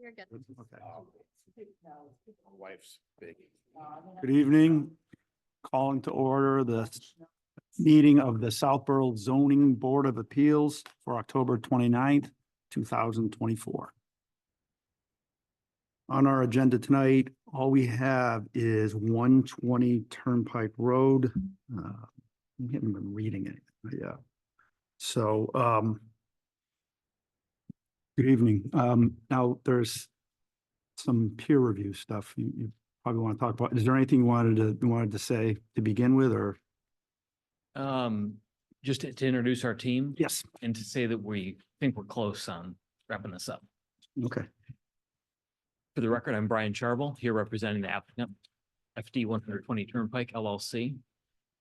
You're good. Okay. My wife's big. Good evening. Calling to order the meeting of the Southborough Zoning Board of Appeals for October 29th, 2024. On our agenda tonight, all we have is 120 Turnpike Road. I haven't been reading it. Yeah. So, good evening. Now there's some peer review stuff you probably want to talk about. Is there anything you wanted to say to begin with, or? Just to introduce our team Yes. and to say that we think we're close on wrapping this up. Okay. For the record, I'm Brian Charvel, here representing the applicant, FD 120 Turnpike LLC,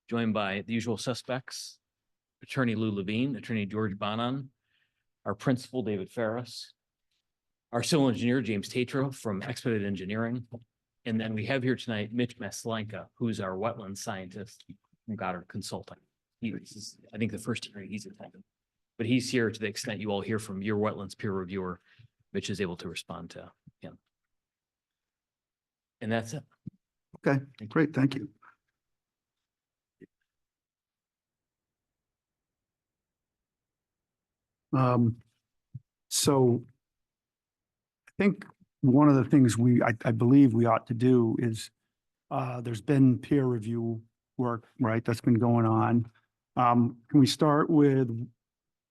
joined by the usual suspects, Attorney Lou Levine, Attorney George Bonan, our principal, David Ferris, our civil engineer, James Tatro from Expedited Engineering. And then we have here tonight, Mitch Maslenka, who's our wetland scientist from Goddard Consulting. This is, I think, the first hearing he's attended, but he's here to the extent you all hear from your wetlands peer reviewer. Mitch is able to respond to him. And that's it. Okay, great. Thank you. So I think one of the things I believe we ought to do is, there's been peer review work, right? That's been going on. Can we start with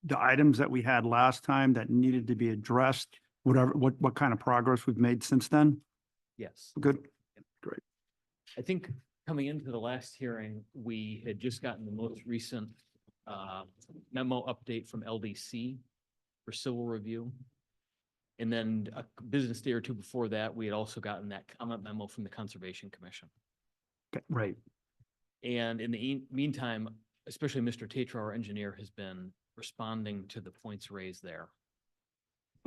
the items that we had last time that needed to be addressed? What kind of progress we've made since then? Yes. Good. Great. I think coming into the last hearing, we had just gotten the most recent memo update from LDC for civil review. And then a business day or two before that, we had also gotten that comment memo from the Conservation Commission. Okay, right. And in the meantime, especially Mr. Tatro, our engineer, has been responding to the points raised there.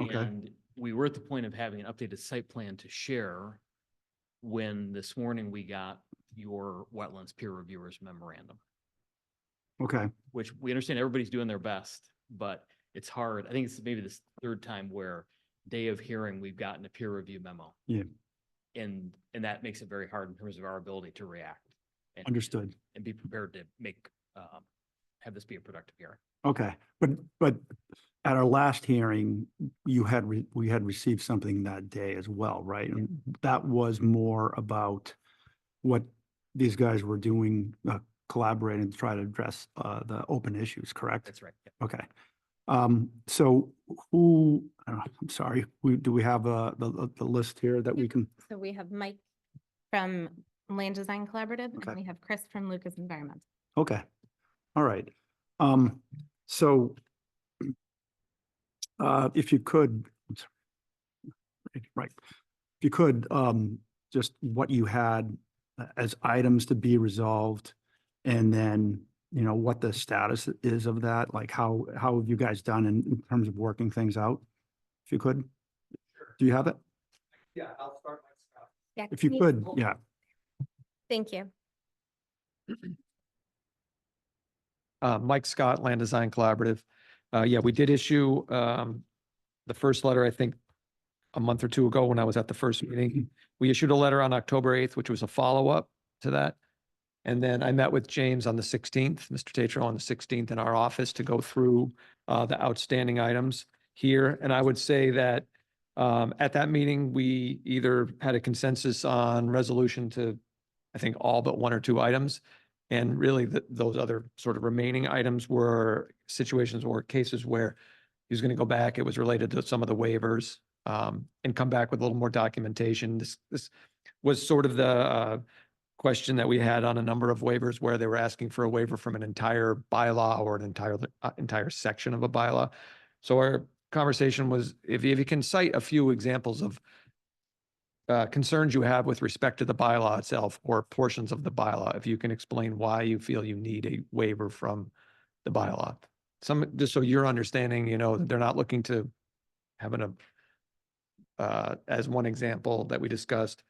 Okay. And we were at the point of having an updated site plan to share when this morning we got your wetlands peer reviewers memorandum, Okay. which we understand everybody's doing their best, but it's hard. I think it's maybe this third time where day of hearing, we've gotten a peer review memo. Yeah. And that makes it very hard in terms of our ability to react. And, Understood. and be prepared to make, have this be a productive hearing. Okay, but at our last hearing, we had received something that day as well, right? And that was more about what these guys were doing, collaborating to try to address the open issues, correct? That's right. Yeah. Okay. So I'm sorry, do we have the list here that we can? So we have Mike from Land Design Collaborative, Okay. and we have Chris from Lucas Environmental. Okay, all right. So if you could, right, if you could, just what you had as items to be resolved, and then, you know, what the status is of that, like how have you guys done in terms of working things out? If you could, do you have it? Yeah, I'll start myself. Yeah, If you can could, yeah. Thank you. Mike Scott, Land Design Collaborative. Yeah, we did issue the first letter, I think, a month or two ago when I was at the first meeting. We issued a letter on October 8th, which was a follow-up to that. And then I met with James on the 16th, Mr. Tatro on the 16th in our office to go through the outstanding items here. And I would say that at that meeting, we either had a consensus on resolution to, I think, all but one or two items. And really those other sort of remaining items were situations or cases where he was going to go back. It was related to some of the waivers and come back with a little more documentation. This was sort of the question that we had on a number of waivers where they were asking for a waiver from an entire bylaw or an entire section of a bylaw. So our conversation was, if you can cite a few examples of concerns you have with respect to the bylaw itself or portions of the bylaw, if you can explain why you feel you need a waiver from the bylaw. Just so you're understanding, you know, they're not looking to have as one example that we discussed,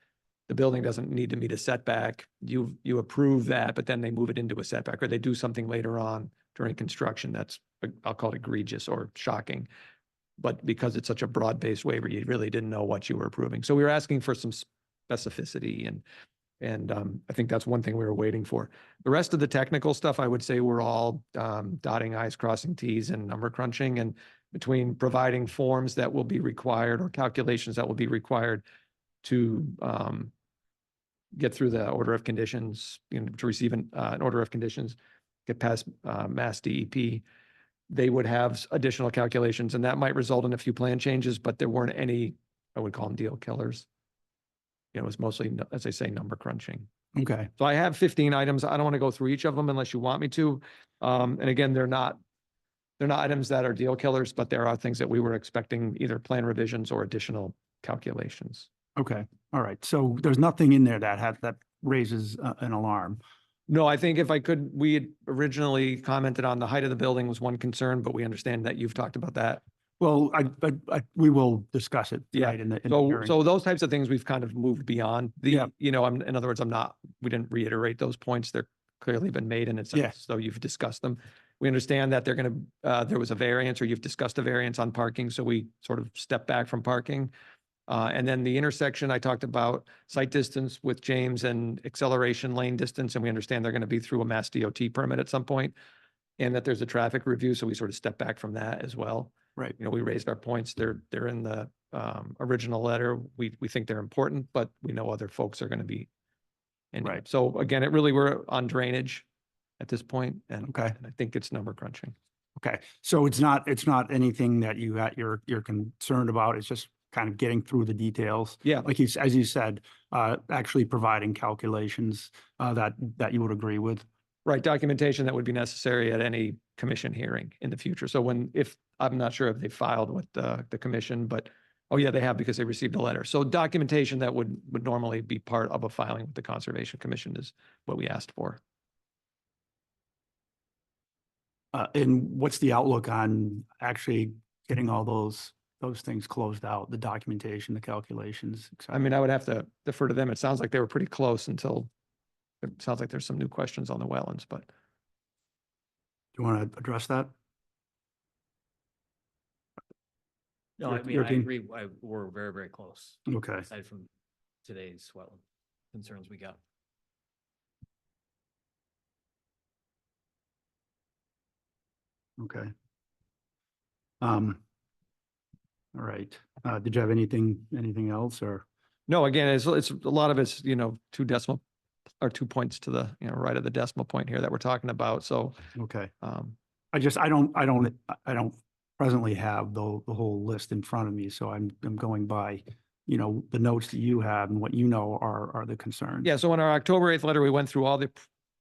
the building doesn't need to meet a setback. You approve that, but then they move it into a setback, or they do something later on during construction that's, I'll call it egregious or shocking. But because it's such a broad-based waiver, you really didn't know what you were approving. So we were asking for some specificity and I think that's one thing we were waiting for. The rest of the technical stuff, I would say we're all dotting i's, crossing t's and number crunching, and between providing forms that will be required or calculations that will be required to get through the order of conditions, to receive an order of conditions, get past Mass DEP. They would have additional calculations, and that might result in a few plan changes, but there weren't any, I would call them deal killers. It was mostly, as I say, number crunching. Okay, So I have 15 items. I don't want to go through each of them unless you want me to. And again, they're not items that are deal killers, but there are things that we were expecting, either plan revisions or additional calculations. okay, all right. So there's nothing in there that raises an alarm. No, I think if I could, we had originally commented on the height of the building was one concern, but we understand that you've talked about that. Well, we will discuss it Yeah. tonight in the So, hearing. so those types of things we've kind of moved beyond Yeah. in other words, we didn't reiterate those points. They're clearly been made in its Yeah. sense. So you've discussed them. We understand that there was a variance, or you've discussed a variance on parking. So we sort of stepped back from parking. And then the intersection, I talked about site distance with James and acceleration lane distance. And we understand they're going to be through a Mass DOT permit at some point, and that there's a traffic review. So we sort of stepped back from that as well. Right. We raised our points. They're in the original letter. We think they're important, but we know other folks are going to be. And Right. so again, we're on drainage at this point, and Okay. I think it's number crunching. Okay, so it's not anything that you're concerned about. It's just kind of getting through the details. Yeah. Like as you said, actually providing calculations that you would agree with. Right, documentation that would be necessary at any commission hearing in the future. So I'm not sure if they filed with the commission, but, oh yeah, they have, because they received a letter. So documentation that would normally be part of a filing with the Conservation Commission is what we asked for. And what's the outlook on actually getting all those things closed out, the documentation, the calculations, et I cetera? mean, I would have to defer to them. It sounds like they were pretty close until, it sounds like there's some new questions on the wetlands, but. Do you want to address that? No, Your- I mean, your I team? agree. We're very, very close, Okay, aside from today's wetland concerns we got. okay. All right. Did you have anything else or? No, again, it's a lot of it's, 2 points to the, right of the decimal point here that we're talking about. So, Okay. um, I don't presently have the whole list in front of me, so I'm going by, the notes that you have and what are the concerns. yeah, so in our October 8th letter, we went through all the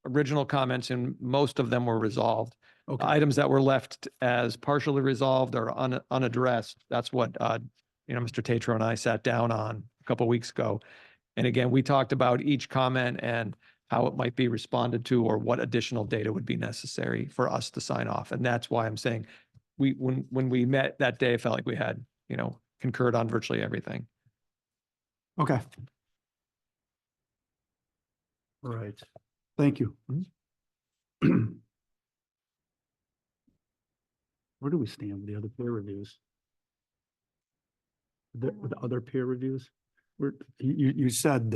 original comments and most of them were resolved. Okay, Items that were left as partially resolved or unaddressed, that's what, Mr. Tatro and I sat down on a couple weeks ago. And again, we talked about each comment and how it might be responded to, or what additional data would be necessary for us to sign off. And that's why I'm saying when we met that day, I felt like we had, concurred on virtually everything. okay. All right, thank you. Where do we stand with the other peer reviews? With the other peer reviews? You said,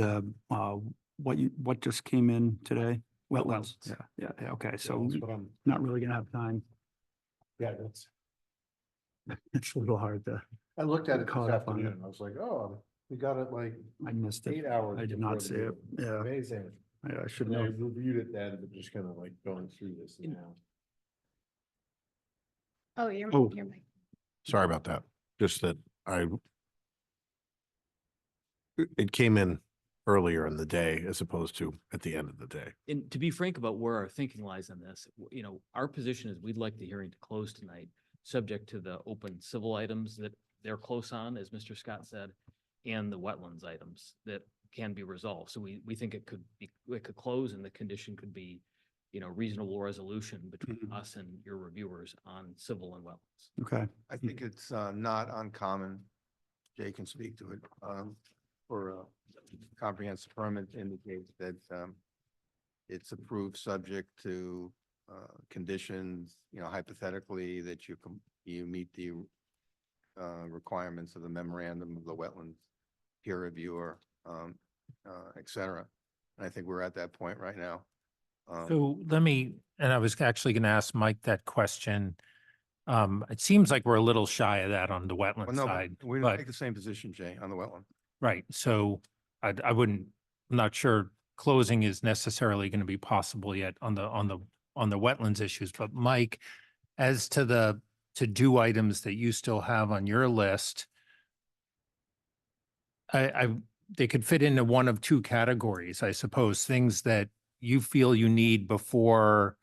what just came in today? Wetlands. Wetlands. Yeah, okay, so That's what I'm, not really gonna have time. yeah, that's, It's a little hard to, I looked at it this Caught up on it. afternoon. I was like, oh, we got it like I missed it. 8 hours. I did before not the see it. meeting. Yeah, Amazing. I should I know. reviewed it then, but just kind of like going through this now. Oh, you're, Oh. you're Mike. Sorry about that. Just that it came in earlier in the day as opposed to at the end of the day. And to be frank about where our thinking lies on this, our position is we'd like the hearing to close tonight, subject to the open civil items that they're close on, as Mr. Scott said, and the wetlands items that can be resolved. So we think it could close and the condition could be, reasonable resolution between Mhm. us and your reviewers on civil and wetlands. Okay, I think it's not uncommon, Jay can speak to it, for a comprehensive permit indicates that it's approved subject to conditions, hypothetically that you meet the requirements of the memorandum of the wetlands peer reviewer, et cetera. And I think we're at that point right now. So let me, and I was actually going to ask Mike that question. It seems like we're a little shy of that on the Well, wetland no, side, we don't but, take the same position, Jay, on the wetland. right, so I wouldn't, I'm not sure closing is necessarily going to be possible yet on the wetlands issues, but Mike, as to the to-do items that you still have on your list, they could fit into one of two categories, I suppose, things that you feel you need before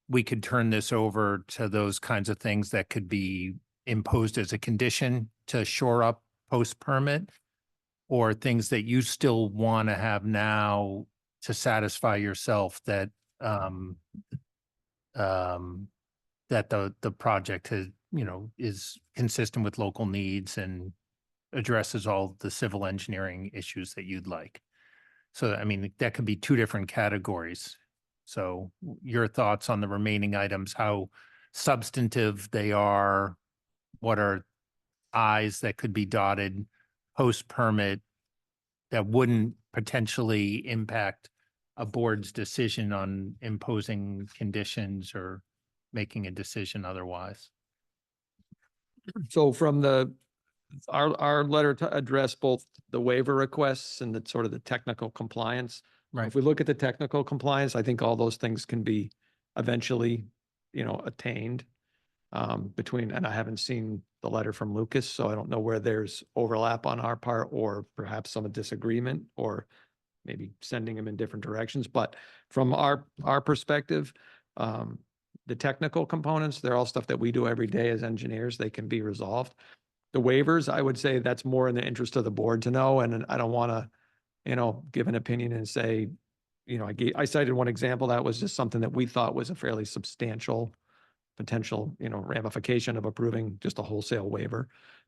we could turn this over to those kinds of things that could be imposed as a condition to shore up post-permit, or things that you still want to have now to satisfy yourself that that the project has, is consistent with local needs and addresses all the civil engineering issues that you'd like. So, I mean, that could be two different categories. So your thoughts on the remaining items, how substantive they are, what are I's that could be dotted post-permit that wouldn't potentially impact a board's decision on imposing conditions or making a decision otherwise? So from our letter to address both the waiver requests and the sort of the technical compliance. Right. If we look at the technical compliance, I think all those things can be eventually, attained between, and I haven't seen the letter from Lucas, so I don't know where there's overlap on our part or perhaps some disagreement or maybe sending them in different directions. But from our perspective, the technical components, they're all stuff that we do every day as engineers. They can be resolved. The waivers, I would say that's more in the interest of the board to know, and I don't want to, give an opinion and say, I cited one example that was just something that we thought was a fairly substantial potential, ramification of approving just a wholesale waiver.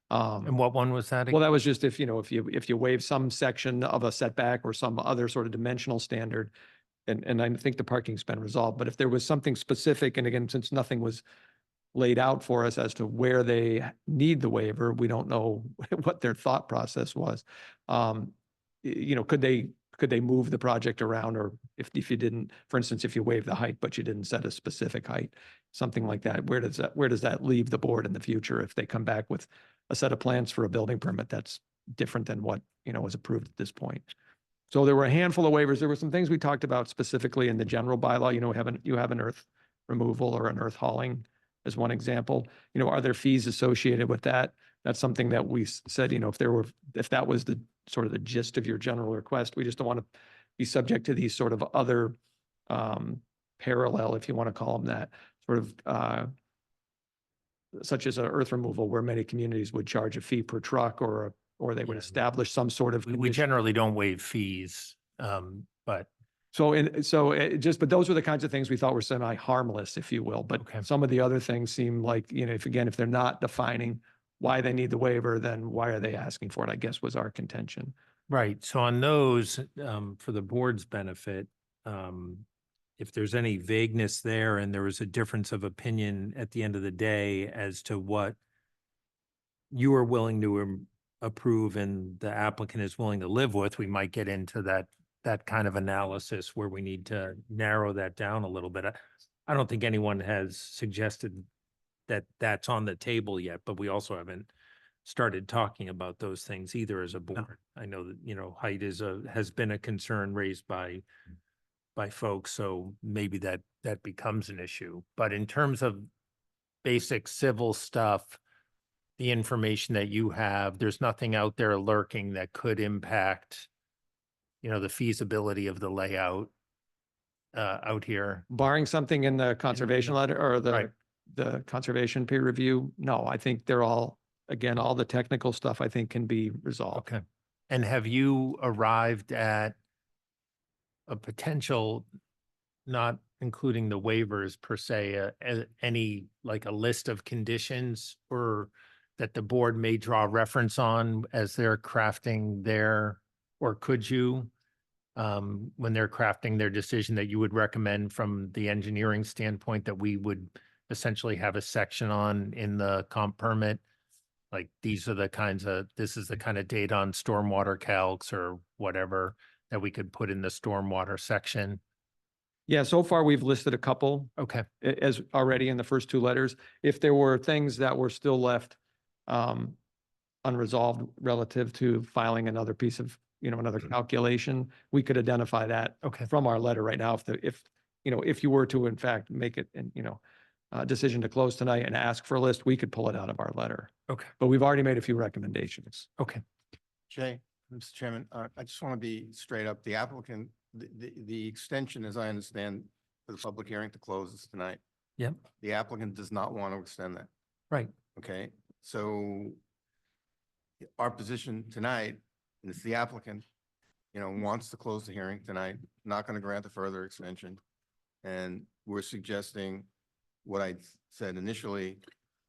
And what one was that? Well, that was just if you waive some section of a setback or some other sort of dimensional standard, and I think the parking's been resolved, but if there was something specific, and again, since nothing was laid out for us as to where they need the waiver, we don't know what their thought process was. Could they move the project around, or if you didn't, for instance, if you waive the height, but you didn't set a specific height, something like that, where does that leave the board in the future if they come back with a set of plans for a building permit that's different than what, was approved at this point? So there were a handful of waivers. There were some things we talked about specifically in the general bylaw, you have an earth removal or an earth hauling as one example. Are there fees associated with that? That's something that we said, if that was the sort of the gist of your general request, we just don't want to be subject to these sort of other parallel, if you want to call them that, sort of such as an earth removal, where many communities would charge a fee per truck, or they would Yeah. establish some sort of We condition. generally don't waive fees, but But those were the kinds of things we thought were semi-harmless, if you will. But Okay. some of the other things seem like, if they're not defining why they need the waiver, then why are they asking for it, I guess was our contention. right. So on those, for the board's benefit, if there's any vagueness there and there was a difference of opinion at the end of the day as to what you are willing to approve and the applicant is willing to live with, we might get into that kind of analysis where we need to narrow that down a little bit. I don't think anyone has suggested that that's on the table yet, but we also haven't started talking about those things either as a board. I know that, height has been a concern raised by folks, so maybe that becomes an issue. But in terms of basic civil stuff, the information that you have, there's nothing out there lurking that could impact, the feasibility of the layout out here. Barring something in the conservation letter or Right. the conservation peer review, no, I think they're all, again, all the technical stuff I think can be resolved. Okay. And have you arrived at a potential, not including the waivers per se, any, like a list of conditions or that the board may draw reference on as they're crafting or could you, when they're crafting their decision, that you would recommend from the engineering standpoint that we would essentially have a section on in the comp permit? Like these are the kinds of, this is the kind of data on stormwater calcs or whatever that we could put in the stormwater section. Yeah, so far we've listed a couple Okay. as already in the first two letters. If there were things that were still left unresolved relative to filing another piece of, another calculation, we could identify that Okay. from our letter right now. If you were to in fact make it, a decision to close tonight and ask for a list, we could pull it out of our letter. Okay. But we've already made a few recommendations. Okay. Jay, Mr. Chairman, I just want to be straight up. The applicant, the extension, as I understand, for the public hearing to close is tonight. Yep. The applicant does not want to extend that. Right. Okay, so our position tonight, and it's the applicant, wants to close the hearing tonight, not going to grant a further extension. And we're suggesting what I said initially,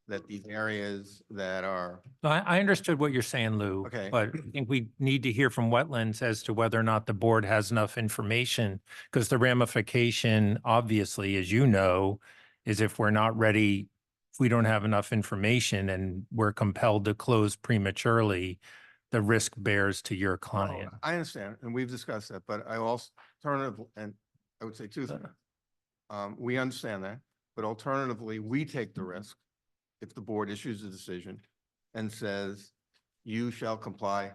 that these areas that are, So I understood what you're saying, Lou. Okay. But I think we need to hear from wetlands as to whether or not the board has enough information. Because the ramification, obviously, as you know, is if we're not ready, if we don't have enough information and we're compelled to close prematurely, the risk bears to your client. I understand, and we've discussed that, but I also, alternative, and I would say two things. We understand that, but alternatively, we take the risk if the board issues a decision and says, you shall comply,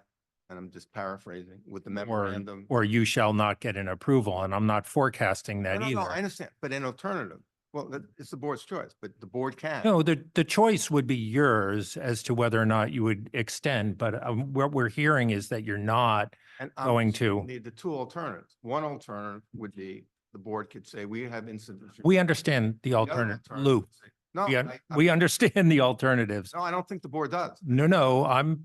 and I'm just paraphrasing, with the memorandum. Or you shall not get an approval, and I'm not forecasting that No, either. I understand, but an alternative, well, it's the board's choice, but the board can. No, the choice would be yours as to whether or not you would extend, but what we're hearing is that you're not. And going obviously, the two alternatives, one alternative would be, the board could say, we have insufficient. We understand the The other alternative, alternative Lou. would say- No, We understand the alternatives. no, I don't think the board does. No, The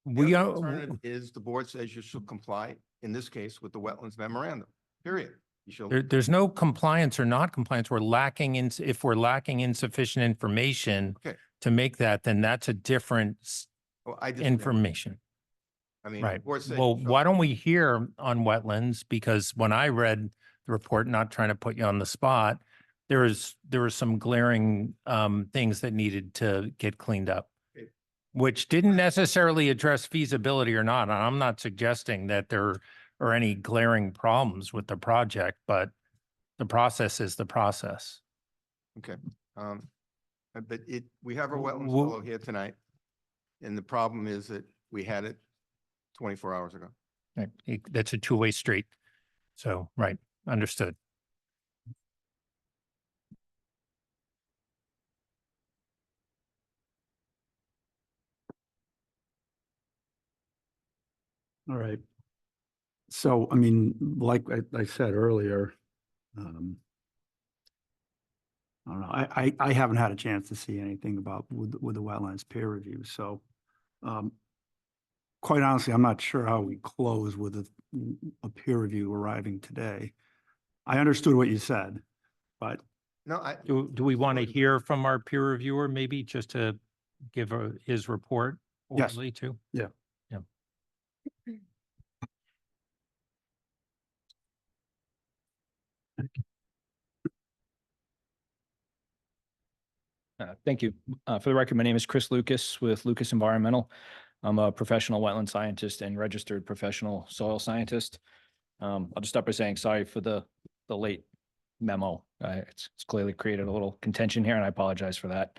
we other are, alternative is the board says you should comply, in this case, with the wetlands memorandum, period. You shall, there's no compliance or not compliance. We're lacking if we're lacking insufficient information Okay. to make that, then that's a different well, I disagree. information. I mean, the Right. board said. Well, you shall- why don't we hear on wetlands? Because when I read the report, not trying to put you on the spot, there were some glaring things that needed to get cleaned up, Okay. which didn't necessarily address feasibility or not. And I'm not suggesting that there are any glaring problems with the project, but the process is the process. Okay, but we have our wetlands Well- fellow here tonight. And the problem is that we had it 24 hours ago. Right. That's a two-way street. So, right, understood. All right. So, I mean, like I said earlier, I don't know, I haven't had a chance to see anything about with the wetlands peer review, so quite honestly, I'm not sure how we close with a peer review arriving today. I understood what you said, but No, Do we want to hear from our peer reviewer, maybe just to give his report Yes. orally too? Yeah. Yeah. Thank you. For the record, my name is Chris Lucas with Lucas Environmental. I'm a professional wetland scientist and registered professional soil scientist. I'll just start by saying sorry for the late memo. It's clearly created a little contention here, and I apologize for that.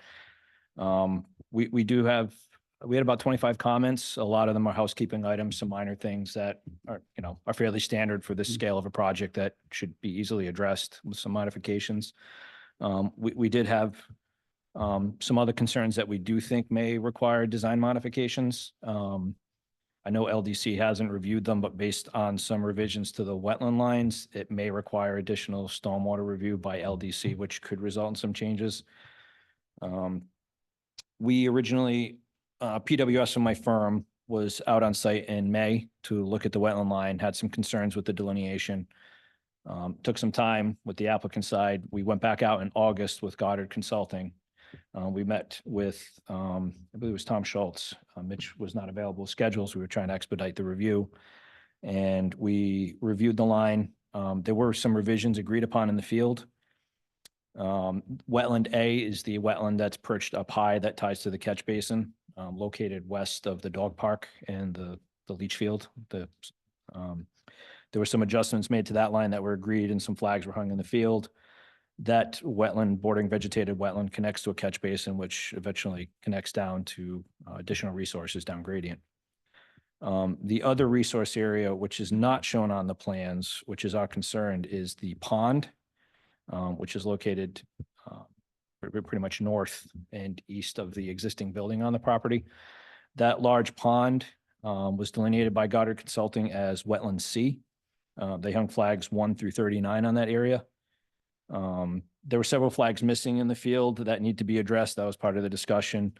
We had about 25 comments. A lot of them are housekeeping items, some minor things that are fairly standard for this scale of a project that should be easily addressed with some modifications. We did have some other concerns that we do think may require design modifications. I know LDC hasn't reviewed them, but based on some revisions to the wetland lines, it may require additional stormwater review by LDC, which could result in some changes. We originally, PWS from my firm was out on site in May to look at the wetland line, had some concerns with the delineation. Took some time with the applicant side. We went back out in August with Goddard Consulting. We met with, I believe it was Tom Schultz. Mitch was not available with schedules. We were trying to expedite the review. And we reviewed the line. There were some revisions agreed upon in the field. Wetland A is the wetland that's perched up high that ties to the catch basin. located west of the dog park and the leach field. There were some adjustments made to that line that were agreed and some flags were hung in the field. That wetland, bordering vegetated wetland, connects to a catch basin, which eventually connects down to additional resources down gradient. The other resource area, which is not shown on the plans, which is our concern, is the pond, which is located pretty much north and east of the existing building on the property. That large pond was delineated by Goddard Consulting as Wetland C. They hung flags 1 through 39 on that area. There were several flags missing in the field that need to be addressed. That was part of the discussion.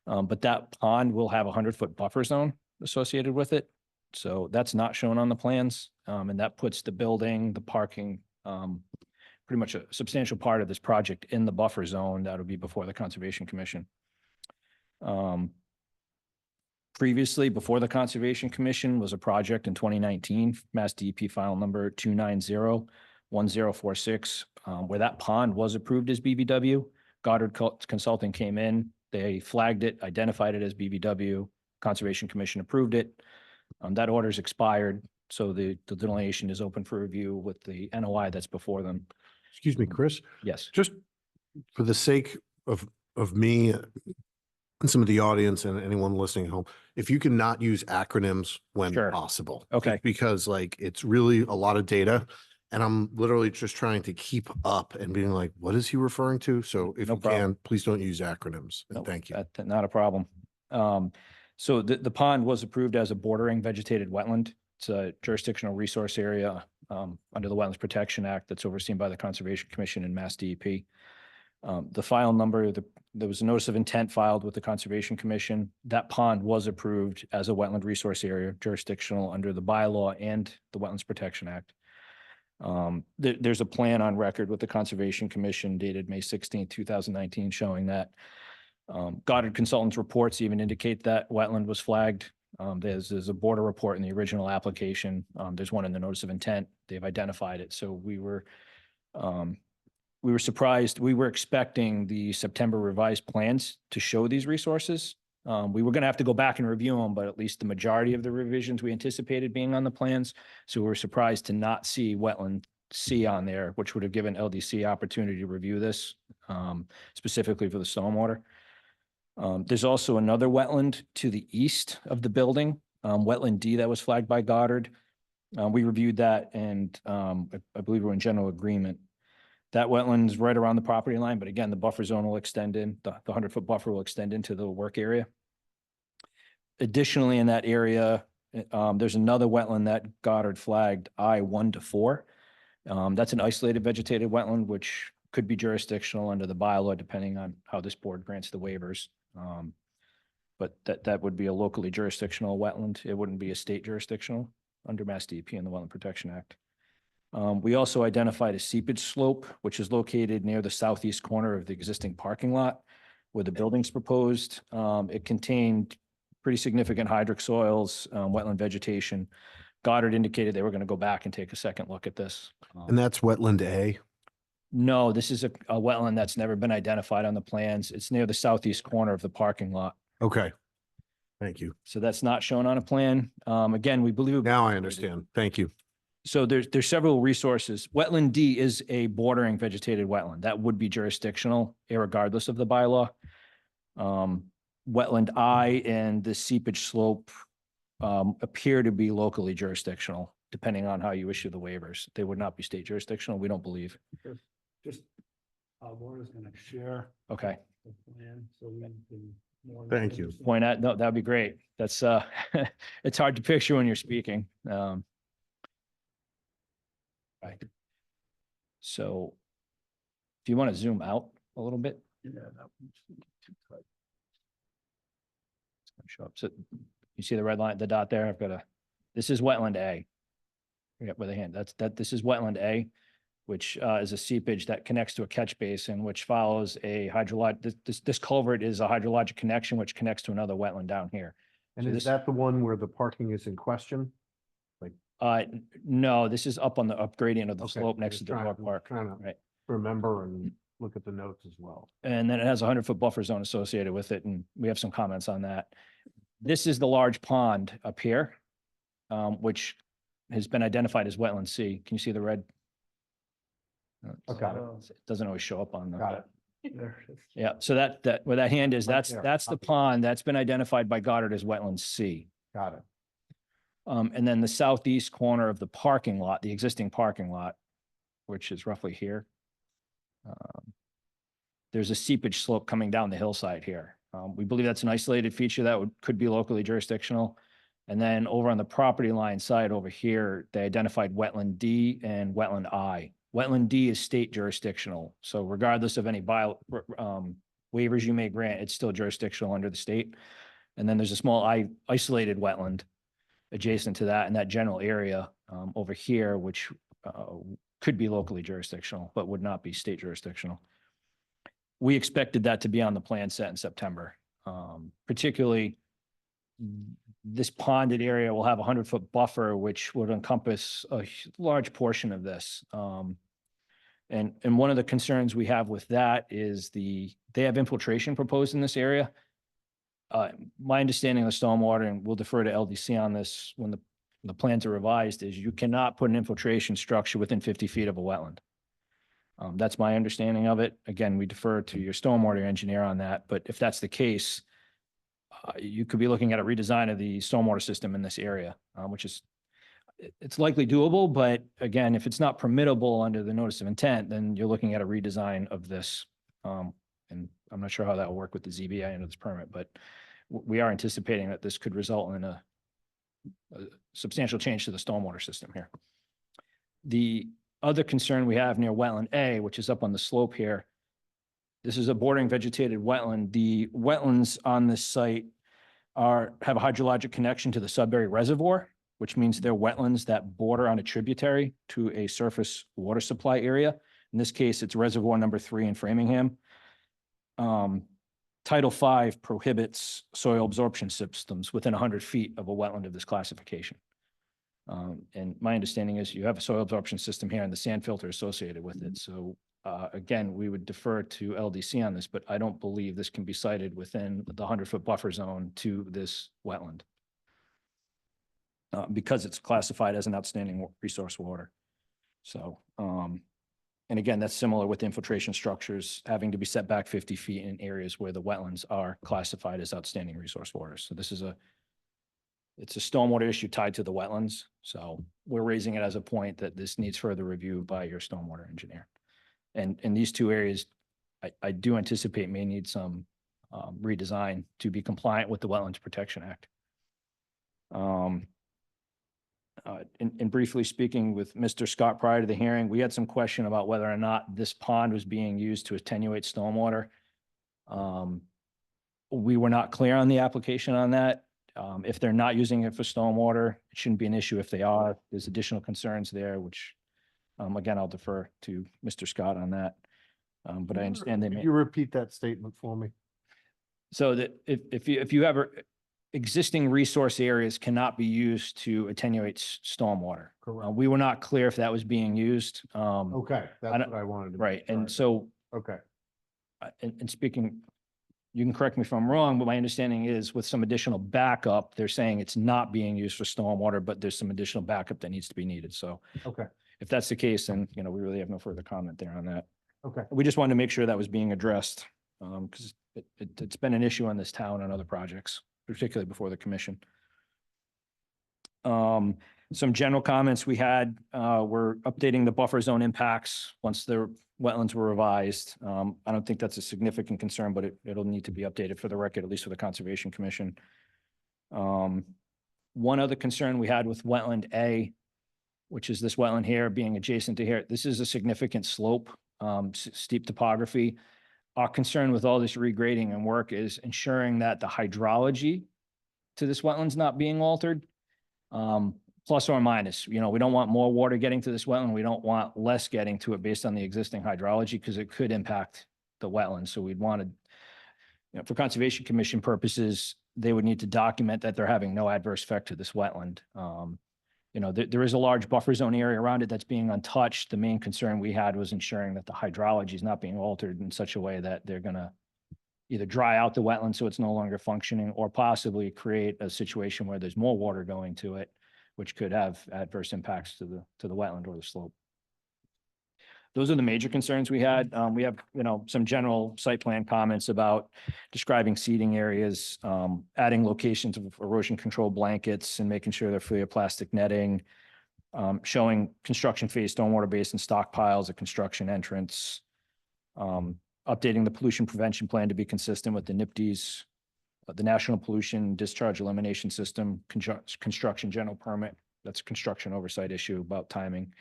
But that pond will have a 100-foot buffer zone associated with it. So that's not shown on the plans. And that puts the building, the parking, pretty much a substantial part of this project in the buffer zone. That'll be before the Conservation Commission. Previously, before the Conservation Commission was a project in 2019, Mass DEP file number 290-1046, where that pond was approved as BVW. Goddard Consulting came in, they flagged it, identified it as BVW. Conservation Commission approved it. That order's expired, so the delineation is open for review with the NOI that's before them. Excuse me, Chris, Yes. just for the sake of me and some of the audience and anyone listening at home, if you can not use acronyms when Sure. possible. Okay. just Because like, it's really a lot of data and I'm literally just trying to keep up and being like, what is he referring to? So if No you problem. can, please don't use acronyms. No, And thank you. Not a problem. So the pond was approved as a bordering vegetated wetland. It's a jurisdictional resource area under the Wetlands Protection Act that's overseen by the Conservation Commission and Mass DEP. The file number, there was a notice of intent filed with the Conservation Commission. That pond was approved as a wetland resource area, jurisdictional under the bylaw and the Wetlands Protection Act. There's a plan on record with the Conservation Commission dated May 16th, 2019, showing that Goddard Consultants reports even indicate that wetland was flagged. There's a border report in the original application. There's one in the notice of intent. They've identified it. So we were surprised. We were expecting the September revised plans to show these resources. We were going to have to go back and review them, but at least the majority of the revisions we anticipated being on the plans. So we were surprised to not see wetland C on there, which would have given LDC opportunity to review this specifically for the stormwater. There's also another wetland to the east of the building, wetland D, that was flagged by Goddard. We reviewed that and I believe we're in general agreement. That wetland is right around the property line, but again, the buffer zone will extend in, the 100-foot buffer will extend into the work area. Additionally, in that area, there's another wetland that Goddard flagged I-1 to 4. That's an isolated vegetated wetland, which could be jurisdictional under the bylaw, depending on how this board grants the waivers. But that would be a locally jurisdictional wetland. It wouldn't be a state jurisdictional under Mass DEP and the Wetland Protection Act. We also identified a seepage slope, which is located near the southeast corner of the existing parking lot where the building's proposed. It contained pretty significant hydric soils, wetland vegetation. Goddard indicated they were going to go back and take a second look at this. And that's wetland A. No, this is a wetland that's never been identified on the plans. It's near the southeast corner of the parking lot. Okay. Thank you. So that's not shown on a plan. Again, we believe. Now I understand. Thank you. So there's several resources. Wetland D is a bordering vegetated wetland. That would be jurisdictional, irregardless of the bylaw. Wetland I and the seepage slope appear to be locally jurisdictional, depending on how you issue the waivers. They would not be state jurisdictional, we don't believe. Just, Laura's gonna share Okay, the plan, so we can. more Thank you. understand. point out, no, that'd be great. That's, it's hard to picture when you're speaking. Right. So if you want to zoom out a little bit. Yeah, that one's too tight. Show up. So you see the red line, the dot there? I've got this is wetland A. Yeah, with a hand. This is wetland A, which is a seepage that connects to a catch basin, which follows a this culvert is a hydrologic connection, which connects to another wetland down here. And So is this- that the one where the parking is in question? No, this is up on the up gradient of the Okay, slope next just to the dog trying- park. Trying to Right. remember and look at the notes as well. And then it has a 100-foot buffer zone associated with it, and we have some comments on that. This is the large pond up here, which has been identified as wetland C. Can you see the red? Okay. It doesn't always show up on the. Got it. There it is. Yeah, so that, where that hand is, Right that's, there. that's the Copy. pond that's been identified by Goddard as wetland C. Got it. And then the southeast corner of the parking lot, the existing parking lot, which is roughly here. There's a seepage slope coming down the hillside here. We believe that's an isolated feature that could be locally jurisdictional. And then over on the property line side over here, they identified wetland D and wetland I. Wetland D is state jurisdictional. So regardless of any waivers you may grant, it's still jurisdictional under the state. And then there's a small isolated wetland adjacent to that in that general area over here, which could be locally jurisdictional, but would not be state jurisdictional. We expected that to be on the plan set in September. Particularly, this ponded area will have a 100-foot buffer, which would encompass a large portion of this. And one of the concerns we have with that is they have infiltration proposed in this area. My understanding of the stormwater, and we'll defer to LDC on this when the plans are revised, is you cannot put an infiltration structure within 50 feet of a wetland. That's my understanding of it. Again, we defer to your stormwater engineer on that, but if that's the case, you could be looking at a redesign of the stormwater system in this area, which is, it's likely doable, but again, if it's not permittable under the notice of intent, then you're looking at a redesign of this. And I'm not sure how that will work with the ZBA under this permit, but we are anticipating that this could result in a substantial change to the stormwater system here. The other concern we have near wetland A, which is up on the slope here, this is a bordering vegetated wetland. The wetlands on this site have a hydrologic connection to the Sudbury Reservoir, which means they're wetlands that border on a tributary to a surface water supply area. In this case, it's Reservoir number 3 in Framingham. Title V prohibits soil absorption systems within 100 feet of a wetland of this classification. And my understanding is you have a soil absorption system here and the sand filter associated with it. So again, we would defer to LDC on this, but I don't believe this can be cited within the 100-foot buffer zone to this wetland because it's classified as an outstanding resource water. So, and again, that's similar with infiltration structures having to be set back 50 feet in areas where the wetlands are classified as outstanding resource waters. So this is it's a stormwater issue tied to the wetlands. So we're raising it as a point that this needs further review by your stormwater engineer. And in these two areas, I do anticipate may need some redesign to be compliant with the Wetlands Protection Act. And briefly speaking with Mr. Scott prior to the hearing, we had some question about whether or not this pond was being used to attenuate stormwater. We were not clear on the application on that. If they're not using it for stormwater, it shouldn't be an issue. If they are, there's additional concerns there, which again, I'll defer to Mr. Scott on that. But I understand they Could may. you repeat that statement for me? So that if you have existing resource areas cannot be used to attenuate stormwater. Correct. We were not clear if that was being used. Okay, that's don't- what I wanted to. Right, and Sorry. so, Okay, and speaking, you can correct me if I'm wrong, but my understanding is with some additional backup, they're saying it's not being used for stormwater, but there's some additional backup that needs to be needed. So okay, if that's the case, then, we really have no further comment there on that. okay. We just wanted to make sure that was being addressed, because it's been an issue in this town on other projects, particularly before the commission. Some general comments we had, we're updating the buffer zone impacts once the wetlands were revised. I don't think that's a significant concern, but it'll need to be updated for the record, at least for the Conservation Commission. One other concern we had with wetland A, which is this wetland here being adjacent to here, this is a significant slope, steep topography. Our concern with all this regrading and work is ensuring that the hydrology to this wetland's not being altered. Plus or minus, we don't want more water getting to this wetland. We don't want less getting to it based on the existing hydrology because it could impact the wetland. So we'd want to, for Conservation Commission purposes, they would need to document that they're having no adverse effect to this wetland. you know, there is a large buffer zone area around it that's being untouched. The main concern we had was ensuring that the hydrology is not being altered in such a way that they're gonna either dry out the wetland so it's no longer functioning, or possibly create a situation where there's more water going to it, which could have adverse impacts to the wetland or the slope. Those are the major concerns we had. We have, you know, some general site plan comments about describing seating areas, adding locations of erosion control blankets and making sure they're free of plastic netting, showing construction phase stormwater basin stockpiles at construction entrance, updating the pollution prevention plan to be consistent with the NIPD's, the National Pollution Discharge Elimination System, construction general permit. That's a construction oversight issue about timing.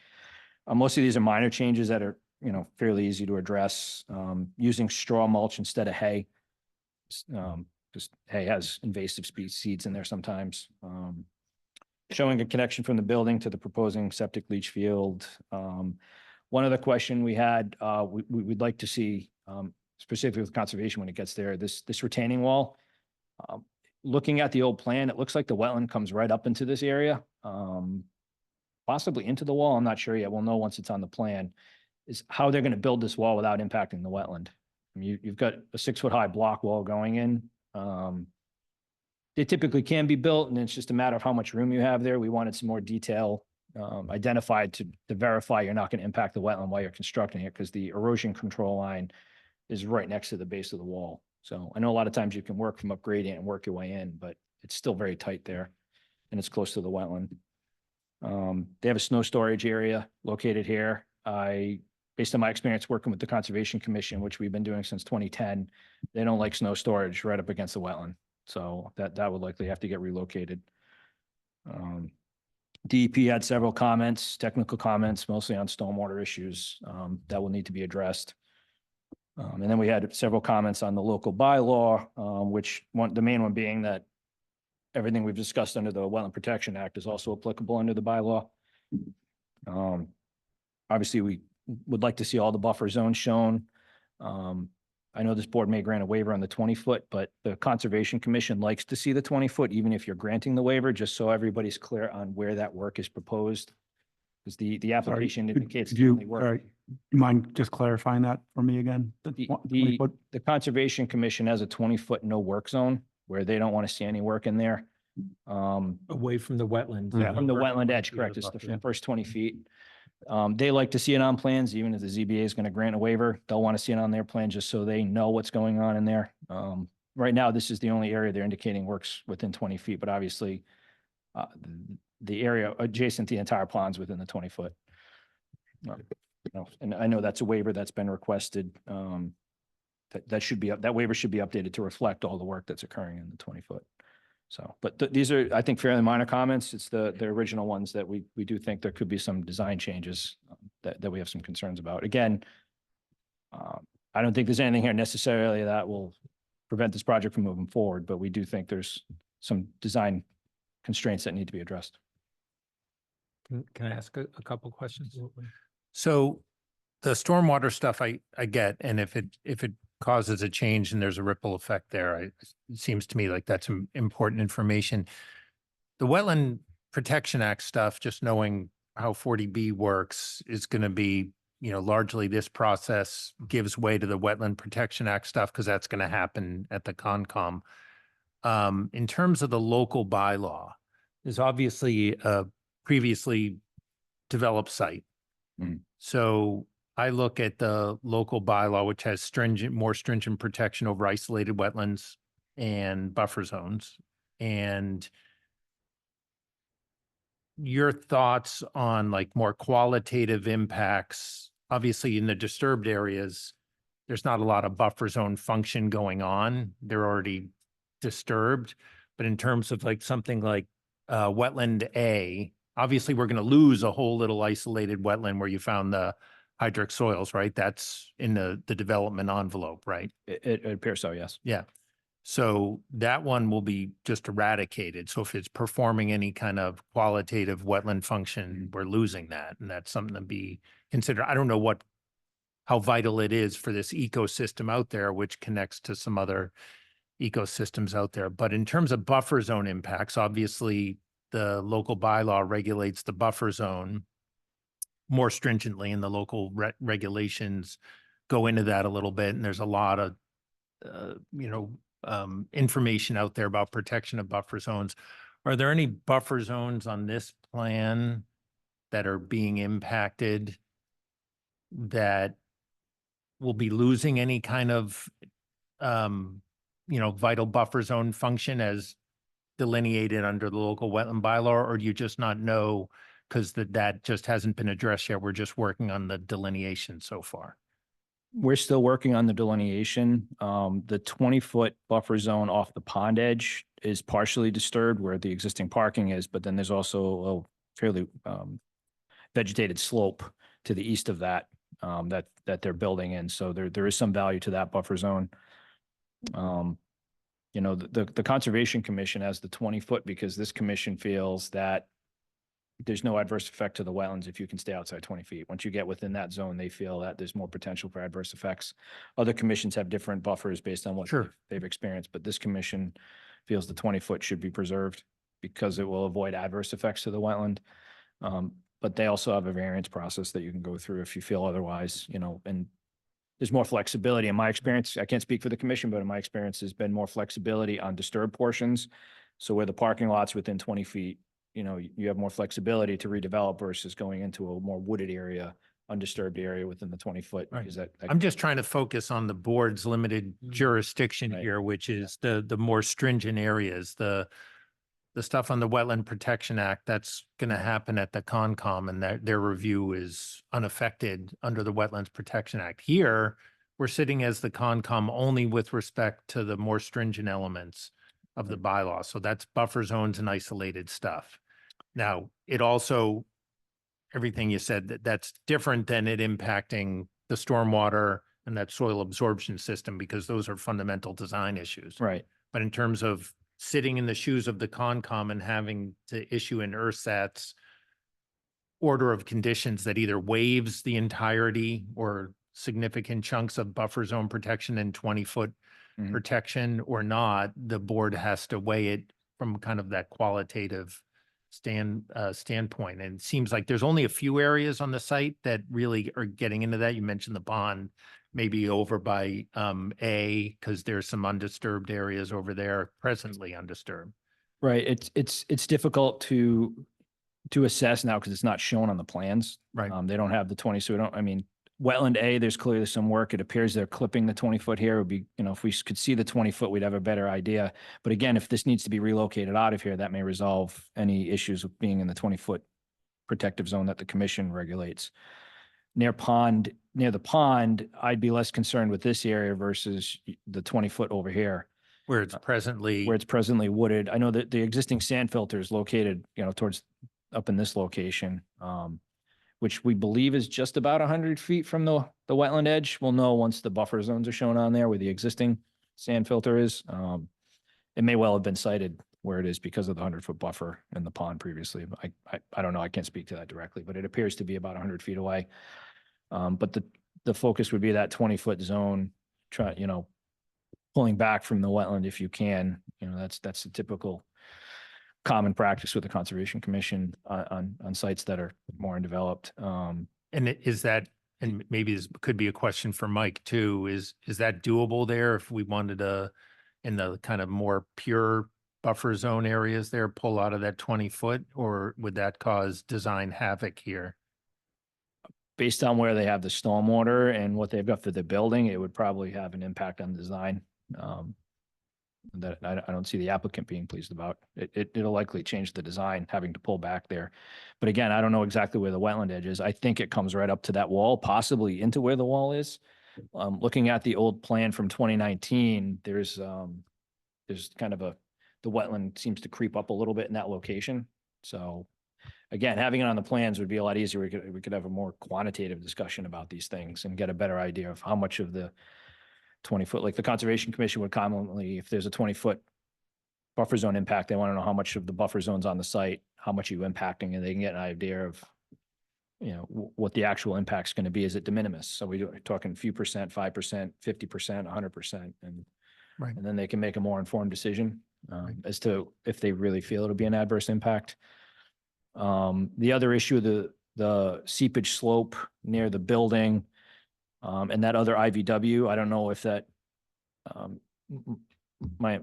Most of these are minor changes that are, you know, fairly easy to address. Using straw mulch instead of hay. Just hay has invasive seeds in there sometimes. Showing a connection from the building to the proposing septic leach field. One other question we had, we'd like to see, specifically with conservation when it gets there, this retaining wall. Looking at the old plan, it looks like the wetland comes right up into this area. Possibly into the wall. I'm not sure yet. We'll know once it's on the plan, is how they're going to build this wall without impacting the wetland. I mean, you've got a 6-foot-high block wall going in. They typically can be built, and it's just a matter of how much room you have there. We wanted some more detail identified to verify you're not going to impact the wetland while you're constructing it, because the erosion control line is right next to the base of the wall. So I know a lot of times you can work from up gradient and work your way in, but it's still very tight there, and it's close to the wetland. They have a snow storage area located here. Based on my experience working with the Conservation Commission, which we've been doing since 2010, they don't like snow storage right up against the wetland. So that would likely have to get relocated. DEP had several comments, technical comments, mostly on stormwater issues that will need to be addressed. And then we had several comments on the local bylaw, the main one being that everything we've discussed under the Wetland Protection Act is also applicable under the bylaw. Obviously, we would like to see all the buffer zones shown. I know this board may grant a waiver on the 20-foot, but the Conservation Commission likes to see the 20-foot, even if you're granting the waiver, just so everybody's clear on where that work is proposed. Because the application indicates. Could the you, only work. all right, you mind just clarifying that for me again? The Conservation Commission has a 20-foot no work zone where they don't want to see any work in there. Away from the wetland. From the wetland edge, correct, it's the first 20 feet. They like to see it on plans, even if the ZBA is going to grant a waiver, they'll want to see it on their plan just so they know what's going on in there. Right now, this is the only area they're indicating works within 20 feet, but obviously the area adjacent to the entire pond's within the 20-foot. And I know that's a waiver that's been requested. That waiver should be updated to reflect all the work that's occurring in the 20-foot. So, but these are, I think, fairly minor comments. It's the original ones that we do think there could be some design changes that we have some concerns about. Again, I don't think there's anything here necessarily that will prevent this project from moving forward, but we do think there's some design constraints that need to be addressed. Can I ask a couple questions? So the stormwater stuff I get, and if it causes a change and there's a ripple effect there, it seems to me like that's some important information. The Wetland Protection Act stuff, just knowing how 40B works, is going to be, you know, largely this process gives way to the Wetland Protection Act stuff, because that's going to happen at the Concom. In terms of the local bylaw, there's obviously a previously developed site. So I look at the local bylaw, which has more stringent protection over isolated wetlands and buffer zones. And your thoughts on like more qualitative impacts. Obviously in the disturbed areas, there's not a lot of buffer zone function going on. They're already disturbed. But in terms of like something like wetland A, obviously we're going to lose a whole little isolated wetland where you found the hydric soils, right? That's in the development envelope, right? It appears so, yes. Yeah. So that one will be just eradicated. So if it's performing any kind of qualitative wetland function, we're losing that. And that's something to be considered. I don't know how vital it is for this ecosystem out there, which connects to some other ecosystems out there. But in terms of buffer zone impacts, obviously the local bylaw regulates the buffer zone more stringently, and the local regulations go into that a little bit, and there's a lot of information out there about protection of buffer zones. Are there any buffer zones on this plan that are being impacted that will be losing any kind of, vital buffer zone function as delineated under the local wetland bylaw, or do you just not know because that just hasn't been addressed yet? We're just working on the delineation so far. We're still working on the delineation. The 20-foot buffer zone off the pond edge is partially disturbed where the existing parking is, but then there's also a fairly vegetated slope to the east of that, that they're building in. So there is some value to that buffer zone. The Conservation Commission has the 20-foot because this commission feels that there's no adverse effect to the wetlands if you can stay outside 20 feet. Once you get within that zone, they feel that there's more potential for adverse effects. Other commissions have different buffers based on what Sure. they've experienced, but this commission feels the 20-foot should be preserved because it will avoid adverse effects to the wetland. But they also have a variance process that you can go through if you feel otherwise, and there's more flexibility. In my experience, I can't speak for the commission, but in my experience, there's been more flexibility on disturbed portions. So where the parking lot's within 20 feet, you have more flexibility to redevelop versus going into a more wooded area, undisturbed area within the 20-foot. Right. Because I'm just trying to focus on the board's limited jurisdiction Right. here, which is the more stringent areas, the stuff on the Wetland Protection Act, that's going to happen at the Concom, and their review is unaffected under the Wetlands Protection Act. Here, we're sitting as the Concom only with respect to the more stringent elements of the bylaw. So that's buffer zones and isolated stuff. Now, it also, everything you said, that's different than it impacting the stormwater and that soil absorption system, because those are fundamental design issues. right. But in terms of sitting in the shoes of the Concom and having to issue an ersatz order of conditions that either waives the entirety or significant chunks of buffer zone protection and 20-foot Mhm. protection or not, the board has to weigh it from kind of that qualitative standpoint. And it seems like there's only a few areas on the site that really are getting into that. You mentioned the pond, maybe over by A, because there's some undisturbed areas over there, presently undisturbed. Right. It's difficult to assess now because it's not shown on the plans. Right. They don't have the 20, so wetland A, there's clearly some work. It appears they're clipping the 20-foot here. It would be, if we could see the 20-foot, we'd have a better idea. But again, if this needs to be relocated out of here, that may resolve any issues with being in the 20-foot protective zone that the commission regulates. Near the pond, I'd be less concerned with this area versus the 20-foot over here, Where it's presently. where it's presently wooded. I know that the existing sand filter is located, towards up in this location, which we believe is just about 100 feet from the wetland edge. We'll know once the buffer zones are shown on there where the existing sand filter is. It may well have been cited where it is because of the 100-foot buffer in the pond previously. I don't know. I can't speak to that directly, but it appears to be about 100 feet away. But the focus would be that 20-foot zone, pulling back from the wetland if you can. That's a typical common practice with the Conservation Commission on sites that are more undeveloped. And is that, and maybe this could be a question for Mike too, is that doable there if we wanted to, in the kind of more pure buffer zone areas there, pull out of that 20-foot, or would that cause design havoc here? Based on where they have the stormwater and what they've got for the building, it would probably have an impact on the design. That I don't see the applicant being pleased about. It'll likely change the design, having to pull back there. But again, I don't know exactly where the wetland edge is. I think it comes right up to that wall, possibly into where the wall is. Looking at the old plan from 2019, there's kind of the wetland seems to creep up a little bit in that location. So again, having it on the plans would be a lot easier. We could have a more quantitative discussion about these things and get a better idea of how much of the 20-foot, like the Conservation Commission would commonly, if there's a 20-foot buffer zone impact, they want to know how much of the buffer zone's on the site, how much are you impacting, and they can get an idea of, what the actual impact's going to be. Is it de minimis? So we're talking a few percent, 5%, 50%, 100%, and Right. and then they can make a more informed decision. as to if they really feel it'll be an adverse impact. The other issue, the seepage slope near the building, and that other IVW, I don't know if that, my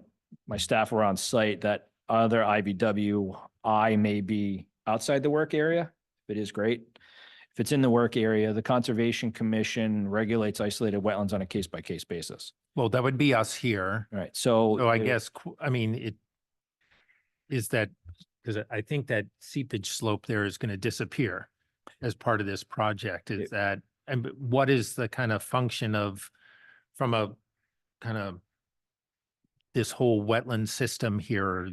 staff were on site, that other IVW, I may be outside the work area. If it is, great. If it's in the work area, the Conservation Commission regulates isolated wetlands on a case-by-case basis. Well, that would be us here. All right, so. So I guess, I mean, it is that, because I think that seepage slope there is going to disappear as part of this project. Is that, and what is the kind of function of, from a kind of this whole wetland system here?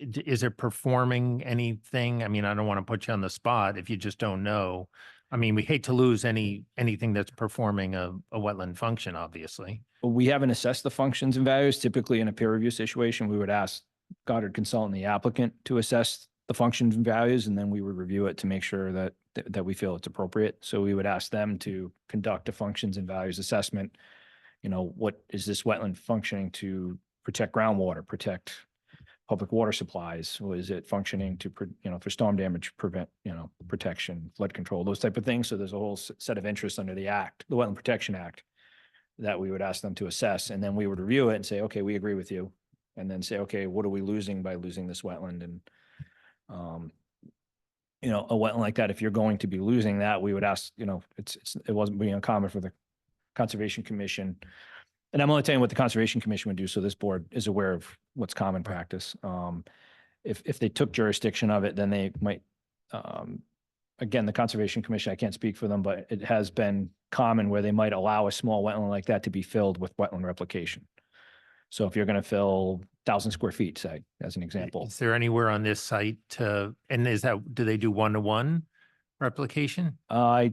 Is it performing anything? I mean, I don't want to put you on the spot if you just don't know. I mean, we hate to lose anything that's performing a wetland function, obviously. We haven't assessed the functions and values. Typically, in a peer review situation, we would ask Goddard Consultant, the applicant, to assess the functions and values, and then we would review it to make sure that we feel it's appropriate. So we would ask them to conduct a functions and values assessment. You know, what is this wetland functioning to protect groundwater, protect public water supplies? Or is it functioning to, for storm damage, prevent, protection, flood control, those type of things? So there's a whole set of interests under the Act, the Wetland Protection Act, that we would ask them to assess. And then we would review it and say, okay, we agree with you. And then say, okay, what are we losing by losing this wetland? And, a wetland like that, if you're going to be losing that, we would ask, it wasn't being uncommon for the Conservation Commission. And I'm only telling you what the Conservation Commission would do, so this board is aware of what's common practice. If they took jurisdiction of it, then they might, again, the Conservation Commission, I can't speak for them, but it has been common where they might allow a small wetland like that to be filled with wetland replication. So if you're going to fill 1,000 square feet, say, as an example. Is there anywhere on this site to, and do they do 1-to-1 replication? I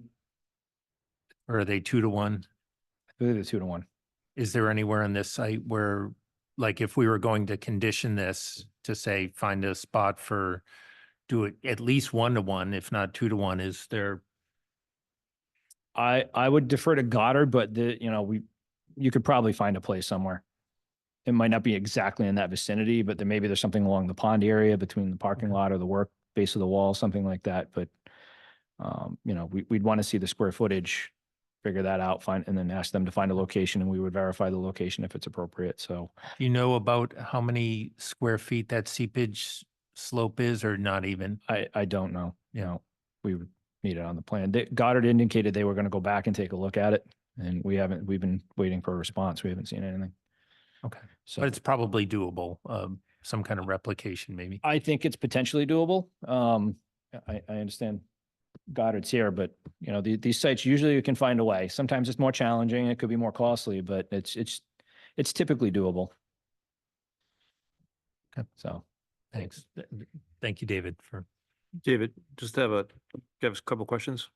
Or are they 2-to-1? believe it's 2-to-1. Is there anywhere on this site where, like, if we were going to condition this to say, find a spot for, do it at least 1-to-1, if not 2-to-1, is there? I would defer to Goddard, but you could probably find a place somewhere. It might not be exactly in that vicinity, but maybe there's something along the pond area between the parking lot or the work base of the wall, something like that. But, we'd want to see the square footage, figure that out, and then ask them to find a location, and we would verify the location if it's appropriate. So Do you know about how many square feet that seepage slope is, or not even? I don't know. Yeah. We would need it on the plan. Goddard indicated they were going to go back and take a look at it, and we've been waiting for a response. We haven't seen anything. Okay. So But it's probably doable, some kind of replication maybe. I think it's potentially doable. I understand Goddard's here, but these sites, usually you can find a way. Sometimes it's more challenging. It could be more costly, but it's typically doable. Okay. So Thanks. Thank you, David, for. David, just have a couple questions.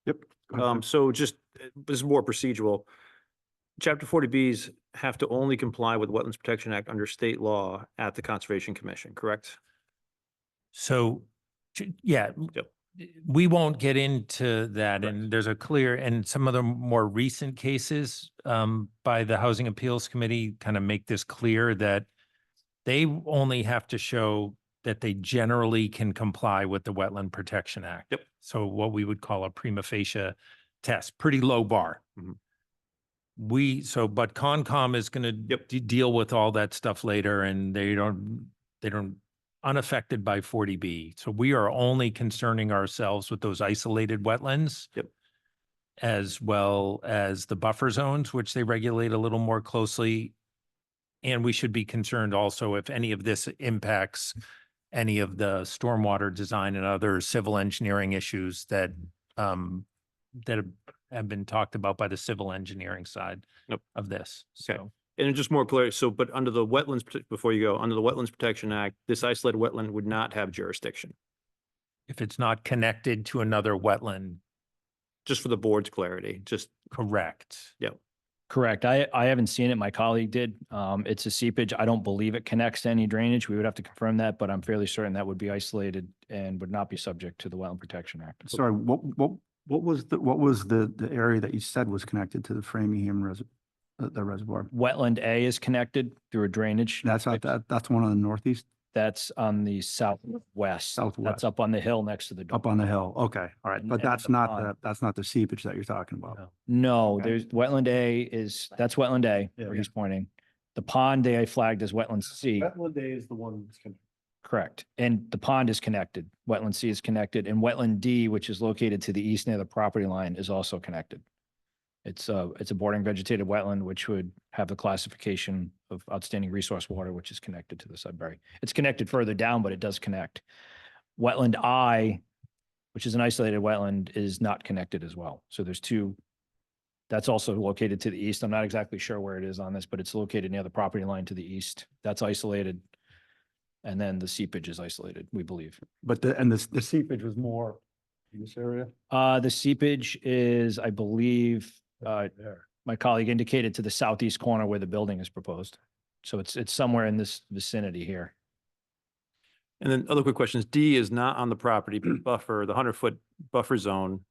Yep. go ahead. So just, this is more procedural. Chapter 40Bs have to only comply with Wetlands Protection Act under state law at the Conservation Commission, correct? So, yeah, Yep. we won't get into that. Correct. And there's a clear, and some of the more recent cases by the Housing Appeals Committee kind of make this clear that they only have to show that they generally can comply with the Wetland Protection Act. Yep. So what we would call a prima facie test, pretty low bar. Mhm. But Concom is going to deal with all that stuff later, and they don't unaffected by 40B. So we are only concerning ourselves with those isolated wetlands. Yep. As well as the buffer zones, which they regulate a little more closely. And we should be concerned also if any of this impacts any of the stormwater design and other civil engineering issues that have been talked about by the civil engineering side Yep. of this. Okay. So And just more clear, so, but under the before you go, under the Wetlands Protection Act, this isolated wetland would not have jurisdiction, if it's not connected to another wetland, just for the board's clarity, just, correct. correct. I haven't seen it. My colleague did. It's a seepage. I don't believe it connects to any drainage. We would have to confirm that, but I'm fairly certain that would be isolated and would not be subject to the Wetland Protection Act. Sorry, what was the area that you said was connected to the Framingham Reservoir? the reservoir? Wetland A is connected through a drainage. That's not that, that's one on the northeast, That's on the southwest. Southwest. That's up on the hill next to the. up on the hill. Okay, all right. And- But and that's the not pond. that's not the seepage that you're talking about. No. No, Okay. there's wetland A that's wetland A Yeah, where yeah. he's pointing. The pond they flagged as wetland C, Wetland Day is the one that's gonna. correct. And the pond is connected. Wetland C is connected and wetland D, which is located to the east near the property line, is also connected. It's a bordering vegetated wetland, which would have the classification of outstanding resource water, which is connected to the Sudbury. It's connected further down, but it does connect. Wetland I, which is an isolated wetland, is not connected as well. So there's two. That's also located to the east. I'm not exactly sure where it is on this, but it's located near the property line to the east. That's isolated. And then the seepage is isolated, we believe. But the seepage was more in this area? The seepage is, I believe, There. my colleague indicated to the southeast corner where the building is proposed. So it's somewhere in this vicinity here. And then other quick questions. D is not on the property, but buffer, the 100-foot buffer zone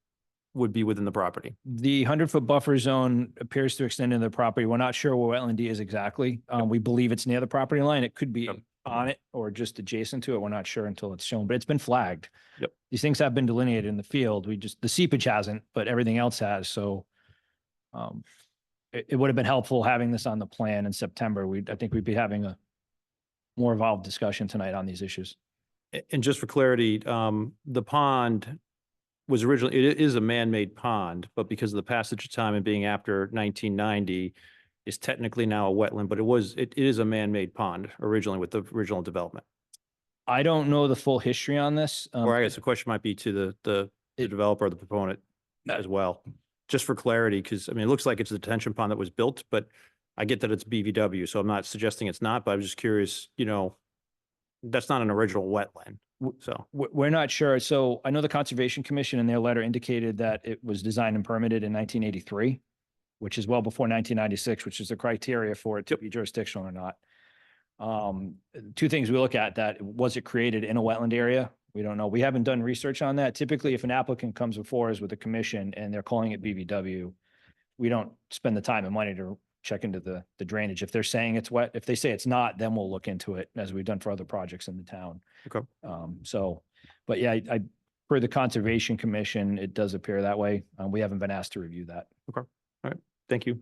would be within the property. The 100-foot buffer zone appears to extend into the property. We're not sure where wetland D is exactly. We believe it's near the property line. It could be Yep. on it or just adjacent to it. We're not sure until it's shown, but it's been flagged. Yep. These things have been delineated in the field. The seepage hasn't, but everything else has. So it would have been helpful having this on the plan in September. I think we'd be having a more involved discussion tonight on these issues. And just for clarity, the pond was originally, it is a man-made pond, but because of the passage of time and being after 1990, is technically now a wetland, but it is a man-made pond originally with the original development. I don't know the full history on this. Or I guess the question might be to the it- developer or the proponent as well. Just for clarity, because I mean, it looks like it's a detention pond that was built, but I get that it's BVW, so I'm not suggesting it's not, but I'm just curious, that's not an original wetland, so. We're not sure. So I know the Conservation Commission in their letter indicated that it was designed and permitted in 1983, which is well before 1996, which is the criteria for it to be jurisdictional or not. Two things we look at: that was it created in a wetland area? We don't know. We haven't done research on that. Typically, if an applicant comes before us with a commission and they're calling it BVW, we don't spend the time and money to check into the drainage. If they're saying it's wet, if they say it's not, then we'll look into it as we've done for other projects in the town. Okay. But yeah, per the Conservation Commission, it does appear that way. We haven't been asked to review that. Thank you.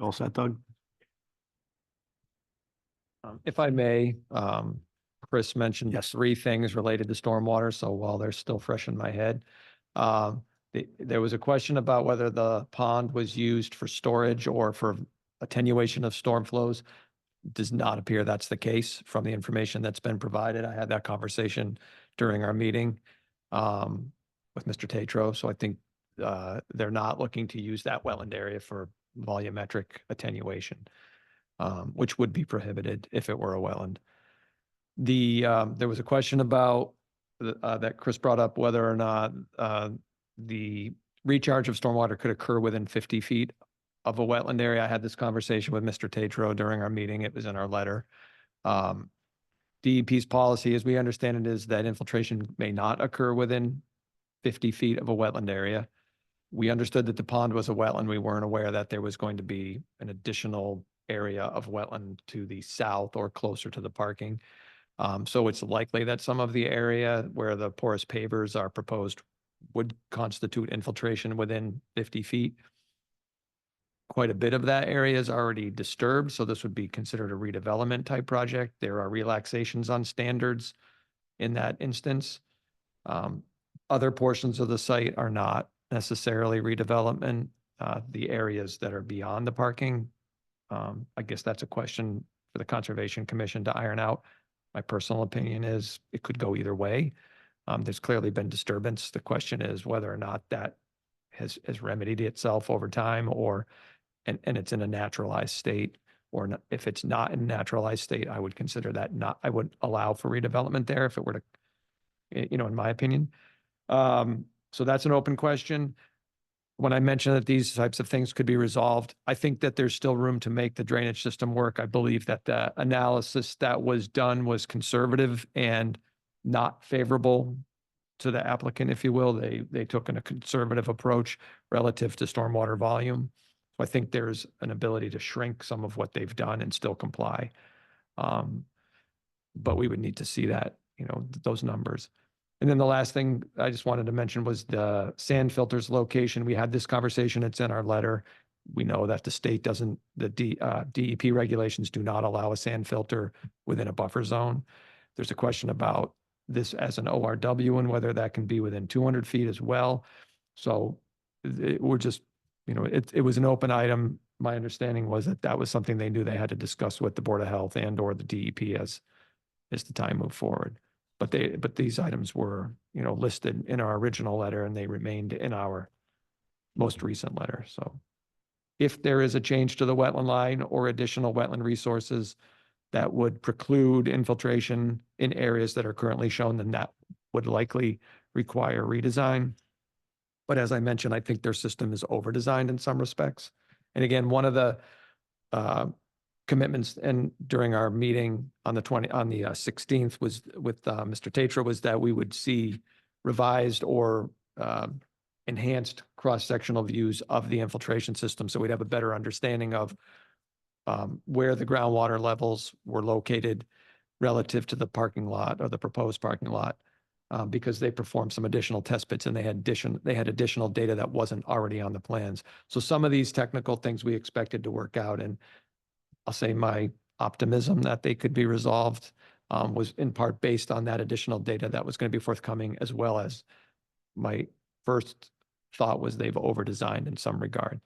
All set, Doug? If I may, Chris mentioned Yes. 3 things related to stormwater, so while they're still fresh in my head. There was a question about whether the pond was used for storage or for attenuation of storm flows. Does not appear that's the case from the information that's been provided. I had that conversation during our meeting with Mr. Tatro, so I think they're not looking to use that wetland area for volumetric attenuation, which would be prohibited if it were a wetland. There was a question about that Chris brought up, whether or not the recharge of stormwater could occur within 50 feet of a wetland area. I had this conversation with Mr. Tatro during our meeting. It was in our letter. DEP's policy, as we understand it, is that infiltration may not occur within 50 feet of a wetland area. We understood that the pond was a wetland. We weren't aware that there was going to be an additional area of wetland to the south or closer to the parking. So it's likely that some of the area where the porous pavers are proposed would constitute infiltration within 50 feet. Quite a bit of that area is already disturbed, so this would be considered a redevelopment type project. There are relaxations on standards in that instance. Other portions of the site are not necessarily redevelopment. The areas that are beyond the parking, I guess that's a question for the Conservation Commission to iron out. My personal opinion is it could go either way. There's clearly been disturbance. The question is whether or not that has remedied itself over time, or and it's in a naturalized state, or not. If it's not in a naturalized state, I would consider that not, I would allow for redevelopment there if it were to, in my opinion. So that's an open question. When I mentioned that these types of things could be resolved, I think that there's still room to make the drainage system work. I believe that the analysis that was done was conservative and not favorable to the applicant, if you will. They took a conservative approach relative to stormwater volume. So I think there's an ability to shrink some of what they've done and still comply. But we would need to see that, those numbers. And then the last thing I just wanted to mention was the sand filters location. We had this conversation. It's in our letter. We know that the state doesn't, the DEP regulations do not allow a sand filter within a buffer zone. There's a question about this as an ORW and whether that can be within 200 feet as well. So we're just, it was an open item. My understanding was that that was something they knew they had to discuss with the Board of Health and or the DEP as the time moved forward. But these items were, listed in our original letter and they remained in our most recent letter. So if there is a change to the wetland line or additional wetland resources that would preclude infiltration in areas that are currently shown, then that would likely require redesign. But as I mentioned, I think their system is over-designed in some respects. And again, one of the commitments and during our meeting on the 16th was with Mr. Tatra was that we would see revised or enhanced cross-sectional views of the infiltration system. So we'd have a better understanding of where the groundwater levels were located relative to the parking lot or the proposed parking lot, because they performed some additional test pits and they had additional data that wasn't already on the plans. So some of these technical things we expected to work out, and I'll say my optimism that they could be resolved was in part based on that additional data that was going to be forthcoming, as well as my first thought was they've over-designed in some regard.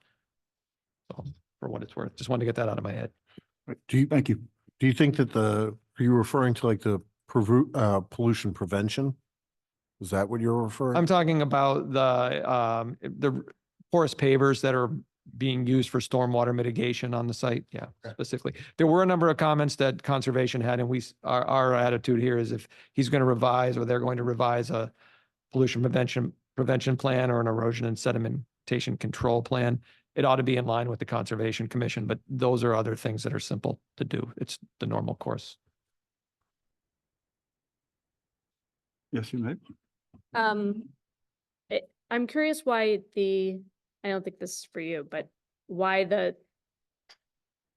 So for what it's worth, just wanted to get that out of my head. Thank you. Do you think that are you referring to like the pollution prevention? Is that what you're referring? I'm talking about the porous pavers that are being used for stormwater mitigation on the site. Yeah, specifically. There were a number of comments that conservation had, and our attitude here is if he's going to revise or they're going to revise a pollution prevention plan or an erosion and sedimentation control plan, it ought to be in line with the Conservation Commission, but those are other things that are simple to do. It's the normal course. Yes, you may. I'm curious why I don't think this is for you, but why the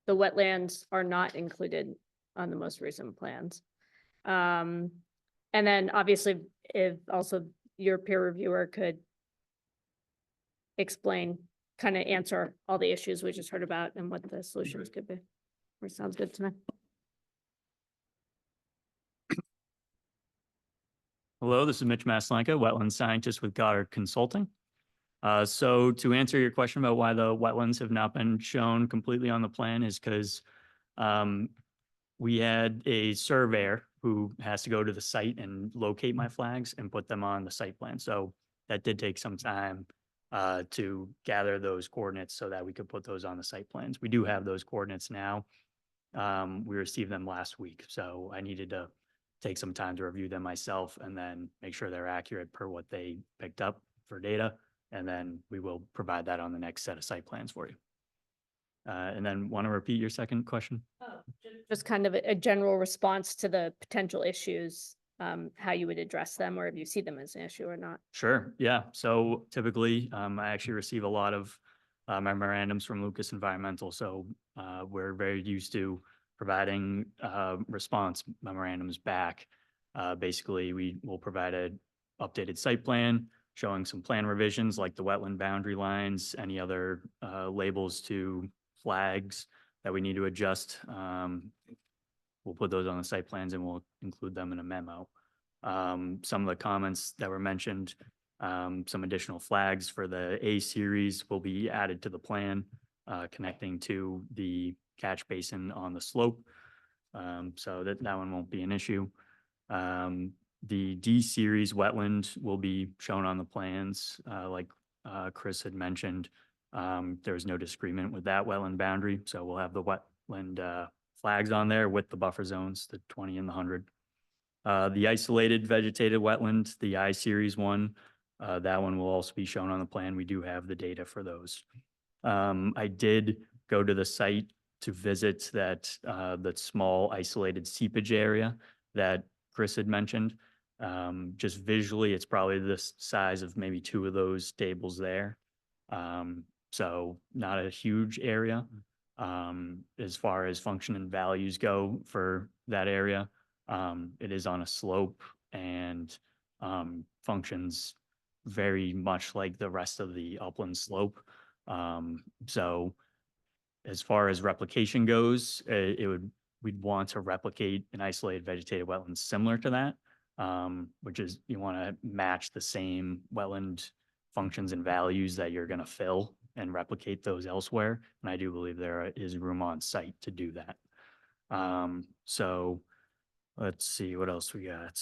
wetlands are not included on the most recent plans. And then obviously if also your peer reviewer could explain, kind of answer all the issues we just heard about and what the solutions could be. Which sounds good to me. Hello, this is Mitch Maslanka, wetland scientist with Goddard Consulting. So to answer your question about why the wetlands have not been shown completely on the plan is because we had a surveyor who has to go to the site and locate my flags and put them on the site plan. So that did take some time to gather those coordinates so that we could put those on the site plans. We do have those coordinates now. We received them last week, so I needed to take some time to review them myself and then make sure they're accurate per what they picked up for data. And then we will provide that on the next set of site plans for you. And then want to repeat your second question? Just kind of a general response to the potential issues, how you would address them, or if you see them as an issue or not. Sure. Yeah. So typically, I actually receive a lot of memorandums from Lucas Environmental. So we're very used to providing response memorandums back. Basically, we will provide an updated site plan showing some plan revisions like the wetland boundary lines, any other labels to flags that we need to adjust. We'll put those on the site plans and we'll include them in a memo. Some of the comments that were mentioned, some additional flags for the A series will be added to the plan, connecting to the catch basin on the slope. So that one won't be an issue. The D series wetland will be shown on the plans, like Chris had mentioned. There's no disagreement with that wetland boundary, so we'll have the wetland flags on there with the buffer zones, the 20 and the 100. The isolated vegetated wetland, the I series one, that one will also be shown on the plan. We do have the data for those. I did go to the site to visit that small isolated seepage area that Chris had mentioned. Just visually, it's probably the size of maybe two of those tables there. So not a huge area. As far as function and values go for that area, it is on a slope and functions very much like the rest of the upland slope. So as far as replication goes, we'd want to replicate an isolated vegetated wetland similar to that, which is you want to match the same wetland functions and values that you're going to fill and replicate those elsewhere. And I do believe there is room on site to do that. So let's see what else we got.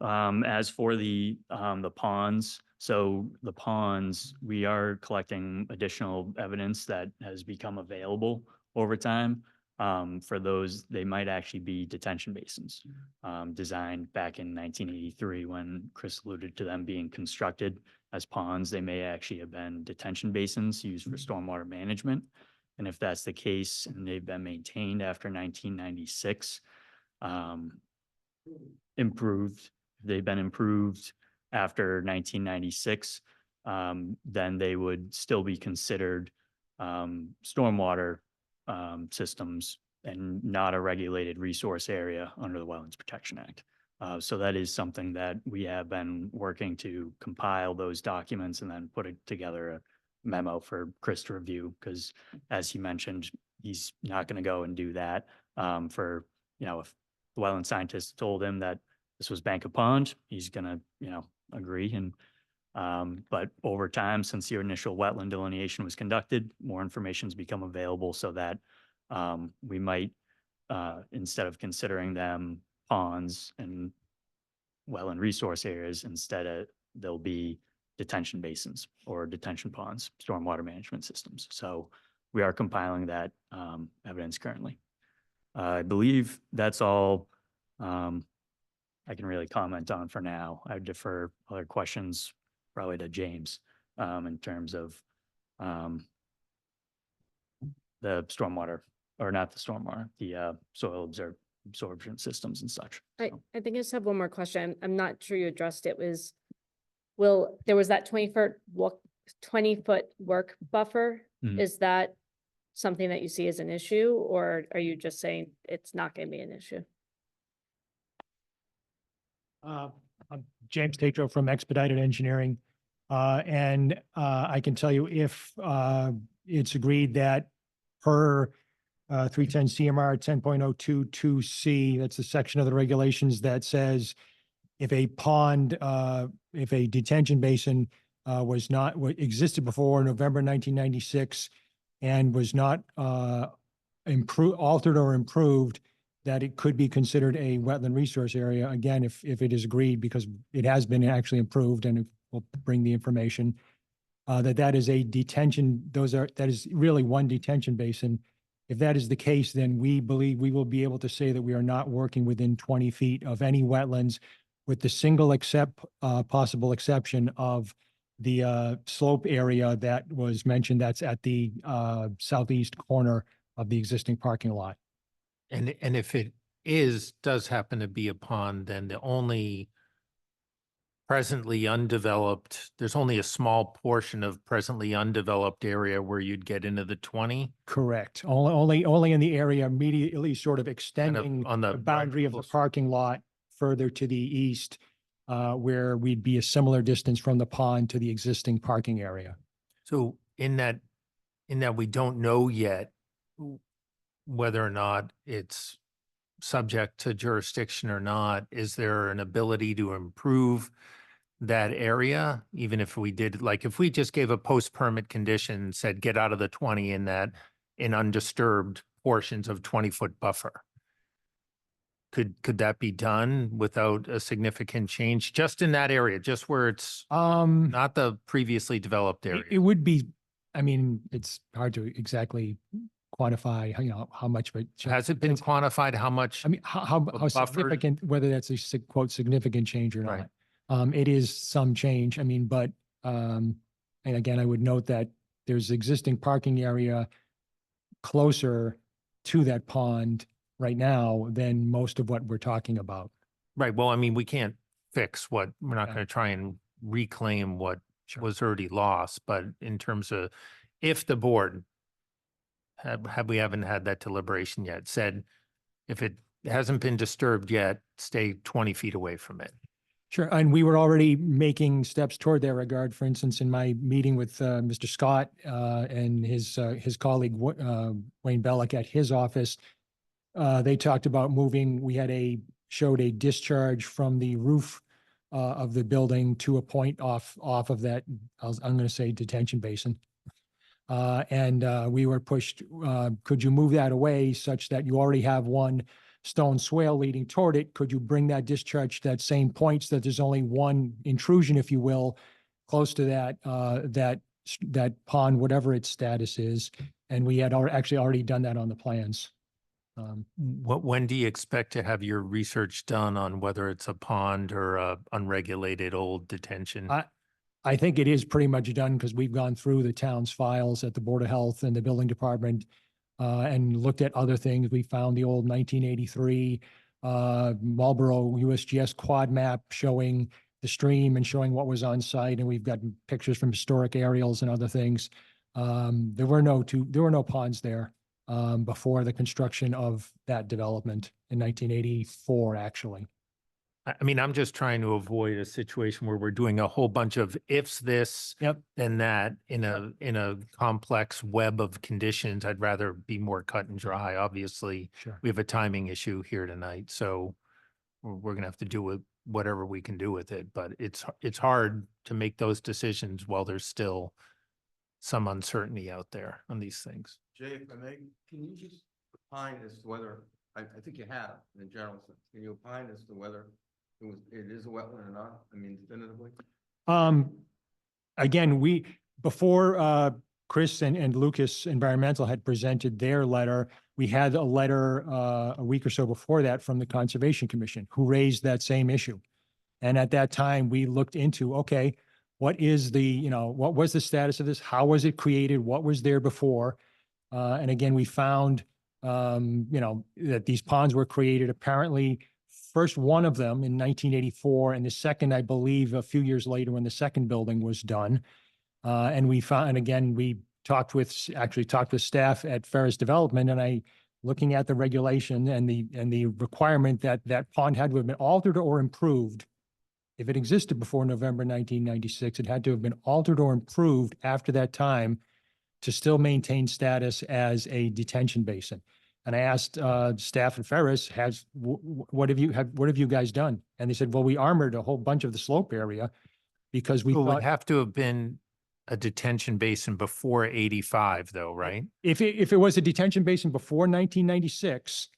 As for the ponds, so the ponds, we are collecting additional evidence that has become available over time. For those, they might actually be detention basins, designed back in 1983 when Chris alluded to them being constructed as ponds. They may actually have been detention basins used for stormwater management. And if that's the case, and they've been maintained after 1996, they've been improved after 1996, then they would still be considered stormwater systems and not a regulated resource area under the Wetlands Protection Act. So that is something that we have been working to compile those documents and then put it together a memo for Chris to review, because as he mentioned, he's not going to go and do that for, if the wetland scientist told him that this was Bank of Pond, he's gonna, agree. And, but over time, since the initial wetland delineation was conducted, more information's become available so that we might, instead of considering them ponds and wetland resource areas, they'll be detention basins or detention ponds, stormwater management systems. So we are compiling that evidence currently. I believe that's all I can really comment on for now. I would defer other questions probably to James in terms of the stormwater, or not the stormwater, the soil absorption systems and such. I So, think I just have one more question. I'm not sure you addressed it. There was that 20-foot work buffer. Mhm. Is that something that you see as an issue, or are you just saying it's not going to be an issue? I'm James Tatro from Expedited Engineering. And I can tell you if it's agreed that per 310 CMR 10.022C, that's the section of the regulations that says if a pond, if a detention basin existed before November 1996 and was not altered or improved, that it could be considered a wetland resource area. Again, if it is agreed, because it has been actually improved, and we'll bring the information, that is a detention, that is really one detention basin. If that is the case, then we believe we will be able to say that we are not working within 20 feet of any wetlands, with the single possible exception of the slope area that was mentioned, that's at the southeast corner of the existing parking lot. And if it does happen to be a pond, then the only presently undeveloped, there's only a small portion of presently undeveloped area where you'd get into the 20? Correct. Only in the area immediately sort of extending on the the boundary of the close- parking lot further to the east, where we'd be a similar distance from the pond to the existing parking area. So in that we don't know yet whether or not it's subject to jurisdiction or not, is there an ability to improve that area? Even if we did, like, if we just gave a post-permit condition and said, get out of the 20 in undisturbed portions of 20-foot buffer. Could that be done without a significant change just in that area, just where it's not the previously developed area? It would be, I mean, it's hard to exactly quantify, how much, but. Has it been quantified how much? I mean, how buffered? significant, whether that's a quote significant change or Right. not. It is some change. I mean, but And again, I would note that there's existing parking area closer to that pond right now than most of what we're talking about. Right. Well, I mean, we can't fix what, we're not Yeah. going to try and reclaim what Sure. was already lost, but in terms of if the board we haven't had that deliberation yet, said if it hasn't been disturbed yet, stay 20 feet away from it. Sure, and we were already making steps toward that regard. For instance, in my meeting with Mr. Scott and his colleague Wayne Bellick at his office, they talked about moving. We had showed a discharge from the roof of the building to a point off of that. I'm going to say detention basin, and we were pushed. Could you move that away such that you already have one stone swale leading toward it? Could you bring that discharge to that same point so that there's only one intrusion, if you will, close to that pond, whatever its status is? And we had actually already done that on the plans. When do you expect to have your research done on whether it's a pond or a unregulated old detention? I think it is pretty much done because we've gone through the town's files at the Board of Health and the Building Department and looked at other things. We found the old 1983 Marlboro USGS quad map showing the stream and showing what was on site. And we've got pictures from historic aerials and other things. There were no ponds there before the construction of that development in 1984, actually. I mean, I'm just trying to avoid a situation where we're doing a whole bunch of ifs, this, Yep. then that in a complex web of conditions. I'd rather be more cut and dry. Obviously, Sure. we have a timing issue here tonight, so we're gonna have to do with whatever we can do with it. But it's hard to make those decisions while there's still some uncertainty out there on these things. Jay, if I may, can you just opine as to whether, I think you have in a general sense, can you opine as to whether it is a wetland or not? I mean, definitively? Again, before Chris and Lucas Environmental had presented their letter, we had a letter a week or so before that from the Conservation Commission, who raised that same issue. And at that time, we looked into, okay, what was the status of this? How was it created? What was there before? And again, we found, that these ponds were created apparently. First one of them in 1984, and the second, I believe, a few years later when the second building was done. And we talked with staff at Ferris Development, and looking at the regulation and the requirement that pond had to have been altered or improved. If it existed before November 1996, it had to have been altered or improved after that time to still maintain status as a detention basin. And I asked staff at Ferris, what have you guys done? And they said, well, we armored a whole bunch of the slope area because we It would thought have to have been a detention basin before 85 though, right? if it was a detention basin before 1996,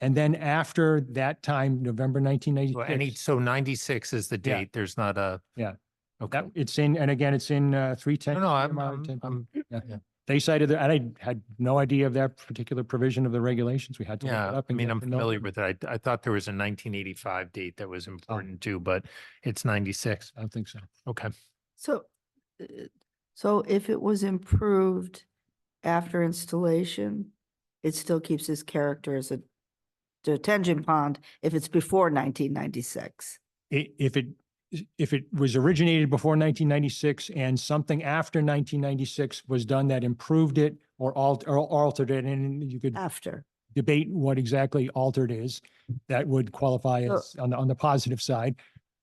and then after that time, November So 1996. so 96 is the Yeah. date. There's not a. Yeah. Okay. It's in 310. No, I'm, CMR 10. I'm, Yeah. yeah. They cited that, and I had no idea of that particular provision of the regulations. We had to look it Yeah, up. I and mean, get I'm to know familiar them. with it. I thought there was a 1985 date that was important too, but it's 96. I don't think so. Okay. So, so if it was improved after installation, it still keeps its character as a detention pond if it's before 1996. If it was originated before 1996 and something after 1996 was done that improved it or altered it, and you could After. debate what exactly altered is, that would qualify So- as on the positive side.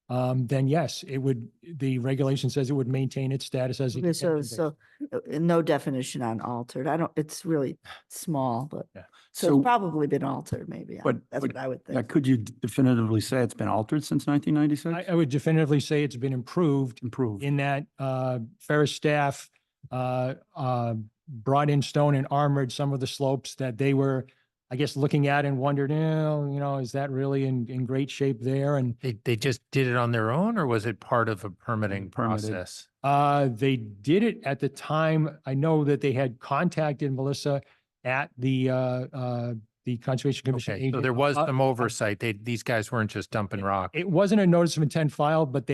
Then yes, the regulation says it would maintain its status as a Okay, so, detention basin. no definition on altered. It's really small, but, Yeah. so So, it's probably been altered maybe. but- That's but, what I would yeah, think. could you definitively say it's been altered since 1996? I would definitively say it's been improved Improved. in that Ferris staff brought in stone and armored some of the slopes that they were, I guess, looking at and wondered, is that really in great shape there? And They just did it on their own, or was it part of a permitting Permitted. process? they did it at the time. I know that they had contacted Melissa at the Conservation Commission. Okay, so agent. there was some oversight. These guys weren't just dumping rock. It wasn't a notice of intent filed, but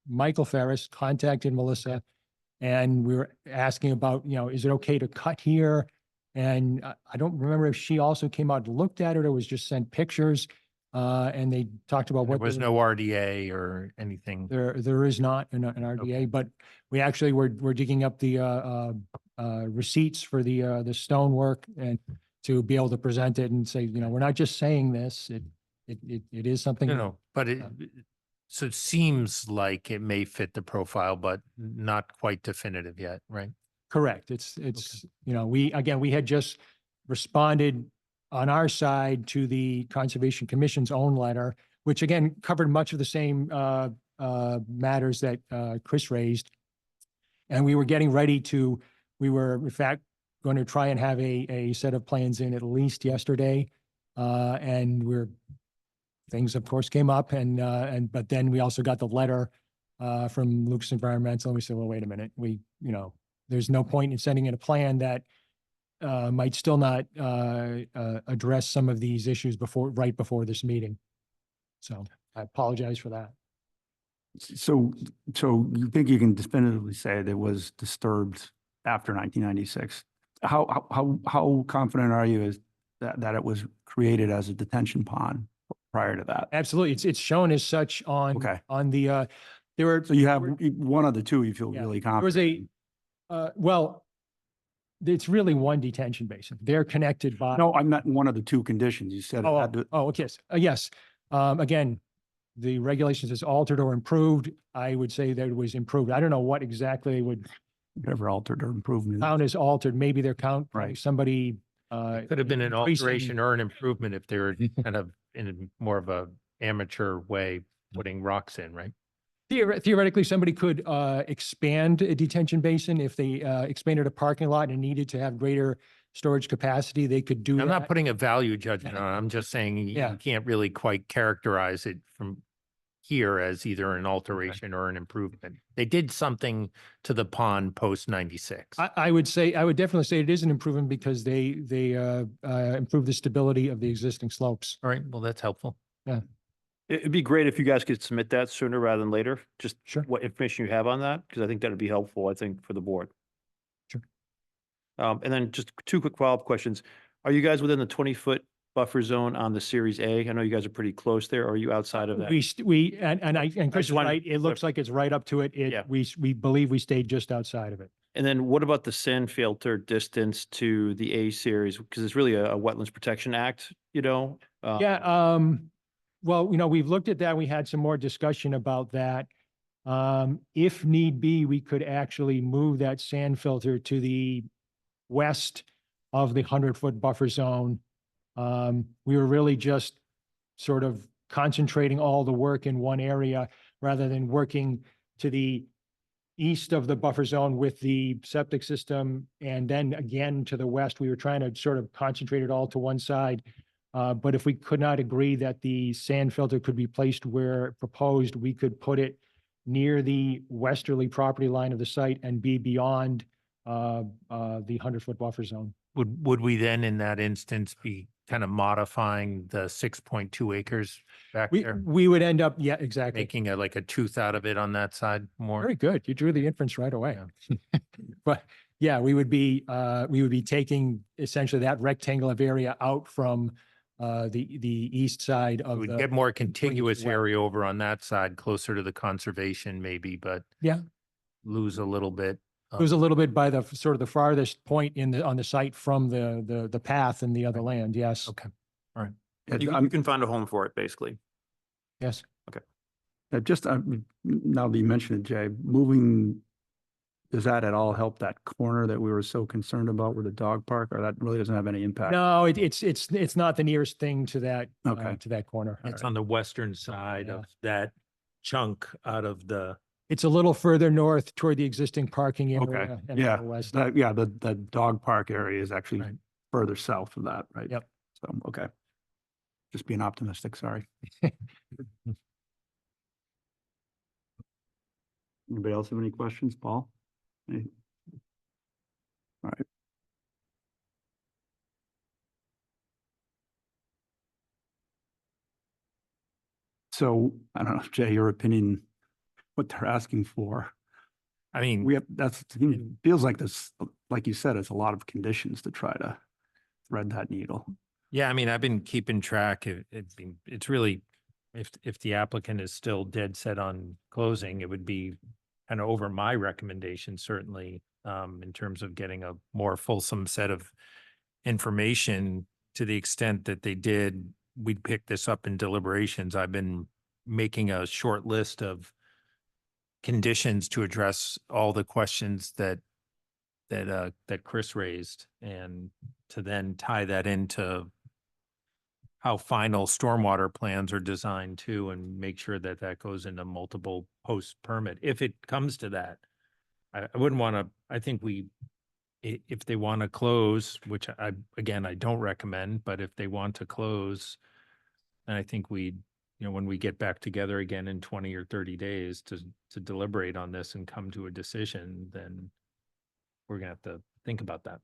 Michael Ferris contacted Melissa and we were asking about, is it okay to cut here? And I don't remember if she also came out and looked at it or was just sent pictures. And they talked about There what. was no RDA or anything. There is not an RDA, but we actually we're digging up the receipts for the stonework and to be able to present it and say, we're not just saying this, it is something. But so it seems like it may fit the profile, but not quite definitive yet, right? Correct. It's, we had just responded on our side to the Conservation Commission's own letter, which again covered much of the same matters that Chris raised. And we were getting ready to, we were in fact going to try and have a set of plans in at least yesterday. And things of course came up but then we also got the letter from Lucas Environmental and we said, well, wait a minute, there's no point in sending in a plan that might still not address some of these issues right before this meeting. So I apologize for that. So you think you can definitively say that it was disturbed after 1996? How confident are you that it was created as a detention pond prior to that? Absolutely. It's shown as such on the there were. So you have one of the two you feel really confident. There was well, it's really one detention basin. They're connected by. No, I'm not one of the two conditions. You said. Okay. Yes. Again, the regulations is altered or improved. I would say that it was improved. I don't know what exactly would. Whatever altered or improvement. Count is altered. Maybe their count. Right. Somebody. Could have been an increasing- alteration or an improvement if they were kind of in more of a amateur way putting rocks in, right? Theoretically, somebody could expand a detention basin if they expanded a parking lot and needed to have greater storage capacity. They could do. I'm that. not putting a value judgment on it. I'm just saying you can't really quite characterize it from here as either an alteration or an improvement. They did something to the pond post 96. I would definitely say it is an improvement because they improve the stability of the existing slopes. All right, well, that's helpful. Yeah. It'd be great if you guys could submit that sooner rather than later, just Sure. what information you have on that, because I think that'd be helpful, I think, for the board. Sure. And then just two quick follow-up questions. Are you guys within the 20-foot buffer zone on the Series A? I know you guys are pretty close there. Or are you outside of that? And Chris is wanted right. It looks like it's right up to it. Yeah. We believe we stayed just outside of it. And then what about the sand filter distance to the A series? Because it's really a Wetlands Protection Act, Yeah, well, we've looked at that. We had some more discussion about that. If need be, we could actually move that sand filter to the west of the 100-foot buffer zone. We were really just sort of concentrating all the work in one area rather than working to the east of the buffer zone with the septic system. And then again, to the west, we were trying to sort of concentrate it all to one side. But if we could not agree that the sand filter could be placed where proposed, we could put it near the westerly property line of the site and be beyond the 100-foot buffer zone. Would we then in that instance be kind of modifying the 6.2 acres back there? We would end up, yeah, exactly. Making like a tooth out of it on that side more? Very good. You drew the inference right away. But yeah, we would be taking essentially that rectangle of area out from the east side of We'd the. get more contiguous well. area over on that side, closer to the conservation maybe, but Yeah. lose a little bit. It was a little bit by the sort of the farthest point on the site from the path and the other land. Yes. Okay, all right. You can find a home for it, basically. Yes. Just now that you mentioned it, Jay, does that at all help that corner that we were so concerned about with the dog park, or that really doesn't have any impact? No, it's not the nearest thing to that, to that corner. It's on the western side of that chunk out of the. It's a little further north toward the existing parking Okay, area. and yeah, to the west. the dog park area is actually Right. further south of that, right? Yep. So, okay. Just being optimistic, sorry. Anybody else have any questions, Paul? Any- All right. So, I don't know, Jay, your opinion, what they're asking for. I mean, We have, it feels like this, like you said, it's a lot of conditions to try to thread that needle. yeah, I mean, I've been keeping track. It's really, if the applicant is still dead set on closing, it would be kind of over my recommendation, certainly, in terms of getting a more fulsome set of information. To the extent that they did, we'd pick this up in deliberations. I've been making a short list of conditions to address all the questions that Chris raised, and to then tie that into how final stormwater plans are designed too, and make sure that that goes into multiple post permit, if it comes to that. I wouldn't want to, I think if they want to close, which again, I don't recommend, but if they want to close, then I think when we get back together again in 20 or 30 days to deliberate on this and come to a decision, then we're gonna have to think about that.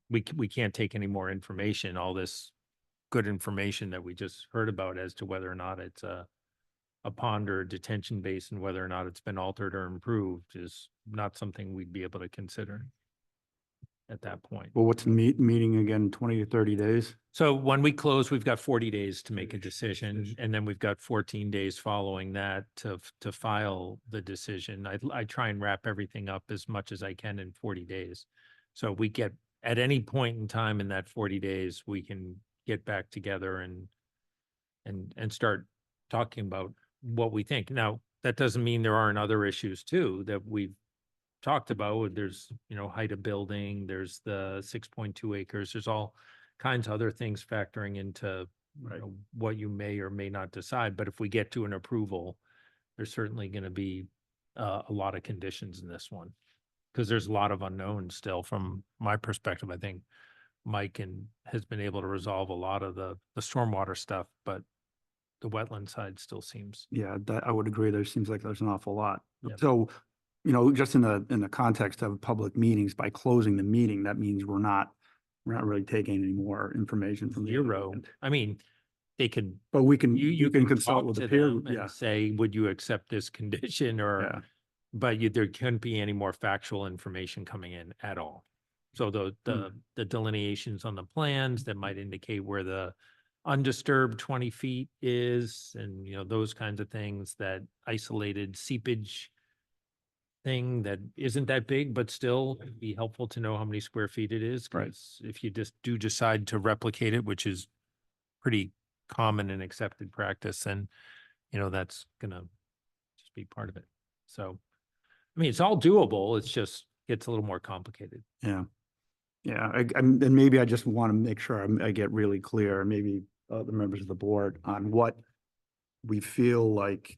We can't take any more information, all this good information that we just heard about as to whether or not it's a pond or a detention basin, whether or not it's been altered or improved, is not something we'd be able to consider at that point. Well, what's the meeting again, 20 to 30 days? So when we close, we've got 40 days to make a decision, and then we've got 14 days following that to file the decision. I try and wrap everything up as much as I can in 40 days. So we get, at any point in time in that 40 days, we can get back together and start talking about what we think. Now, that doesn't mean there aren't other issues too that we've talked about. There's, height of building, there's the 6.2 acres, there's all kinds of other things factoring into what you may or may not decide. But if we get to an approval, there's certainly going to be a lot of conditions in this one, because there's a lot of unknowns still. From my perspective, I think Mike has been able to resolve a lot of the stormwater stuff, but the wetland side still seems. Yeah, I would agree. There seems like there's an awful lot. Yeah. So, just in the context of public meetings, by closing the meeting, that means we're not really taking any more information from the Zero. applicant. I mean, they could, But we can, you can can consult talk with to the peer. them and say, would you accept this condition, or, Yeah. but there couldn't be any more factual information coming in at all. So the delineations on the plans that might indicate where the undisturbed 20 feet is, and, those kinds of things, that isolated seepage thing that isn't that big, but still it'd be helpful to know how many square feet it is. Right. 'Cause if you just do decide to replicate it, which is pretty common and accepted practice, then, that's gonna just be part of it. So, I mean, it's all doable. It's just gets a little more complicated. Yeah. Yeah, and maybe I just want to make sure I get really clear, maybe the members of the board, on what we feel like,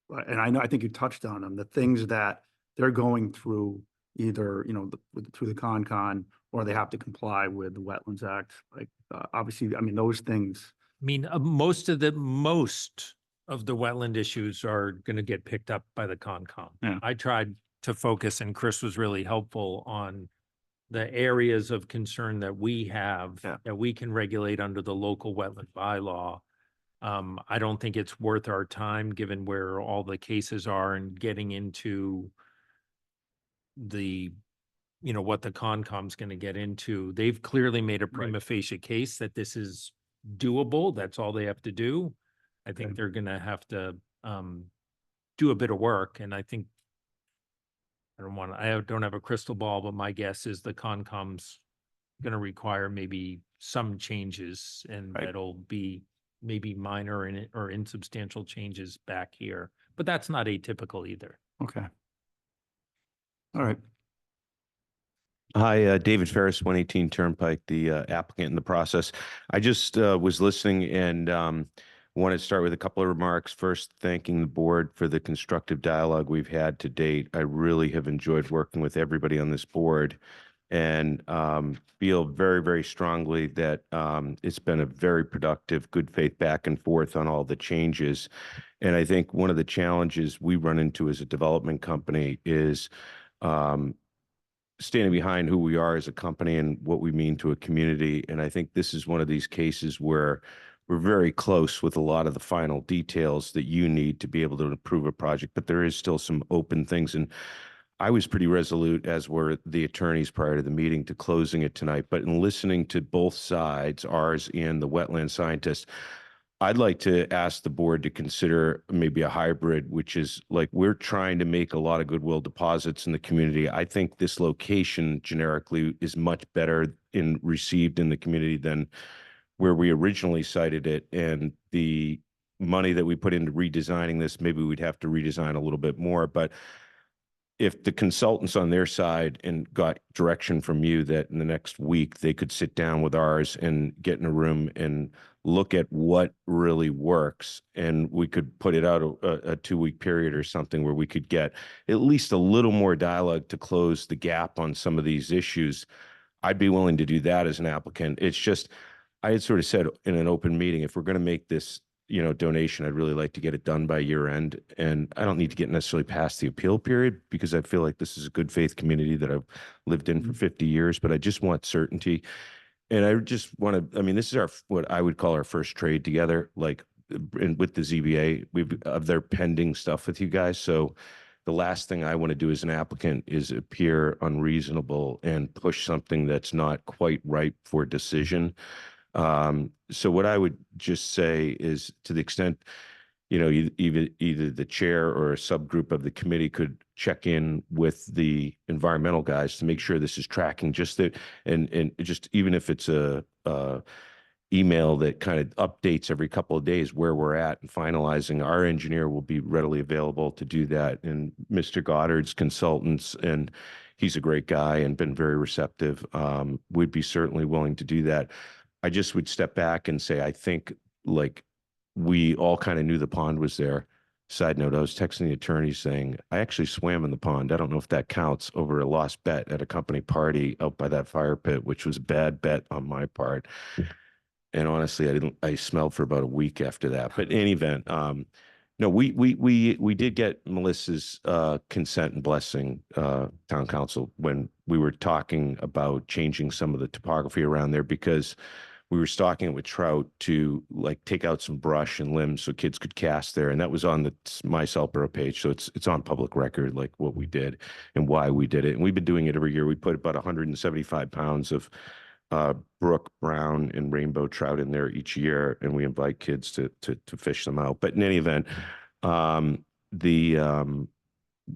and I think you touched on them, the things that they're going through, either, through the Concon, or they have to comply with the Wetlands Act. Like, obviously, I mean, those things. I mean, most of the wetland issues are gonna get picked up by the Concom. Yeah. I tried to focus, and Chris was really helpful on the areas of concern that we have, Yeah. that we can regulate under the local wetland bylaw. I don't think it's worth our time, given where all the cases are, and getting into the, what the Concom's gonna get into. They've clearly made a prima facie case that this is doable. That's all they have to do. I think Okay. they're gonna have to do a bit of work, and I think I don't have a crystal ball, but my guess is the Concom's gonna require maybe some changes, and Right. that'll be maybe minor or insubstantial changes back here. But that's not atypical either. Okay. All right. Hi, David Ferris, 118 Turnpike, the applicant in the process. I just was listening and wanted to start with a couple of remarks. First, thanking the board for the constructive dialogue we've had to date. I really have enjoyed working with everybody on this board, and feel very, very strongly that it's been a very productive, good faith back and forth on all the changes. And I think one of the challenges we run into as a development company is standing behind who we are as a company and what we mean to a community. And I think this is one of these cases where we're very close with a lot of the final details that you need to be able to approve a project, but there is still some open things. And I was pretty resolute, as were the attorneys prior to the meeting, to closing it tonight. But in listening to both sides, ours and the wetland scientist, I'd like to ask the board to consider maybe a hybrid, which is like, we're trying to make a lot of goodwill deposits in the community. I think this location generically is much better received in the community than where we originally cited it. And the money that we put into redesigning this, maybe we'd have to redesign a little bit more. But if the consultants on their side and got direction from you that in the next week they could sit down with ours and get in a room and look at what really works, and we could put it out a 2-week period or something where we could get at least a little more dialogue to close the gap on some of these issues, I'd be willing to do that as an applicant. It's just, I had sort of said in an open meeting, if we're going to make this, donation, I'd really like to get it done by year end. And I don't need to get necessarily past the appeal period, because I feel like this is a good faith community that I've lived in for 50 years, but I just want certainty. And I just want to, I mean, this is what I would call our first trade together, like with the ZBA, of their pending stuff with you guys. So the last thing I want to do as an applicant is appear unreasonable and push something that's not quite ripe for decision. So what I would just say is, to the extent, either the chair or a subgroup of the committee could check in with the environmental guys to make sure this is tracking, just that, and just even if it's a email that kind of updates every couple of days where we're at and finalizing, our engineer will be readily available to do that. And Mr. Goddard's consultants, and he's a great guy and been very receptive, would be certainly willing to do that. I just would step back and say, I think, like, we all kind of knew the pond was there. Side note, I was texting the attorney saying, I actually swam in the pond. I don't know if that counts, over a lost bet at a company party out by that fire pit, which was a bad bet on my part. And honestly, I smelled for about a week after that. But in any event, no, we did get Melissa's consent and blessing, town council, when we were talking about changing some of the topography around there, because we were stocking it with trout to, like, take out some brush and limbs so kids could cast there. And that was on the My Southborough page. So it's on public record, like what we did and why we did it. And we've been doing it every year. We put about 175 pounds of brook, brown, and rainbow trout in there each year, and we invite kids to fish them out. But in any event,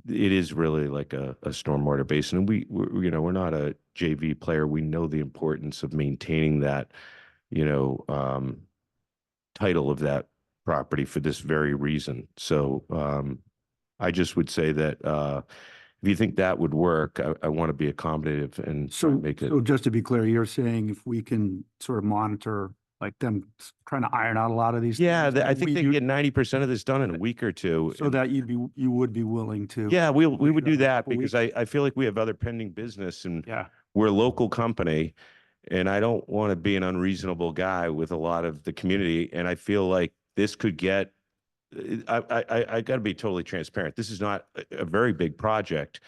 it is really like a stormwater basin, and we're not a JV player. We know the importance of maintaining that, title of that property for this very reason. So I just would say that if you think that would work, I want to be accommodative and make it. So just to be clear, you're saying if we can sort of monitor, like, them trying to iron out a lot of these. Yeah, things, I think they get 90% of this done in a week or two. So that you would be willing to. Yeah, we would do that, a week. because I feel like we have other pending business, and Yeah. we're a local company, and I don't want to be an unreasonable guy with a lot of the community. And I feel like this could get, I got to be totally transparent. This is not a very big project.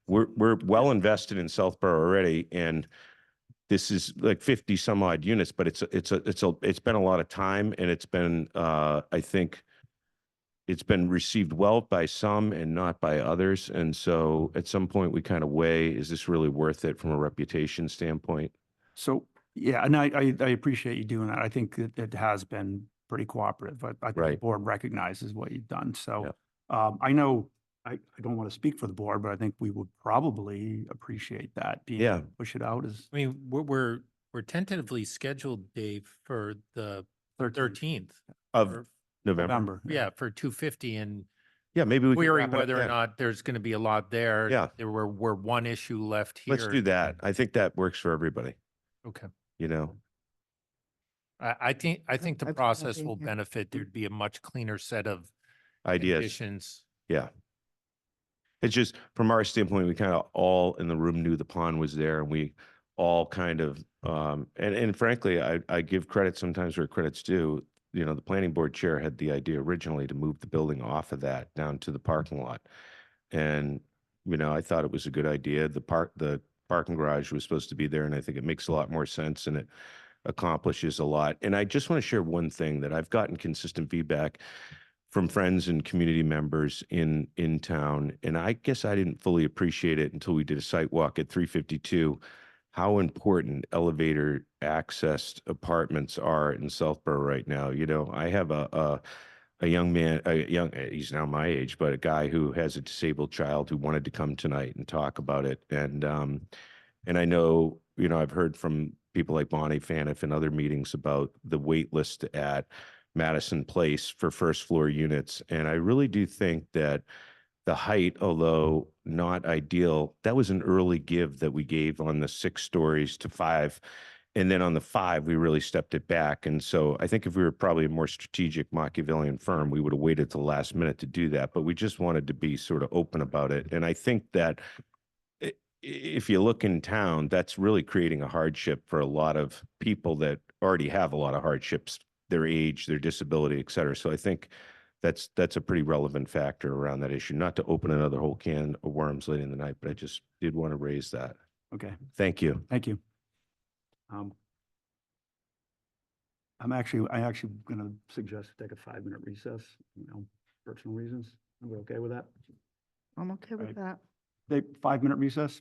We're well invested in Southborough already, and this is like 50 some odd units, but it's been a lot of time, and it's been, I think it's been received well by some and not by others. And so at some point we kind of weigh, is this really worth it from a reputation standpoint? So, yeah, and I appreciate you doing that. I think it has been pretty cooperative, but I think the Right. board recognizes what you've done. So Yep. I know, I don't want to speak for the board, but I think we would probably appreciate that. being able Yeah. to Push it out as I mean, we're tentatively scheduled, Dave, for the 13th. Of November. November. Yeah, for 250, and Yeah, maybe we can querying wrap it up whether or then. not there's going to be a lot there. Yeah. There were one issue left here. Let's do that. I think that works for everybody, Okay. I think the I'd process be will here. benefit. There'd be a much cleaner set of ideas. conditions. Yeah. It's just, from our standpoint, we kind of all in the room knew the pond was there, and we all kind of, and frankly, I give credit sometimes where credit's due. The planning board chair had the idea originally to move the building off of that down to the parking lot. And, I thought it was a good idea. The parking garage was supposed to be there, and I think it makes a lot more sense, and it accomplishes a lot. And I just want to share one thing that I've gotten consistent feedback from friends and community members in town. And I guess I didn't fully appreciate it until we did a site walk at 352, how important elevator accessed apartments are in Southborough right now. You know, I have a young man, he's now my age, but a guy who has a disabled child who wanted to come tonight and talk about it. And I know, you know, I've heard from people like Bonnie Faniff in other meetings about the wait list at Madison Place for first floor units. And I really do think that the height, although not ideal, that was an early give that we gave on the 6 stories to 5. And then on the 5, we really stepped it back. And so I think if we were probably a more strategic Machiavellian firm, we would have waited till the last minute to do that. But we just wanted to be sort of open about it. And I think that if you look in town, that's really creating a hardship for a lot of people that already have a lot of hardships, their age, their disability, et cetera. So I think that's a pretty relevant factor around that issue. Not to open another whole can of worms late in the night, but I just did want to raise that. Okay, Thank you. thank you. I actually gonna suggest take a 5-minute recess, you know, personal reasons. Are we okay with that? I'm okay with Right. that. 5-minute recess?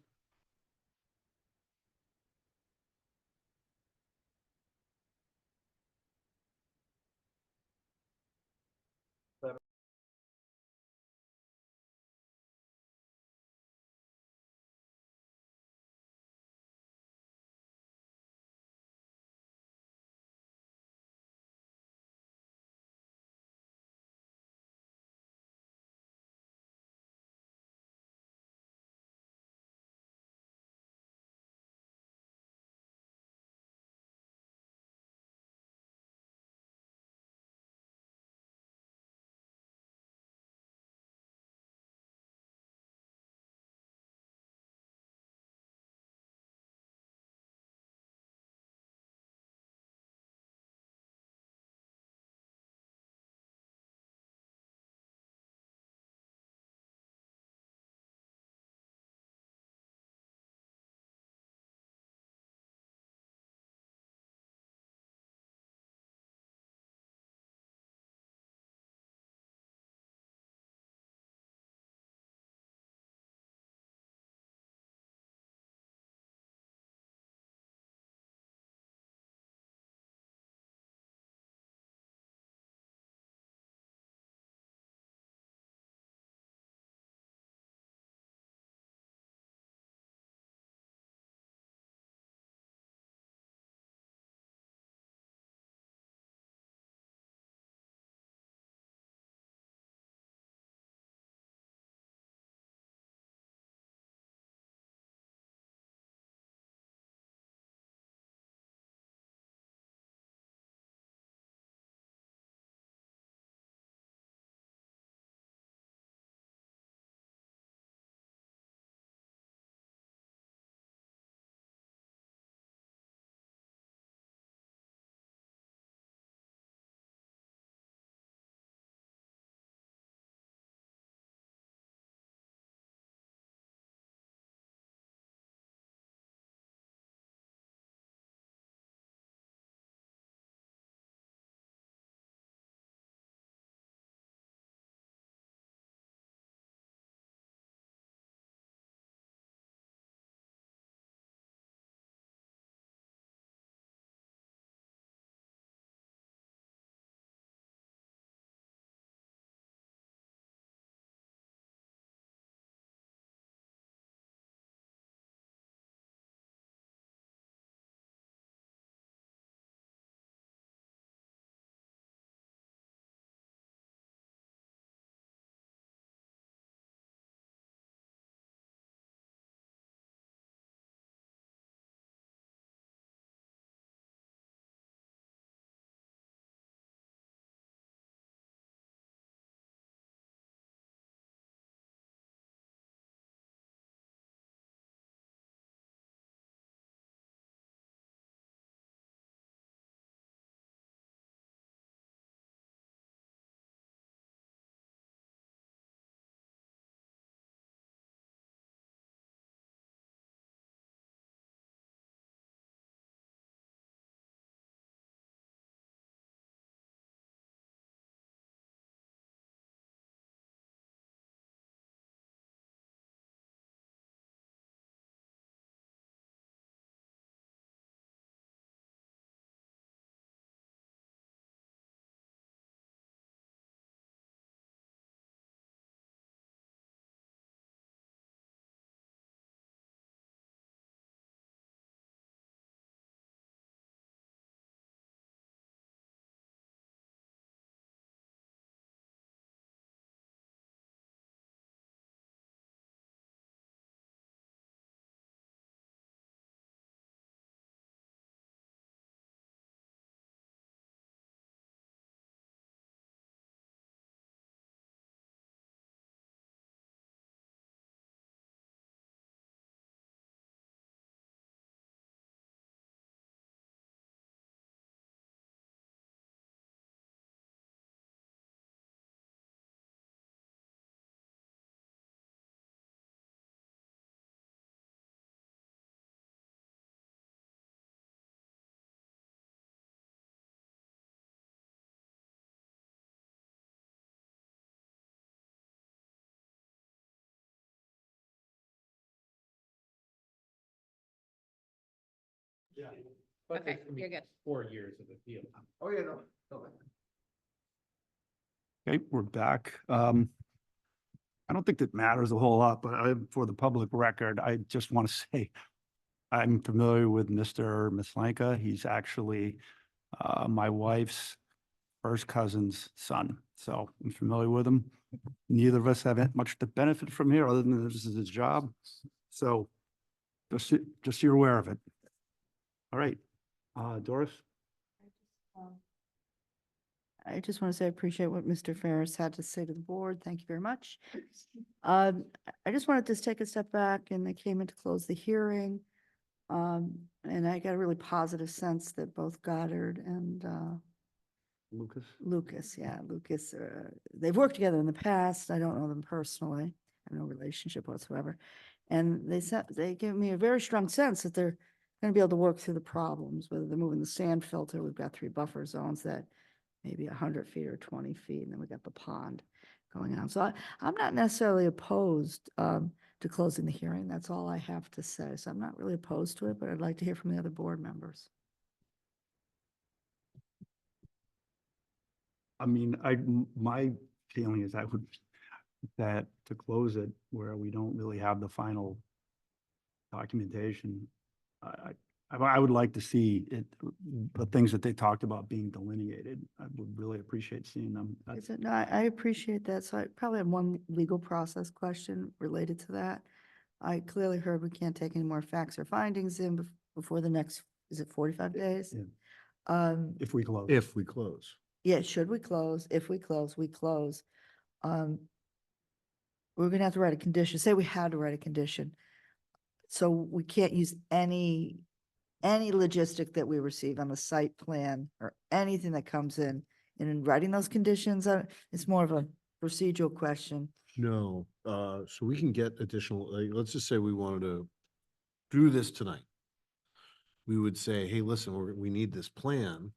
Okay, you're good. 4 years of appeal. Oh, yeah, no. Okay, we're back. I don't think that matters a whole lot, but for the public record, I just want to say I'm familiar with Mr. Mislanka. He's actually my wife's first cousin's son, so I'm familiar with him. Neither of us have had much to benefit from here, other than this is his job. So just so you're aware of it. All right, Doris? I just want to say I appreciate what Mr. Ferris had to say to the board. Thank you very much. I just wanted to take a step back, and I came in to close the hearing. And I got a really positive sense that both Goddard and Lucas? Lucas, they've worked together in the past. I don't know them personally. I have no relationship whatsoever. And they gave me a very strong sense that they're going to be able to work through the problems, whether they're moving the sand filter. We've got 3 buffer zones that maybe 100 feet or 20 feet, and then we got the pond going on. So I'm not necessarily opposed to closing the hearing. That's all I have to say. So I'm not really opposed to it, but I'd like to hear from the other board members. I mean, my feeling is that to close it where we don't really have the final documentation, I would like to see it, the things that they talked about being delineated. I would really appreciate seeing them. No, I appreciate that. So I probably have one legal process question related to that. I clearly heard we can't take any more facts or findings in before the next, is it 45 days? Yeah. If we close. If we close. Yeah, should we close? If we close, we close. We're gonna have to write a condition. Say we had to write a condition. So we can't use any logistic that we receive on the site plan or anything that comes in. And in writing those conditions, it's more of a procedural question. No, so we can get additional, like, let's just say we wanted to do this tonight. We would say, hey, listen, we need this plan.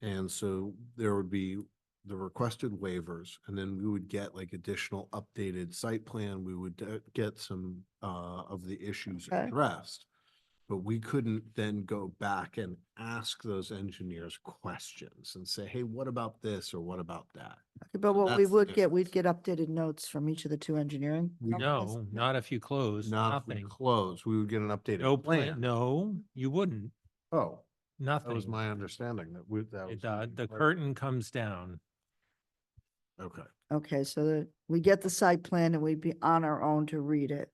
And so there would be the requested waivers, and then we would get like additional updated site plan. We would get some of the issues Okay. addressed. But we couldn't then go back and ask those engineers questions and say, hey, what about this or what about that? Okay, but what we That's the would get, we'd difference. get updated notes from each of the 2 engineering. companies. No, not if you close, Not if we nothing. close, we would get an updated No plan, plan. no, you wouldn't, Oh, that was nothing. my understanding that that was. The curtain comes down. Okay. Okay, so we get the site plan and we'd be on our own to read it.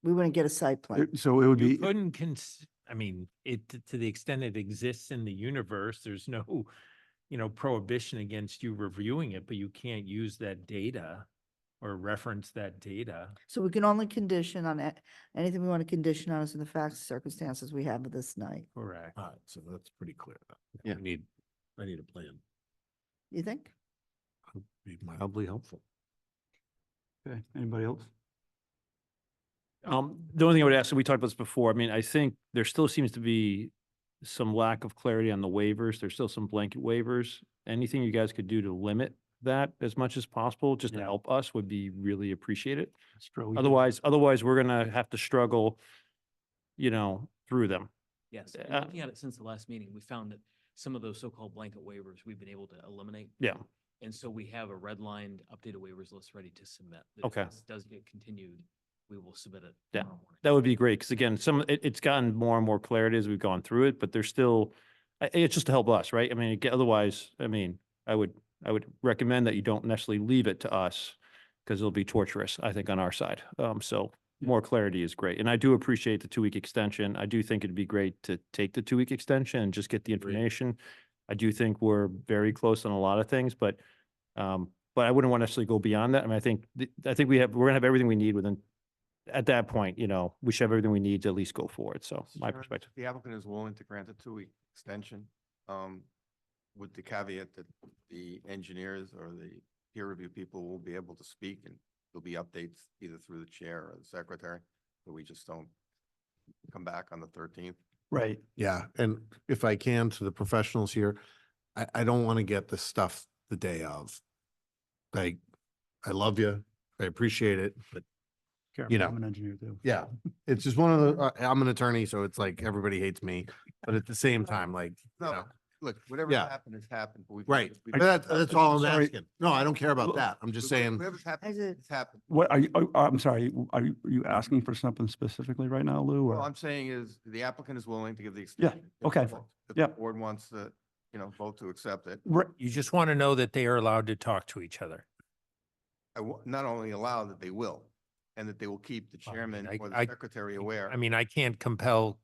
We wouldn't get a site plan. So it would You be, couldn't I mean, to the extent it exists in the universe, there's no, prohibition against you reviewing it, but you can't use that data or reference that data. So we can only condition on anything we want to condition on is in the facts and circumstances we have this night. Correct. All right, so that's pretty clear. Yeah. I need a plan. You think? Would be mildly helpful. okay, anybody else? The only thing I would ask, and we talked about this before, I mean, I think there still seems to be some lack of clarity on the waivers. There's still some blanket waivers. Anything you guys could do to limit that as much as possible, just to Yeah. help us, would be really appreciated. That's true. We could- Otherwise, we're gonna have to struggle, through them. Yes, and Uh, looking at it since the last meeting, we found that some of those so-called blanket waivers, we've been able to eliminate. Yeah. And so we have a redlined updated waivers list ready to submit. that if Okay. this does get continued, we will submit it. Yeah, tomorrow morning. That would be great, because again, it's gotten more and more clarity as we've gone through it, but there's still, it's just to help us, right? I mean, otherwise, I would recommend that you don't necessarily leave it to us, because it'll be torturous, I think, on our side. So more clarity is great. And I do appreciate the 2-week extension. I do think it'd be great to take the 2-week extension and just get the information. I do think we're very close on a lot of things, but I wouldn't want to necessarily go beyond that. I mean, I think we're gonna have everything we need within, at that point, we should have everything we need to at least go forward. So Mr. my Chairman, perspective. The applicant is willing to grant a 2-week extension, with the caveat that the engineers or the peer review people will be able to speak, and there'll be updates either through the chair or the secretary, but we just don't come back on the 13th. Right. Yeah, and if I can, to the professionals here, I don't want to get this stuff the day of. Like, I love you, I appreciate it, but Careful, know. I'm an engineer too. Yeah, it's just one of the, I'm an attorney, so it's like everybody hates me, but at the same time, like, you No, know. look, whatever Yeah. happened has happened. But we've- Right, we've- but that's all I'm Sorry. asking. No, I don't care about that. I'm just saying, Whatever's happened, As a- it's happened. What are you, I'm sorry, are you asking for something specifically right now, Lou? What Or I'm saying is the applicant is willing to give the Yeah, extension. if the okay, vote- If the yeah. board wants to, vote to accept it. You just want to know that they are allowed to talk to each other. Not only allow that they will, and that they will keep the Well, I mean, chairman I- or the I- secretary aware. I mean, I can't compel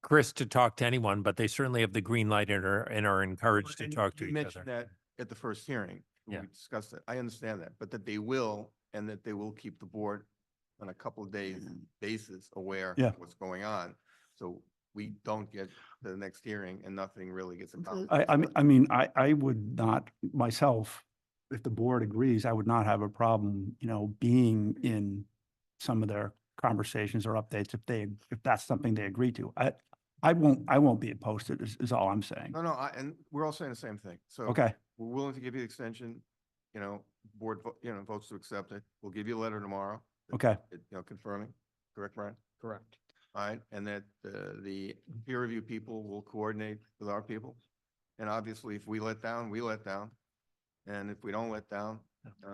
Chris to talk to anyone, but they certainly have the green light and are encouraged to And talk to you each mentioned other. that at the first hearing, when Yeah. we discussed it. I understand that, but that they will, and that they will keep the board on a couple of days basis aware Yeah. of what's going on. So we don't get to the next hearing and nothing really gets accomplished. I would not myself, if the board agrees, I would not have a problem, being in some of their conversations or updates if that's something they agree to. I won't be opposed to it, is all I'm saying. No, and we're all saying the same thing. So Okay, we're willing to give you the extension, board, votes to accept it. We'll give you a letter tomorrow. okay, Confirming, correct, Brian? Correct. All right, and that the peer review people will coordinate with our people. And obviously, if we let down, we let down. And if we don't let down,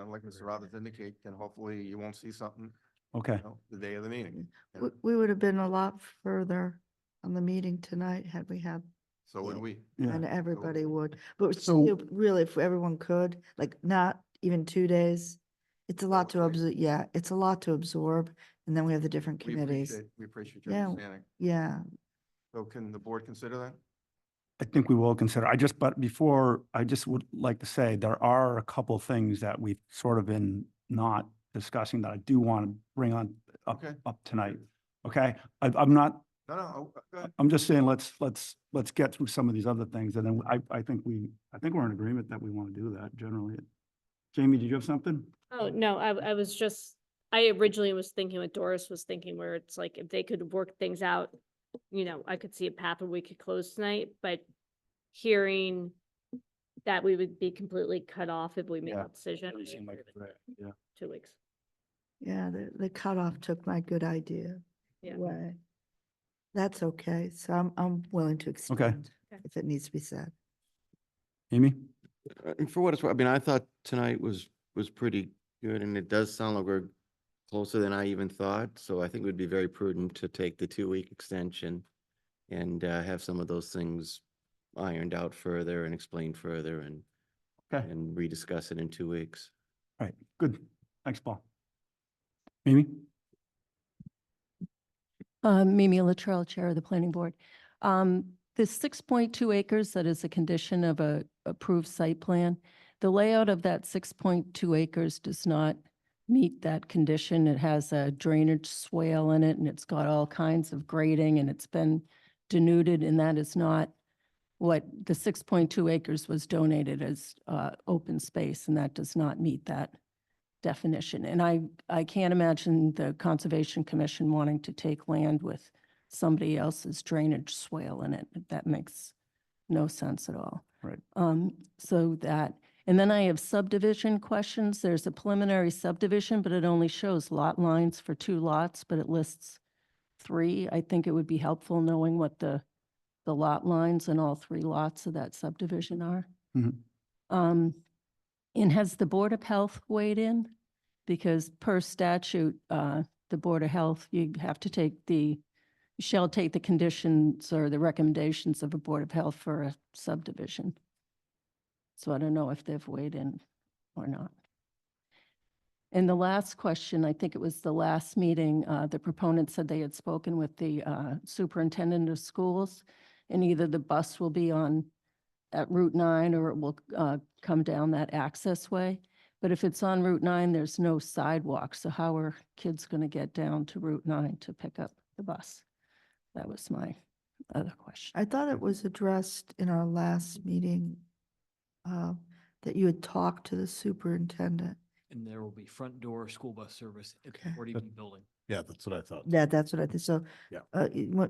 like Mr. Roberts indicate, then hopefully you won't see something, okay. the day of the meeting. We would have been a lot further on the meeting tonight had we had, So would we. Yeah. and everybody would. But So- still, really, if everyone could, like, not even 2 days, it's a lot to absorb. Yeah, it's a lot to absorb. And then we have the different committees. We appreciate your Yeah. understanding. Yeah, So can the board consider that? I think we will consider, but before, I just would like to say, there are a couple of things that we've sort of been not discussing that I do want to bring up tonight. Okay, I'm not, No, go ahead. I'm just saying, let's get through some of these other things, and then I think we're in agreement that we want to do that generally. Jamie, did you have something? Oh, no, I was just, I originally was thinking what Doris was thinking, where it's like, if they could work things out, I could see a path where we could close tonight, but hearing that we would be completely cut off if we made Yeah. a decision. Doesn't seem like it's right, yeah. 2 weeks. yeah, the cutoff took my good idea Yeah. away. That's okay. So I'm willing to extend if it needs to be said. Amy? And for what it's worth, I mean, I thought tonight was pretty good, and it does sound like we're closer than I even thought. So I think it would be very prudent to take the 2-week extension and have some of those things ironed out further and explained further and Okay. and rediscuss it in 2 weeks. All right, good. Thanks, Paul. Amy? Mimi Latrell, Chair of the Planning Board. The 6.2 acres that is a condition of a approved site plan, the layout of that 6.2 acres does not meet that condition. It has a drainage swale in it, and it's got all kinds of grading, and it's been denuded, and that is not what the 6.2 acres was donated as open space, and that does not meet that definition. And I can't imagine the Conservation Commission wanting to take land with somebody else's drainage swale in it. That makes no sense at all. Right. So that, and then I have subdivision questions. There's a preliminary subdivision, but it only shows lot lines for 2 lots, but it lists 3. I think it would be helpful knowing what the lot lines in all 3 lots of that subdivision are. Mhm. And has the Board of Health weighed in? Because per statute, the Board of Health, you shall take the conditions or the recommendations of a Board of Health for a subdivision. So I don't know if they've weighed in or not. And the last question, I think it was the last meeting, the proponent said they had spoken with the superintendent of schools, and either the bus will be at Route 9 or it will come down that access way. But if it's on Route 9, there's no sidewalk. So how are kids going to get down to Route 9 to pick up the bus? That was my other question. I thought it was addressed in our last meeting that you had talked to the superintendent. And there will be front door school bus service at the Okay. 40B building. yeah, that's what I thought. Yeah, that's what I think. So Yeah.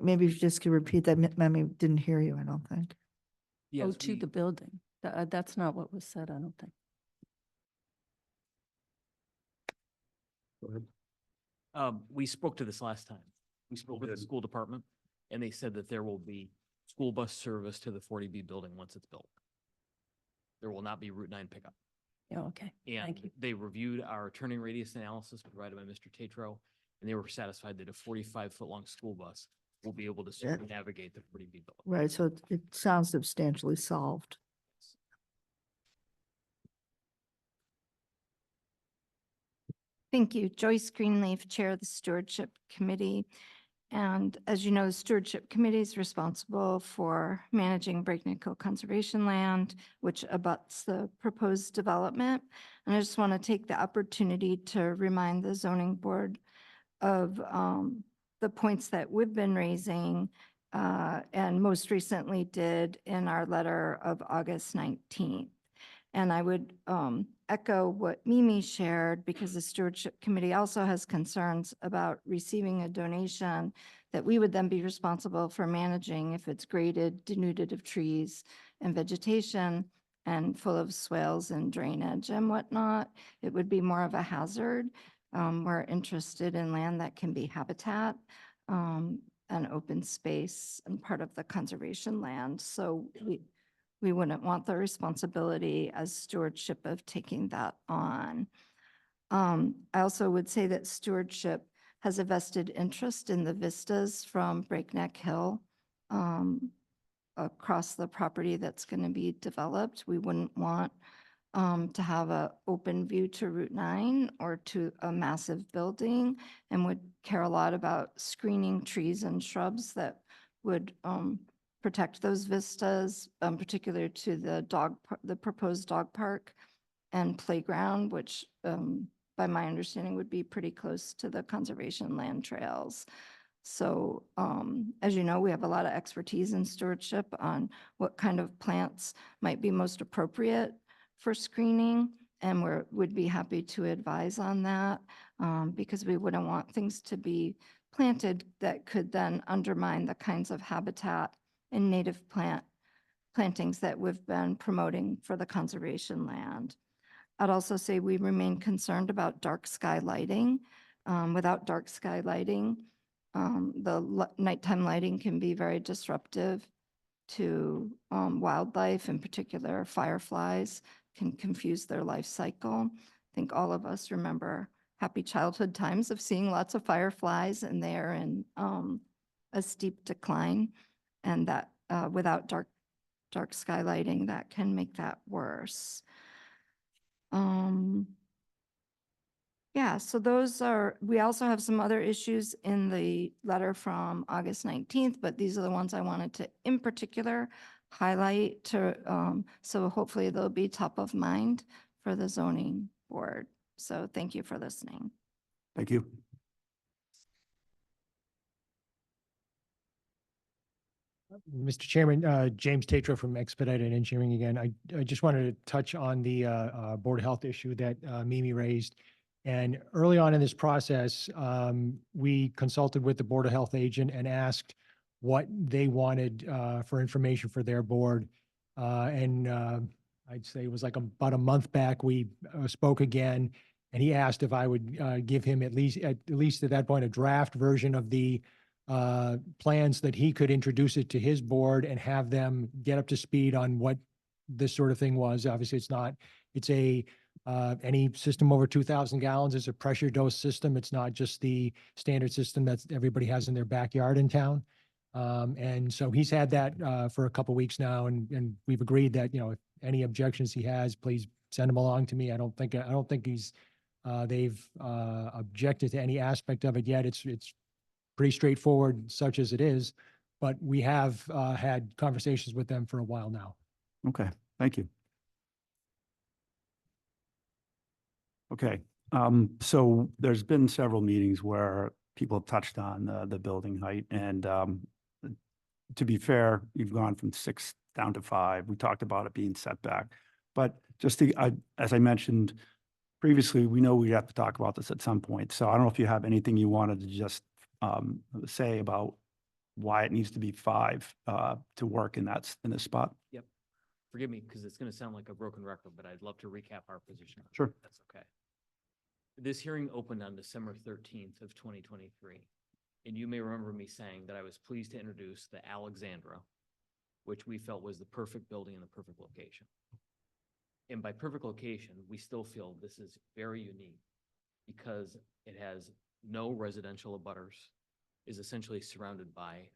maybe if you just could repeat that, Mammy didn't hear you, I don't think. Oh, to the building. That's not what was said, I don't think. We spoke to this last time. We spoke with the school department and they said that there will be school bus service to the 40B building once it's built. There will not be Route 9 pickup. Yeah, okay. And Thank you. they reviewed our turning radius analysis provided by Mr. Tatro, and they were satisfied that a 45-foot-long school bus will be able to circumnavigate the 40B building. Right, so it sounds substantially solved. Thank you. Joyce Greenleaf, Chair of the Stewardship Committee. And as you know, the Stewardship Committee is responsible for managing Breakneck Hill Conservation Land, which abuts the proposed development. And I just want to take the opportunity to remind the zoning board of the points that we've been raising and most recently did in our letter of August 19th. And I would echo what Mimi shared because the Stewardship Committee also has concerns about receiving a donation that we would then be responsible for managing if it's graded, denuded of trees and vegetation and full of swales and drainage and whatnot. It would be more of a hazard. We're interested in land that can be habitat and open space and part of the conservation land. So we wouldn't want the responsibility as stewardship of taking that on. I also would say that stewardship has a vested interest in the vistas from Breakneck Hill across the property that's going to be developed. We wouldn't want to have an open view to Route 9 or to a massive building and would care a lot about screening trees and shrubs that would protect those vistas, particular to the proposed dog park and playground, which by my understanding would be pretty close to the conservation land trails. So as you know, we have a lot of expertise in stewardship on what kind of plants might be most appropriate for screening, and would be happy to advise on that because we wouldn't want things to be planted that could then undermine the kinds of habitat and native plantings that we've been promoting for the conservation land. I'd also say we remain concerned about dark sky lighting. Without dark sky lighting, nighttime lighting can be very disruptive to wildlife, in particular fireflies can confuse their life cycle. I think all of us remember happy childhood times of seeing lots of fireflies, and they are in a steep decline. And that without dark sky lighting, that can make that worse. Yeah, so we also have some other issues in the letter from August 19th, but these are the ones I wanted to, in particular, highlight so hopefully they'll be top of mind for the zoning board. So thank you for listening. Thank you. Mr. Chairman, James Tatro from Expedited Engineering again. I just wanted to touch on the Board of Health issue that Mimi raised. And early on in this process, we consulted with the Board of Health agent and asked what they wanted for information for their board. I'd say it was like about a month back, we spoke again, and he asked if I would give him at least at that point, a draft version of the plans that he could introduce it to his board and have them get up to speed on what this sort of thing was. Obviously, it's any system over 2,000 gallons is a pressure dose system. It's not just the standard system that everybody has in their backyard in town. And so he's had that for a couple of weeks now, and we've agreed that, if any objections he has, please send them along to me. I don't think they've objected to any aspect of it yet. It's pretty straightforward, such as it is, but we have had conversations with them for a while now. Okay, thank you. Okay, so there's been several meetings where people have touched on the building height, and to be fair, you've gone from 6 down to 5. We talked about it being setback, but as I mentioned previously, we know we have to talk about this at some point. So I don't know if you have anything you wanted to just say about why it needs to be 5 to work in this spot. Yep. Forgive me, because it's going to sound like a broken record, but I'd love to recap our position. Sure. That's okay. This hearing opened on December 13th of 2023. And you may remember me saying that I was pleased to introduce the Alexandra, which we felt was the perfect building in the perfect location. And by perfect location, we still feel this is very unique because it has no residential abutters, is essentially surrounded by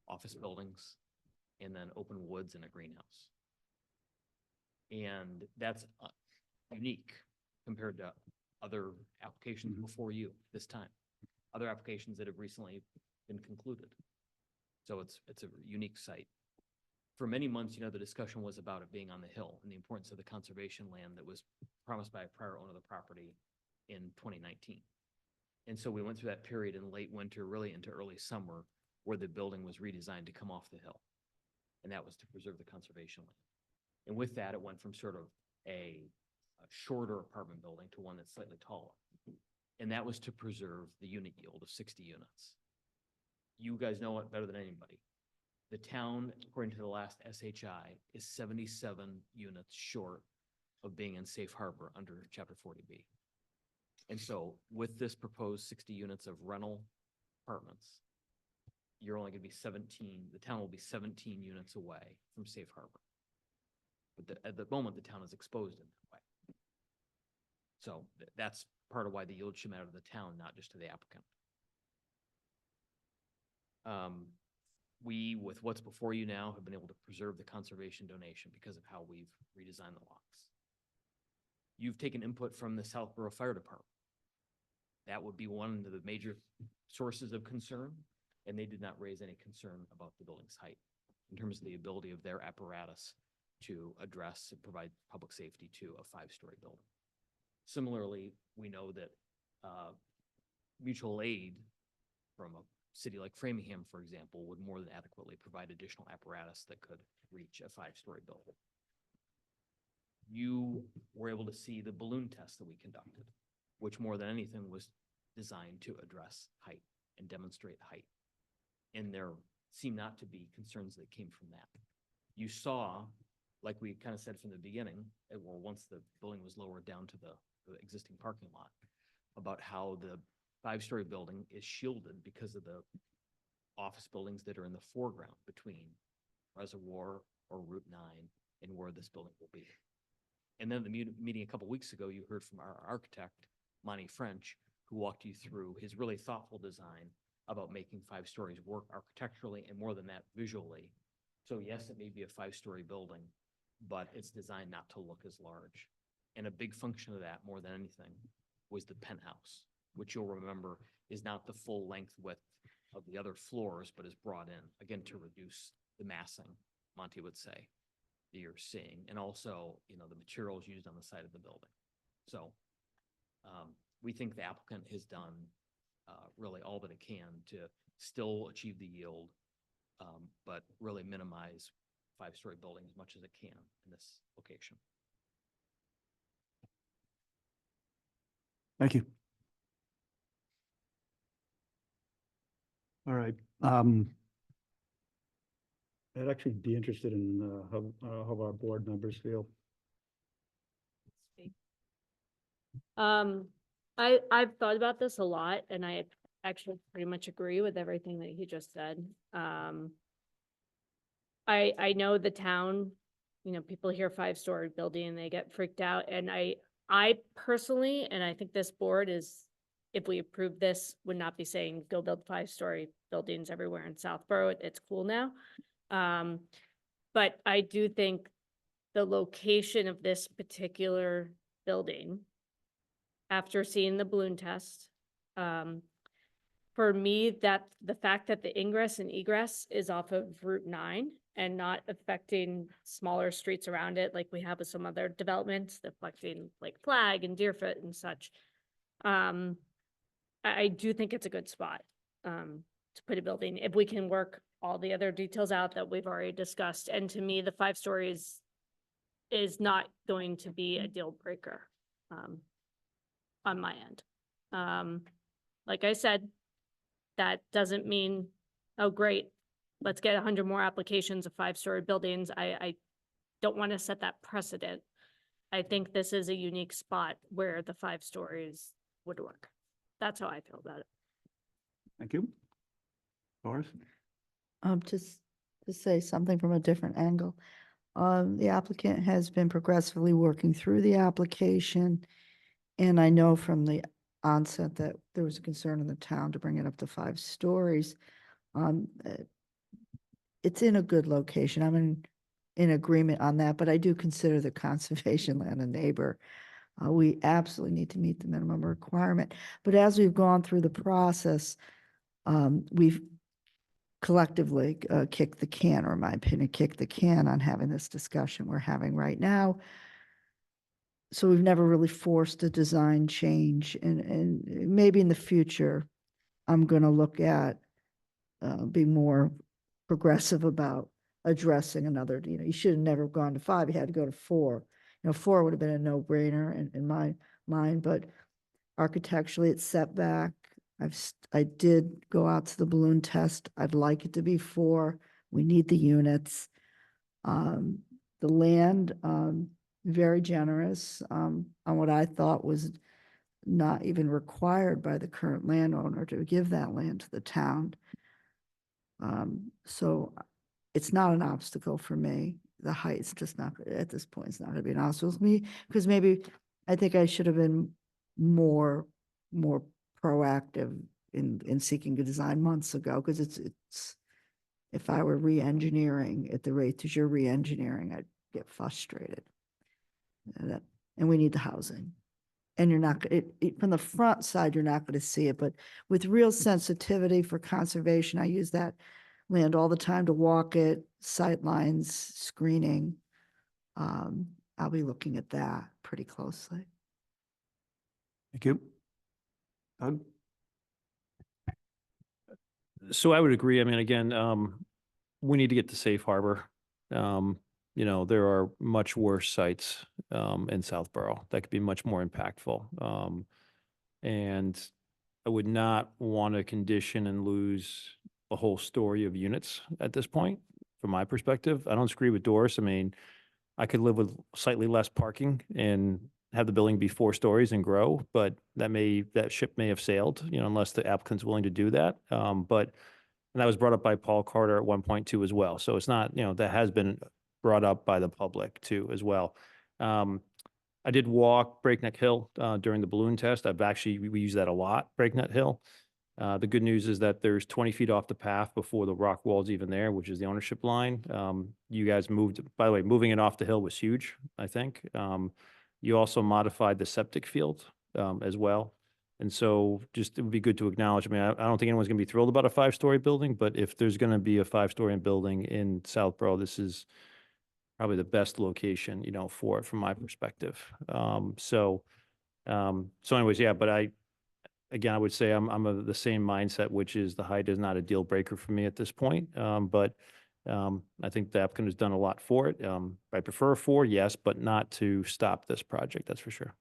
office buildings and then open woods and a greenhouse. And that's unique compared to other applications before you this time, other applications that have recently been concluded. So it's a unique site. For many months, you know, the discussion was about it being on the hill and the importance of the conservation land that was promised by a prior owner of the property in 2019. And so we went through that period in late winter, really into early summer, where the building was redesigned to come off the hill. And that was to preserve the conservation land. And with that, it went from sort of a shorter apartment building to one that's slightly taller. And that was to preserve the unit yield of 60 units. You guys know it better than anybody. The town, according to the last SHI, is 77 units short of being in safe harbor under Chapter 40B. And so with this proposed 60 units of rental apartments, you're only going to be 17, the town will be 17 units away from safe harbor. But at the moment, the town is exposed in that way. So that's part of why the yield should matter to the town, not just to the applicant. We, with what's before you now, have been able to preserve the conservation donation because of how we've redesigned the lots. You've taken input from the Southborough Fire Department. That would be one of the major sources of concern, and they did not raise any concern about the building's height in terms of the ability of their apparatus to address and provide public safety to a 5-story building. Similarly, we know that mutual aid from a city like Framingham, for example, would more than adequately provide additional apparatus that could reach a 5-story building. You were able to see the balloon test that we conducted, which more than anything was designed to address height and demonstrate height. And there seem not to be concerns that came from that. You saw, like we kind of said from the beginning, or once the building was lowered down to the existing parking lot, about how the 5-story building is shielded because of the office buildings that are in the foreground between Reservoir or Route 9 and where this building will be. And then the meeting a couple weeks ago, you heard from our architect, Monty French, who walked you through his really thoughtful design about making 5 stories work architecturally and more than that, visually. So yes, it may be a 5-story building, but it's designed not to look as large. And a big function of that, more than anything, was the penthouse, which you'll remember is not the full length width of the other floors, but is brought in, again, to reduce the massing, Monty would say, that you're seeing, and also, you know, the materials used on the side of the building. So we think the applicant has done really all that it can to still achieve the yield, but really minimize 5-story building as much as it can in this location. Thank you. All right. I'd actually be interested in how our board members feel. I've thought about this a lot, and I actually pretty much agree with everything that he just said. I know the town, you know, people hear 5-story building and they get freaked out, and I personally, and I think this board is, if we approve this, would not be saying go build 5-story buildings everywhere in Southborough. It's cool now. But I do think the location of this particular building, after seeing the balloon test, for me, that the fact that the ingress and egress is off of Route 9 and not affecting smaller streets around it, like we have with some other developments, affecting like Flag and Deerfoot and such. I do think it's a good spot to put a building, if we can work all the other details out that we've already discussed. And to me, the 5 stories is not going to be a deal breaker on my end. Like I said, that doesn't mean, oh, great, let's get 100 more applications of 5-story buildings. I don't want to set that precedent. I think this is a unique spot where the 5 stories would work. That's how I feel about it. Thank you. Doris? Just to say something from a different angle. The applicant has been progressively working through the application. And I know from the onset that there was a concern in the town to bring it up to 5 stories. It's in a good location. I'm in agreement on that, but I do consider the conservation land a neighbor. We absolutely need to meet the minimum requirement. But as we've gone through the process, we've collectively kicked the can, or in my opinion, kicked the can on having this discussion we're having right now. So we've never really forced a design change, and maybe in the future, I'm going to look at being more progressive about addressing another, you should have never gone to 5, you had to go to 4. 4 would have been a no-brainer in my mind, but architecturally it's set back. I did go out to the balloon test. I'd like it to be 4. We need the units. The land, very generous, on what I thought was not even required by the current landowner to give that land to the town. So it's not an obstacle for me. The height's just not, at this point, it's not gonna be an obstacle for me, because maybe I think I should have been more proactive in seeking a design months ago, because it's, if I were re-engineering at the rate that you're re-engineering, I'd get frustrated. And we need the housing. And you're not, from the front side, you're not going to see it, but with real sensitivity for conservation, I use that land all the time to walk it, sight lines, screening. I'll be looking at that pretty closely. Thank you. Doug? So I would agree. I mean, again, we need to get to safe harbor. There are much worse sites in Southborough that could be much more impactful. And I would not want to condition and lose a whole story of units at this point, from my perspective. I don't agree with Doris. I mean, I could live with slightly less parking and have the building be 4 stories and grow, but that ship may have sailed, unless the applicant's willing to do that. And that was brought up by Paul Carter at 1.2 as well. So it's not, that has been brought up by the public too, as well. I did walk Breakneck Hill during the balloon test. We use that a lot, Breakneck Hill. The good news is that there's 20 feet off the path before the rock wall's even there, which is the ownership line. You guys moved, by the way, moving it off the hill was huge, I think. You also modified the septic field as well. And so it would be good to acknowledge, I mean, I don't think anyone's going to be thrilled about a 5-story building, but if there's going to be a 5-story building in Southborough, this is probably the best location, for it from my perspective. So anyways, yeah, but I would say I'm of the same mindset, which is the height is not a deal breaker for me at this point. But I think the applicant has done a lot for it. I prefer a 4, yes, but not to stop this project, that's for sure.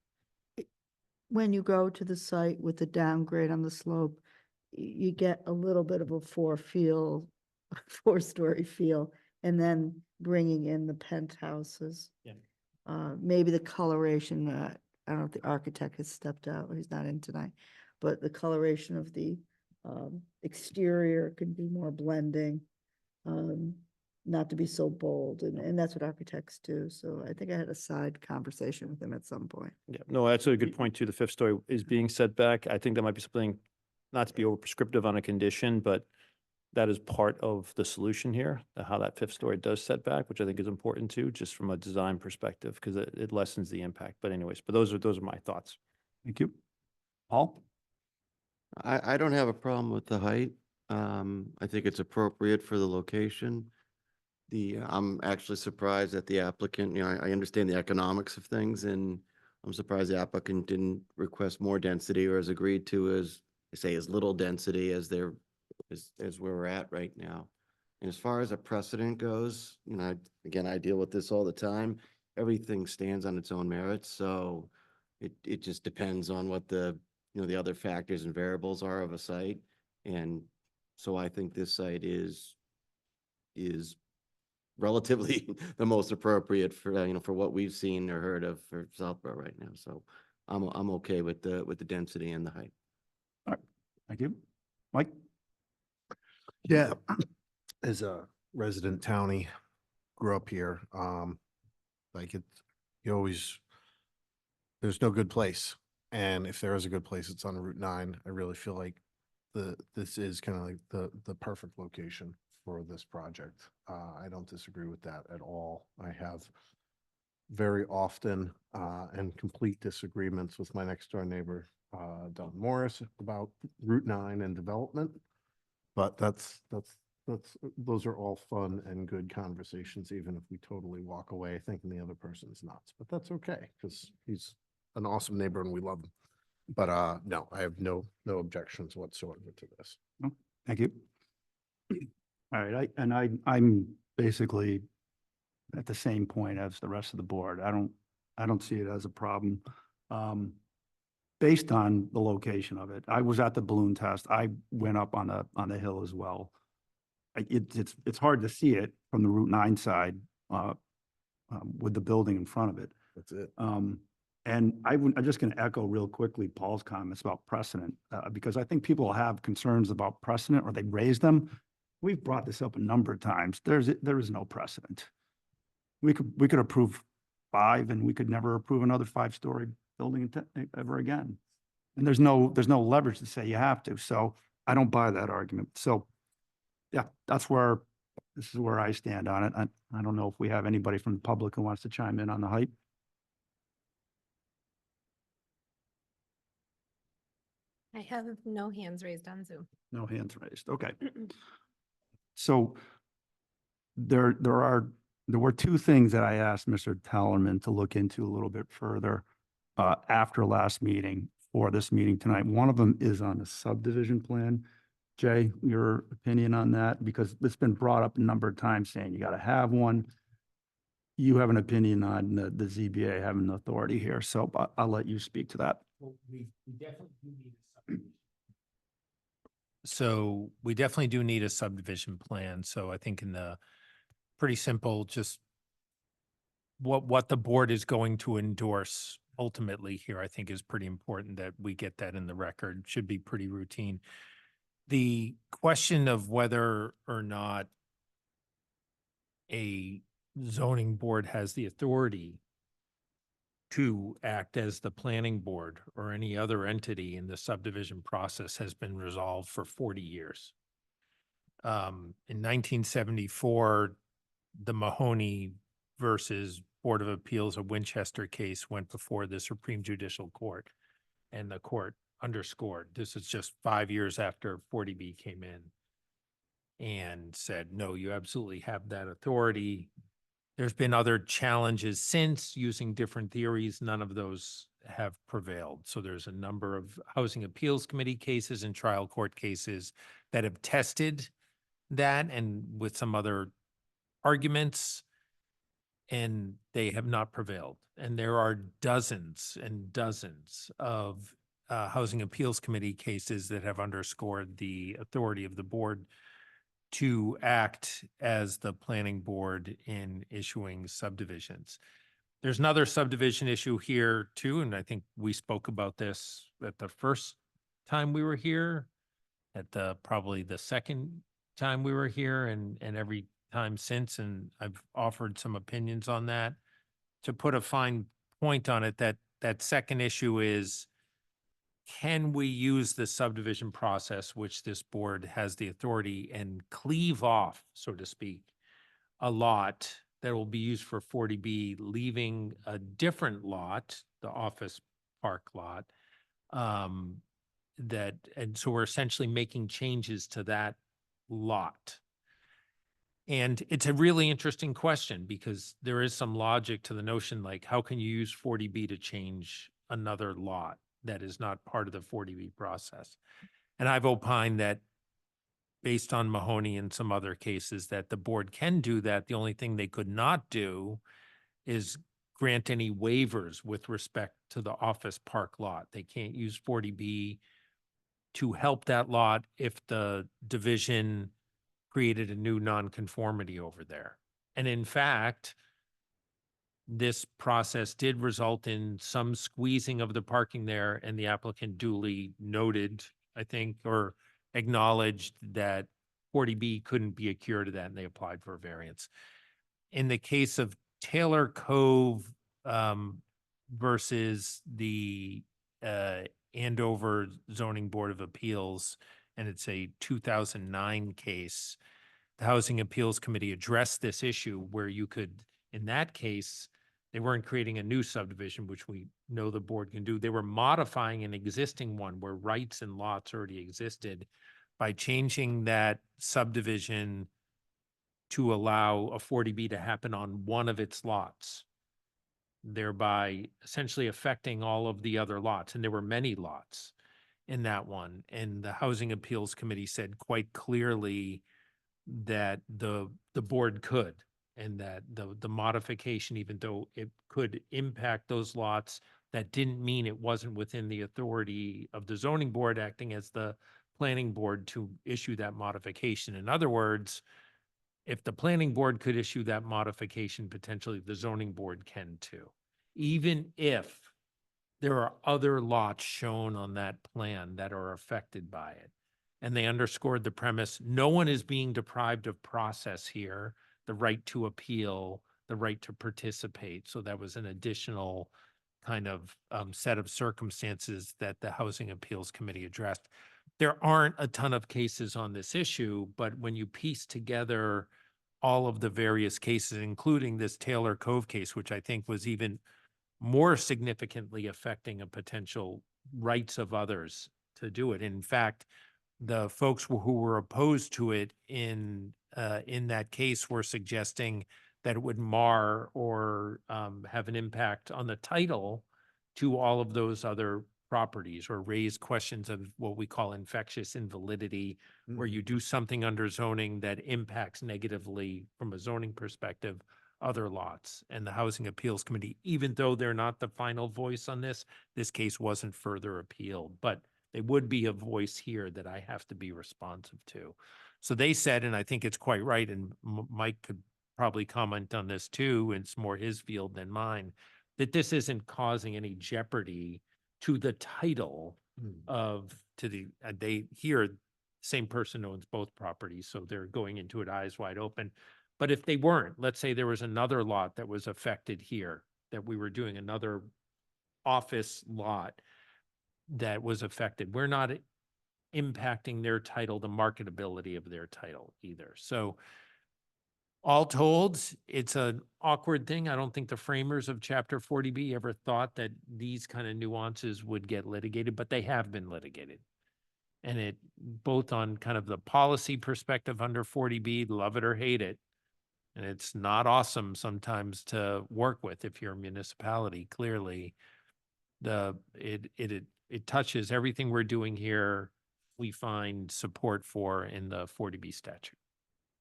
When you go to the site with the downgrade on the slope, you get a little bit of a 4-story feel, and then bringing in the penthouses. Yeah. Maybe the coloration, I don't know if the architect has stepped out, or he's not in tonight, but the coloration of the exterior could be more blending, not to be so bold, and that's what architects do. So I think I had a side conversation with him at some point. Yeah, no, that's a good point too. The 5th story is being set back. I think that might be something, not to be over prescriptive on a condition, but that is part of the solution here, how that 5th story does set back, which I think is important too, just from a design perspective, because it lessens the impact. But anyways, those are my thoughts. Thank you. Paul? I don't have a problem with the height. I think it's appropriate for the location. I'm actually surprised that the applicant, I understand the economics of things, and I'm surprised the applicant didn't request more density or has agreed to as little density as as where we're at right now. And as far as a precedent goes, again, I deal with this all the time. Everything stands on its own merits, so it just depends on what the other factors and variables are of a site. And so I think this site is relatively the most appropriate for for what we've seen or heard of for Southborough right now. So I'm okay with the density and the height. Thank you. Mike? Yeah, as a resident townie, grew up here, like you always, there's no good place. And if there is a good place, it's on Route 9. I really feel like this is kind of like the perfect location for this project. I don't disagree with that at all. I have very often, and complete disagreements with my next door neighbor, Don Morris, about Route 9 and development. But those are all fun and good conversations, even if we totally walk away thinking the other person's nuts. But that's okay, because he's an awesome neighbor and we love him. But no, I have no objections whatsoever to this. No, thank you. All right, I'm basically at the same point as the rest of the board. I don't see it as a problem. Based on the location of it, I was at the balloon test. I went up on the hill as well. It's hard to see it from the Route 9 side with the building in front of it. That's it. And I'm just going to echo real quickly Paul's comments about precedent, because I think people have concerns about precedent, or they raise them. We've brought this up a number of times. There is no precedent. We could approve 5, and we could never approve another 5-story building ever again. And there's no leverage to say you have to. So I don't buy that argument. So yeah, this is where I stand on it. I don't know if we have anybody from the public who wants to chime in on the height. I have no hands raised on Zoom. No hands raised. Okay. So there were 2 things that I asked Mr. Tellerman to look into a little bit further after last meeting for this meeting tonight. One of them is on the subdivision plan. Jay, your opinion on that? Because it's been brought up a number of times saying you got to have one. You have an opinion on the ZBA having the authority here, so I'll let you speak to that. Well, we definitely do need a subdivision. So we definitely do need a subdivision plan. So I think pretty simple, just what the board is going to endorse ultimately here, I think is pretty important that we get that in the record. Should be pretty routine. The question of whether or not a zoning board has the authority to act as the planning board or any other entity in the subdivision process has been resolved for 40 years. In 1974, the Mahoney versus Board of Appeals of Winchester case went before the Supreme Judicial Court, and the court underscored, this is just 5 years after 40B came in, and said, no, you absolutely have that authority. There's been other challenges since using different theories. None of those have prevailed. So there's a number of Housing Appeals Committee cases and trial court cases that have tested that, and with some other arguments, and they have not prevailed. And there are dozens and dozens of Housing Appeals Committee cases that have underscored the authority of the board to act as the planning board in issuing subdivisions. There's another subdivision issue here too, and I think we spoke about this at the first time we were here, at probably the second time we were here, and every time since, and I've offered some opinions on that. To put a fine point on it, that second issue is, can we use the subdivision process, which this board has the authority, and cleave off, so to speak, a lot that will be used for 40B, leaving a different lot, the office park lot, and so we're essentially making changes to that lot. And it's a really interesting question, because there is some logic to the notion, like, how can you use 40B to change another lot that is not part of the 40B process? And I've opined that, based on Mahoney and some other cases, that the board can do that. The only thing they could not do is grant any waivers with respect to the office park lot. They can't use 40B to help that lot if the division created a new nonconformity over there. And in fact, this process did result in some squeezing of the parking there, and the applicant duly noted, I think, or acknowledged that 40B couldn't be a cure to that, and they applied for a variance. In the case of Taylor Cove versus the Andover Zoning Board of Appeals, and it's a 2009 case, the Housing Appeals Committee addressed this issue where you could, in that case, they weren't creating a new subdivision, which we know the board can do. They were modifying an existing one where rights and lots already existed by changing that subdivision to allow a 40B to happen on one of its lots, thereby essentially affecting all of the other lots. And there were many lots in that one. And the Housing Appeals Committee said quite clearly that the board could, and that the modification, even though it could impact those lots, that didn't mean it wasn't within the authority of the zoning board acting as the planning board to issue that modification. In other words, if the planning board could issue that modification, potentially the zoning board can too, even if there are other lots shown on that plan that are affected by it. And they underscored the premise, no one is being deprived of process here, the right to appeal, the right to participate. So that was an additional kind of set of circumstances that the Housing Appeals Committee addressed. There aren't a ton of cases on this issue, but when you piece together all of the various cases, including this Taylor Cove case, which I think was even more significantly affecting a potential rights of others to do it. In fact, the folks who were opposed to it in that case were suggesting that it would mar or have an impact on the title to all of those other properties, or raise questions of what we call infectious invalidity, where you do something under zoning that impacts negatively from a zoning perspective other lots. And the Housing Appeals Committee, even though they're not the final voice on this case wasn't further appealed, but they would be a voice here that I have to be responsive to. So they said, and I think it's quite right, and Mike could probably comment on this too, and it's more his field than mine, that this isn't causing any jeopardy to the title they here, same person owns both properties, so they're going into it eyes wide open. But if they weren't, let's say there was another lot that was affected here, that we were doing another office lot that was affected, we're not impacting their title, the marketability of their title either. So all told, it's an awkward thing. I don't think the framers of Chapter 40B ever thought that these kind of nuances would get litigated, but they have been litigated. And it, both on kind of the policy perspective under 40B, love it or hate it. And it's not awesome sometimes to work with if you're a municipality. Clearly, it touches everything we're doing here. We find support for in the 40B statute.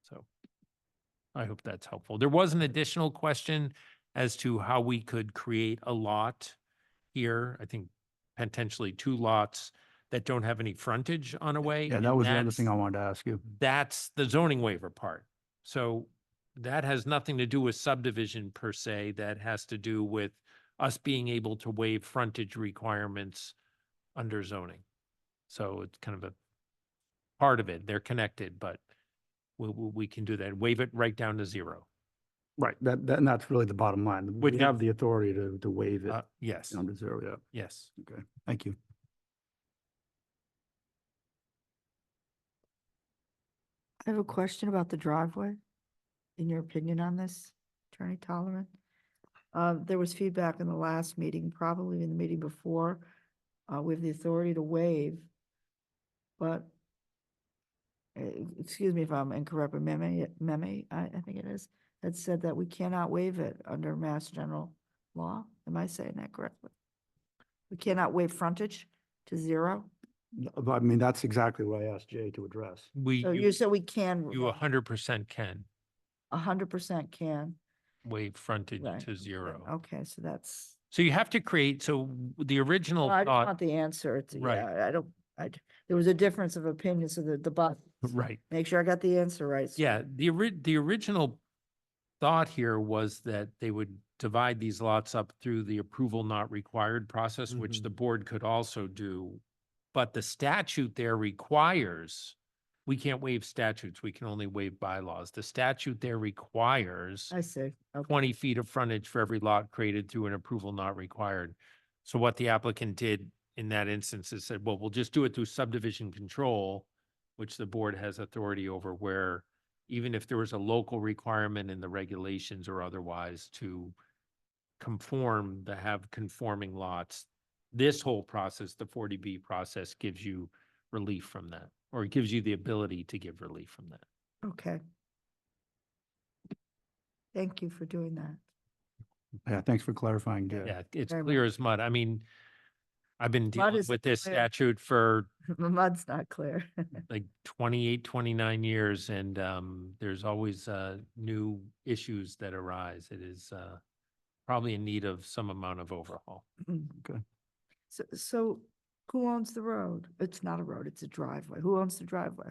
So I hope that's helpful. There was an additional question as to how we could create a lot here. I think potentially 2 lots that don't have any frontage on a way. Yeah, that was the other thing I wanted to ask you. That's the zoning waiver part. So that has nothing to do with subdivision per se. That has to do with us being able to waive frontage requirements under zoning. So it's kind of a part of it. They're connected, but we can do that. Waive it right down to 0. Right, and that's really the bottom line. We Would have the authority to waive it Yes, down to 0, yeah. yes. Okay, thank you. I have a question about the driveway. In your opinion on this, Attorney Tollerman? There was feedback in the last meeting, probably in the meeting before. We have the authority to waive, but excuse me if I'm incorrect, but Meme, I think it is, had said that we cannot waive it under Mass General Law. Am I saying that correctly? We cannot waive frontage to 0? No, but I mean, that's exactly what I asked Jay to address. So you said we can, You 100% can 100% can. waive frontage Right. to 0. Okay, so that's, So you have to create, so the original I just thought, want the answer. It's, Right. yeah, there was a difference of opinion, so the but, right. make sure I got the answer right. Yeah, the original thought here was that they would divide these lots up through the approval not required process, which the board could also do. But the statute there requires, we can't waive statutes, we can only waive bylaws. The statute there requires I see. Okay. 20 feet of frontage for every lot created through an approval not required. So what the applicant did in that instance is said, well, we'll just do it through subdivision control, which the board has authority over, where even if there was a local requirement in the regulations or otherwise to conform, to have conforming lots, this whole process, the 40B process, gives you relief from that, or it gives you the ability to give relief from that. Okay. Thank you for doing that. Yeah, thanks for clarifying. Yeah, it's Very clear much. as mud. I mean, I've been Mud dealing is with this clear. statute for The mud's not clear. like 28, 29 years, and there's always new issues that arise. It is probably in need of some amount of overhaul. Okay. So who owns the road? It's not a road, it's a driveway. Who owns the driveway?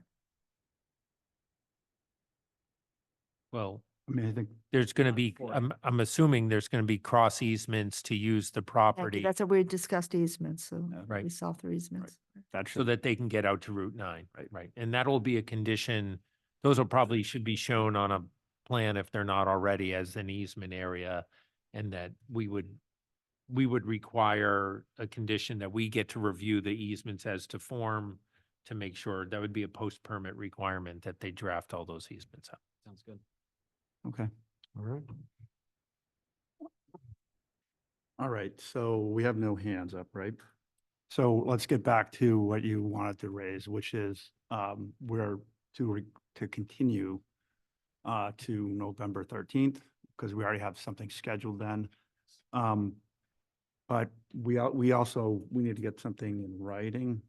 Well, I mean, I think there's going to be, I'm assuming there's going to be cross easements to use the Yeah, 'cause property that's how we discussed easements, so Right. we saw through easements. that so should, that they can get out to Route 9. Right. And that'll be a condition. Those will probably should be shown on a plan if they're not already as an easement area. And that we would require a condition that we get to review the easements as to form to make sure that would be a post-permit requirement that they draft all those easements out. Sounds good. okay. All right. All right, so we have no hands up, right? So let's get back to what you wanted to raise, which is we're to continue to November 13th, because we already have something scheduled then. But we also, we need to get something in writing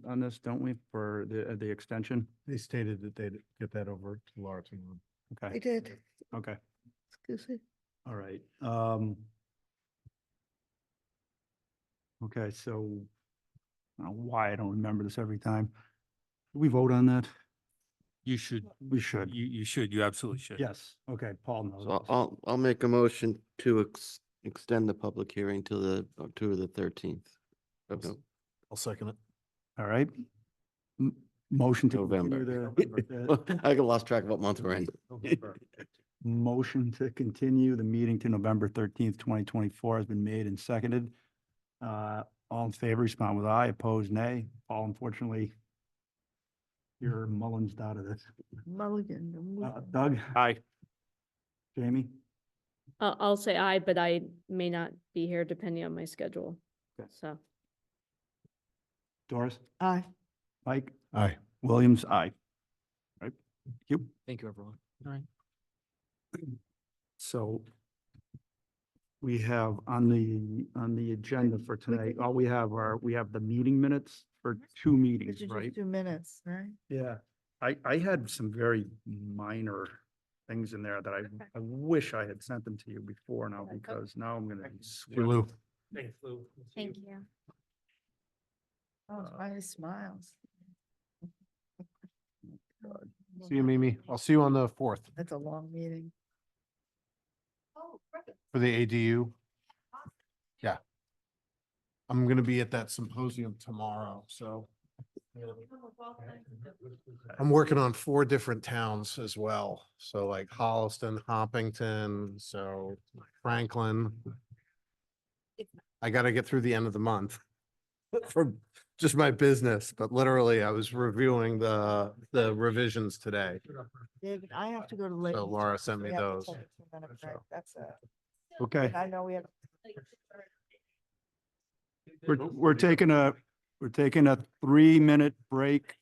on this, don't we, for the extension? They stated that they'd get that over to Laura tomorrow. I Okay, did. okay, Excuse me. all right. Okay, so I don't know why I don't remember this every time. Did we vote on that? You should, We should. you should, you absolutely should. Yes, okay, Paul knows. So this. I'll make a motion to extend the public hearing to the 13th of I'll second it. All right. Motion to November. continue I got lost track of what month we're in. motion to continue the meeting to November 13th, 2024 has been made and seconded. All in favor, respond with aye, opposed nay. Paul, unfortunately, you're Mullins out of this. Mulligan. Doug? Aye. Jamie? I'll say aye, but I may not be here depending on my schedule. Okay. So. Doris? Aye. Mike? Aye. Williams? Aye. Right, thank you. Thank you, everyone. All right. So we have on the agenda for tonight, all we have the meeting minutes for 2 meetings, Did you right? just 2 minutes, right? Yeah, I had some very minor things in there that I wish I had sent them to you before now, because now I'm gonna. be Lou. Thanks, Lou. Thank you. Oh, Smiley smiles. See you, Mimi. I'll see you on the 4th That's a long meeting. for the ADU. Yeah. I'm gonna be at that symposium tomorrow, so. I'm working on 4 different towns as well. So like Holliston, Hopkinton, so Franklin. I gotta get through the end of the month for just my business, but literally I was reviewing the revisions today. David, I have to go to late. So Laura sent me those. So. That's it. Okay, I know we have. we're taking a 3-minute break.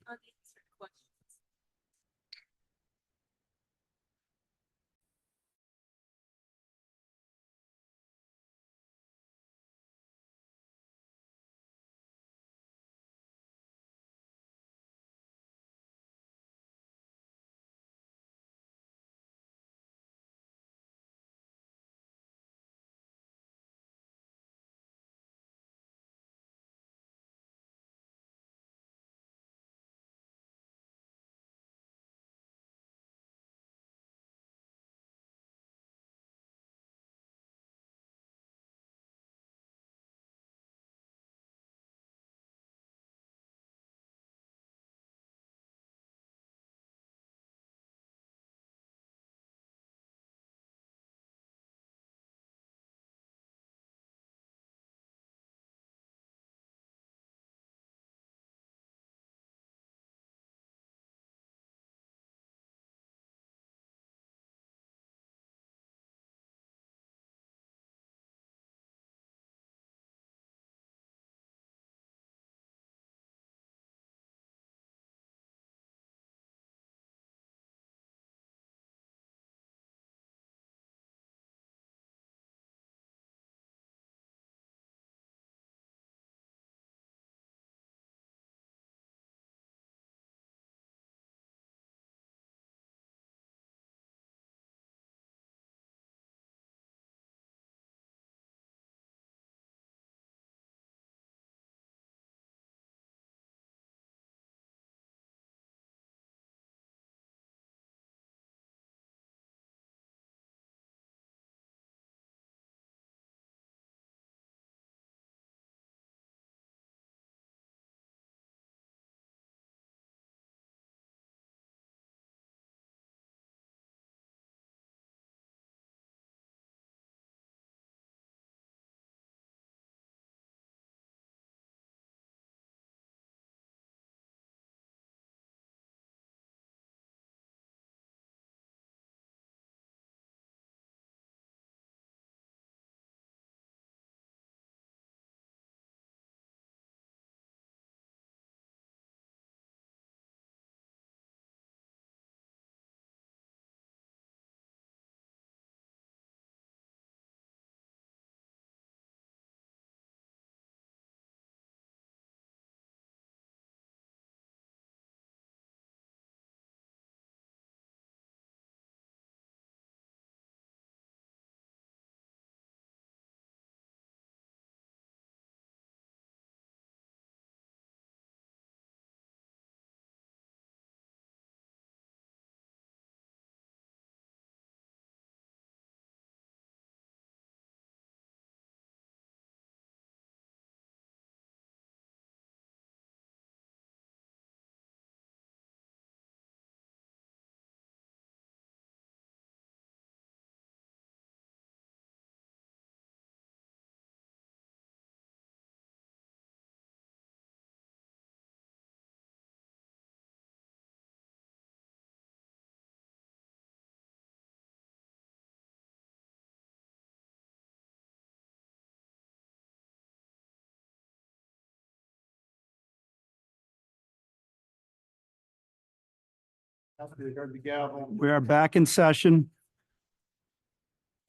We are back in session.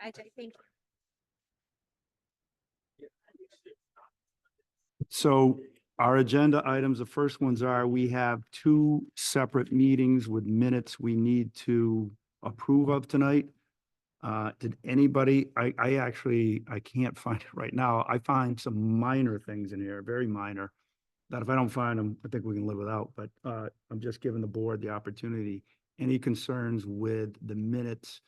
I think. So our agenda items, the first ones are, we have two separate meetings with minutes we need to approve of tonight. Did anybody, I can't find it right now. I find some minor things in here, very minor, that if I don't find them, I think we can live without, but I'm just giving the board the opportunity. Any concerns with the minutes?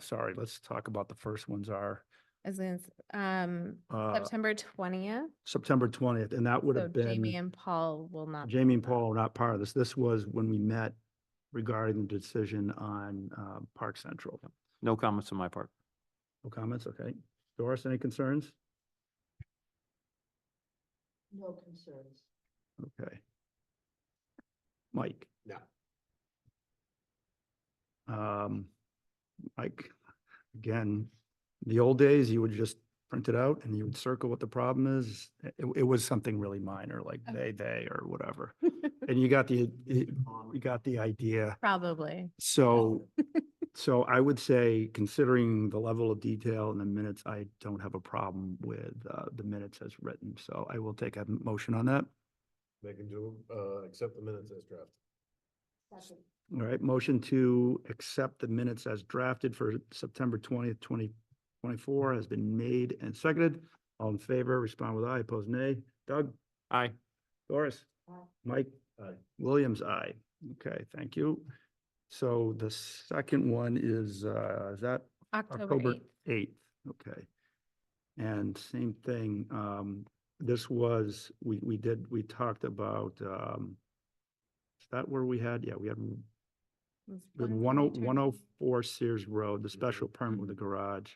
Sorry, let's talk about the first ones are As in, Uh, September 20th. September 20th, and that would So have been. Jamie and Paul will not. be Jamie and on that. Paul are not part of this. This was when we met regarding the decision on Park Central. No comments on my part. No comments, okay. Doris, any concerns? No concerns. Okay. Mike? No. Mike, again, the old days, you would just print it out and you would circle what the problem is. It was something really minor, like they, or whatever. And you got the idea. Probably. So, so I would say, considering the level of detail in the minutes, I don't have a problem with the minutes as written. So I will take a motion on that. Making to, accept the minutes as drafted. All right, motion to accept the minutes as drafted for September 20th, 2024 has been made and seconded. All in favor, respond with aye, opposed nay. Doug? Aye. Doris? Mike? Aye. Williams, aye. Okay, thank you. So the second one is that October 8th. 8th? Okay. And same thing, this was, we talked about, is that where we had, we had It was the 104 Sears Road, the special permit with the garage.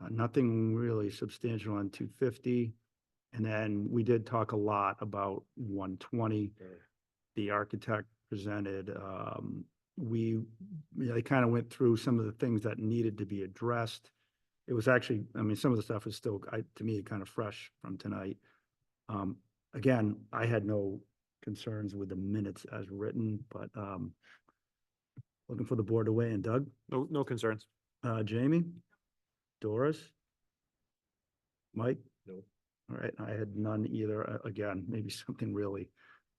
Nothing really substantial on 250. And then we did talk a lot about 120. The architect presented, they kind of went through some of the things that needed to be addressed. It was actually, I mean, some of the stuff is still, to me, kind of fresh from tonight. Again, I had no concerns with the minutes as written, but looking for the board to weigh in. Doug? No concerns. Jamie? Doris? Mike? No. All right, I had none either. Again, maybe something really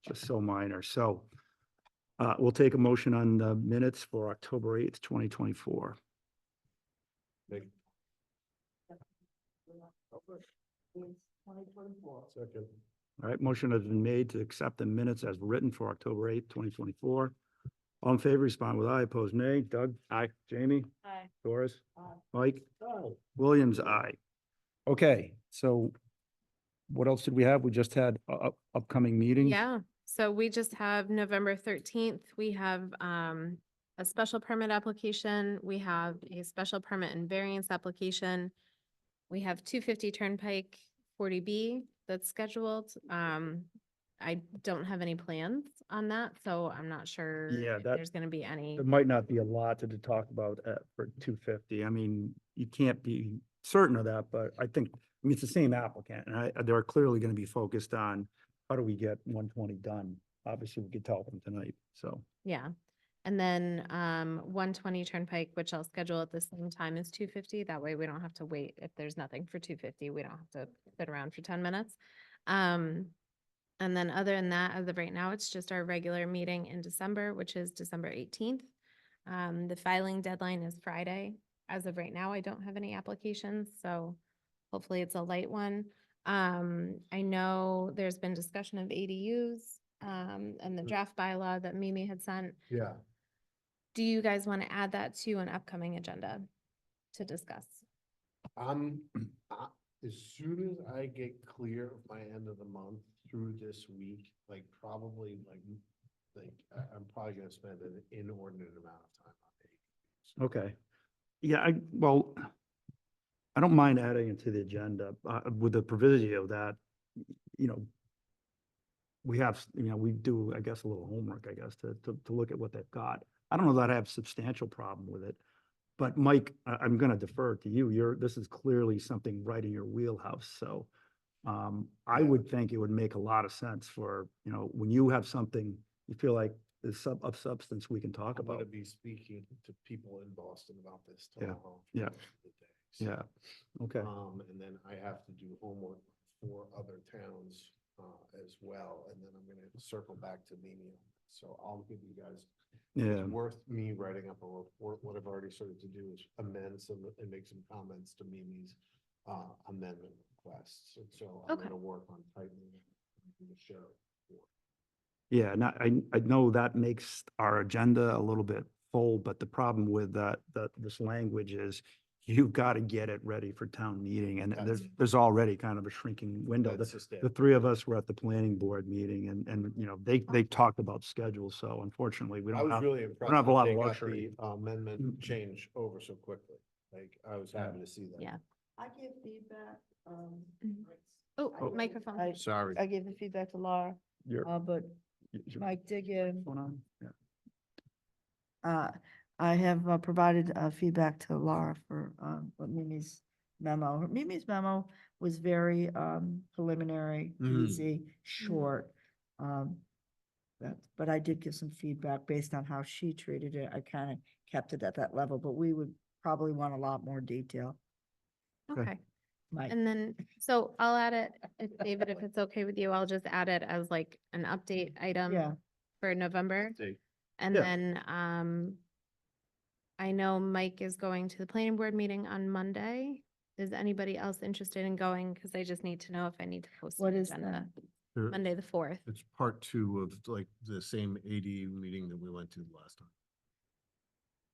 just so minor. So we'll take a motion on the minutes for October 8th, 2024. Second. All right, motion has been made to accept the minutes as written for October 8th, 2024. All in favor, respond with aye, opposed nay. Doug? Aye. Jamie? Aye. Doris? Aye. Mike? Oh. Williams, aye. Okay, so what else did we have? We just had upcoming meetings? Yeah, so we just have November 13th. We have a special permit application. We have a special permit and variance application. We have 250 Turnpike 40B that's scheduled. I don't have any plans on that, so I'm not sure Yeah, if that- there's gonna be any. There might not be a lot to talk about for 250. I mean, you can't be certain of that, but I think, it's the same applicant, and they're clearly going to be focused on how do we get 120 done? Obviously, we could tell them tonight, so. Yeah, and then 120 Turnpike, which I'll schedule at the same time as 250. That way we don't have to wait. If there's nothing for 250, we don't have to sit around for 10 minutes. And then other than that, as of right now, it's just our regular meeting in December, which is December 18th. The filing deadline is Friday. As of right now, I don't have any applications, so hopefully it's a light one. I know there's been discussion of ADUs and the draft bylaw that Mimi had sent. Yeah. Do you guys want to add that to an upcoming agenda to discuss? As soon as I get clear of my end of the month through this week, I'm probably gonna spend an inordinate amount of time on it. Okay. Yeah, well, I don't mind adding it to the agenda with the proviso that, we have, we do, I guess, a little homework, I guess, to look at what they've got. I don't know that I have substantial problem with it, but Mike, I'm going to defer to you. This is clearly something right in your wheelhouse. So I would think it would make a lot of sense for, when you have something, you feel like is of substance we can talk I'm gonna about. be speaking to people in Boston about this Yeah, tomorrow. yeah, for the rest of the day. So, Yeah, okay. And then I have to do homework for other towns, as well, and then I'm gonna circle back to Mimi. So I'll give you guys. Yeah. It's worth me writing up a report. What I've already started to do is amend some and make some comments to Mimi's, amendment requests. And so I'm Okay. gonna work on tightening the show. Yeah, and I know that makes our agenda a little bit full, but the problem with this language is you've got to get it ready for town meeting, and there's already kind of a shrinking window. That's just it. The three of us were at the planning board meeting, and, you know, they talked about schedules, so unfortunately, we I don't was have, really we impressed. don't have a that lot they of got luxury. the Amendment change over so quickly. Like, I was happy to see that. Yeah. I give feedback, Oh, microphone. I, Sorry. I gave the feedback to Laura, You're- but you're- Mike Diggin, Going on? Yeah. I have provided feedback to Laura for what Mimi's memo. Mimi's memo was very preliminary, easy, short. But I did give some feedback based on how she treated it. I kind of kept it at that level, but we would probably want a lot more detail. Okay. Mike. And then, so I'll add it, David, if it's okay with you, I'll just add it as like an update item Yeah. for November. And Yeah. then, I know Mike is going to the planning board meeting on Monday. Is anybody else interested in going? Cause I just need to know if I need to post. What an is agenda. There- Monday, the 4th. It's part two of like the same AD meeting that we went to last time.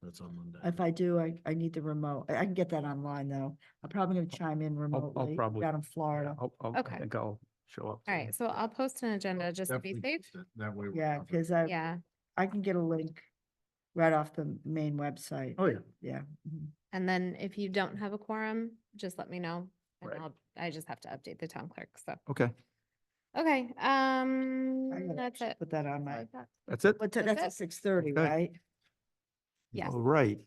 That's on Monday. If I do, I need the remote. I can get that online though. I'm probably gonna chime in I'll remotely probably. down in Florida. I Okay. think I'll show up. All right, so I'll post an agenda just to be Definitely safe. post it. That way. we're Yeah, covered. because Yeah. I can get a link right off the main website. Oh, yeah. Yeah. Mhm. And then if you don't have a quorum, just let me know. And Right. I just have to update the town clerk, so. Okay, Okay, I gotta that's it. Put that on That's all my, I've got. that's it? but That's that's it. at 6:30, Okay. right? Yes. All right.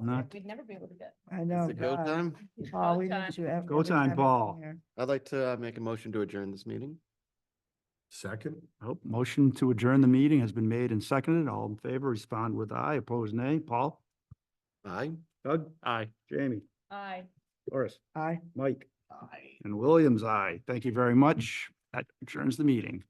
Not- We'd never be able to get. I know. Is it go God. time? Paul, we Go need you every Go time, you come Paul. here. I'd like to make a motion to adjourn this meeting. Second. Oh, motion to adjourn the meeting has been made and seconded. All in favor, respond with aye. Opposed, nay. Paul? Aye. Doug? Aye. Jamie? Aye. Doris? Aye. Mike? Aye. And Williams, aye. Thank you very much. That adjourns the meeting.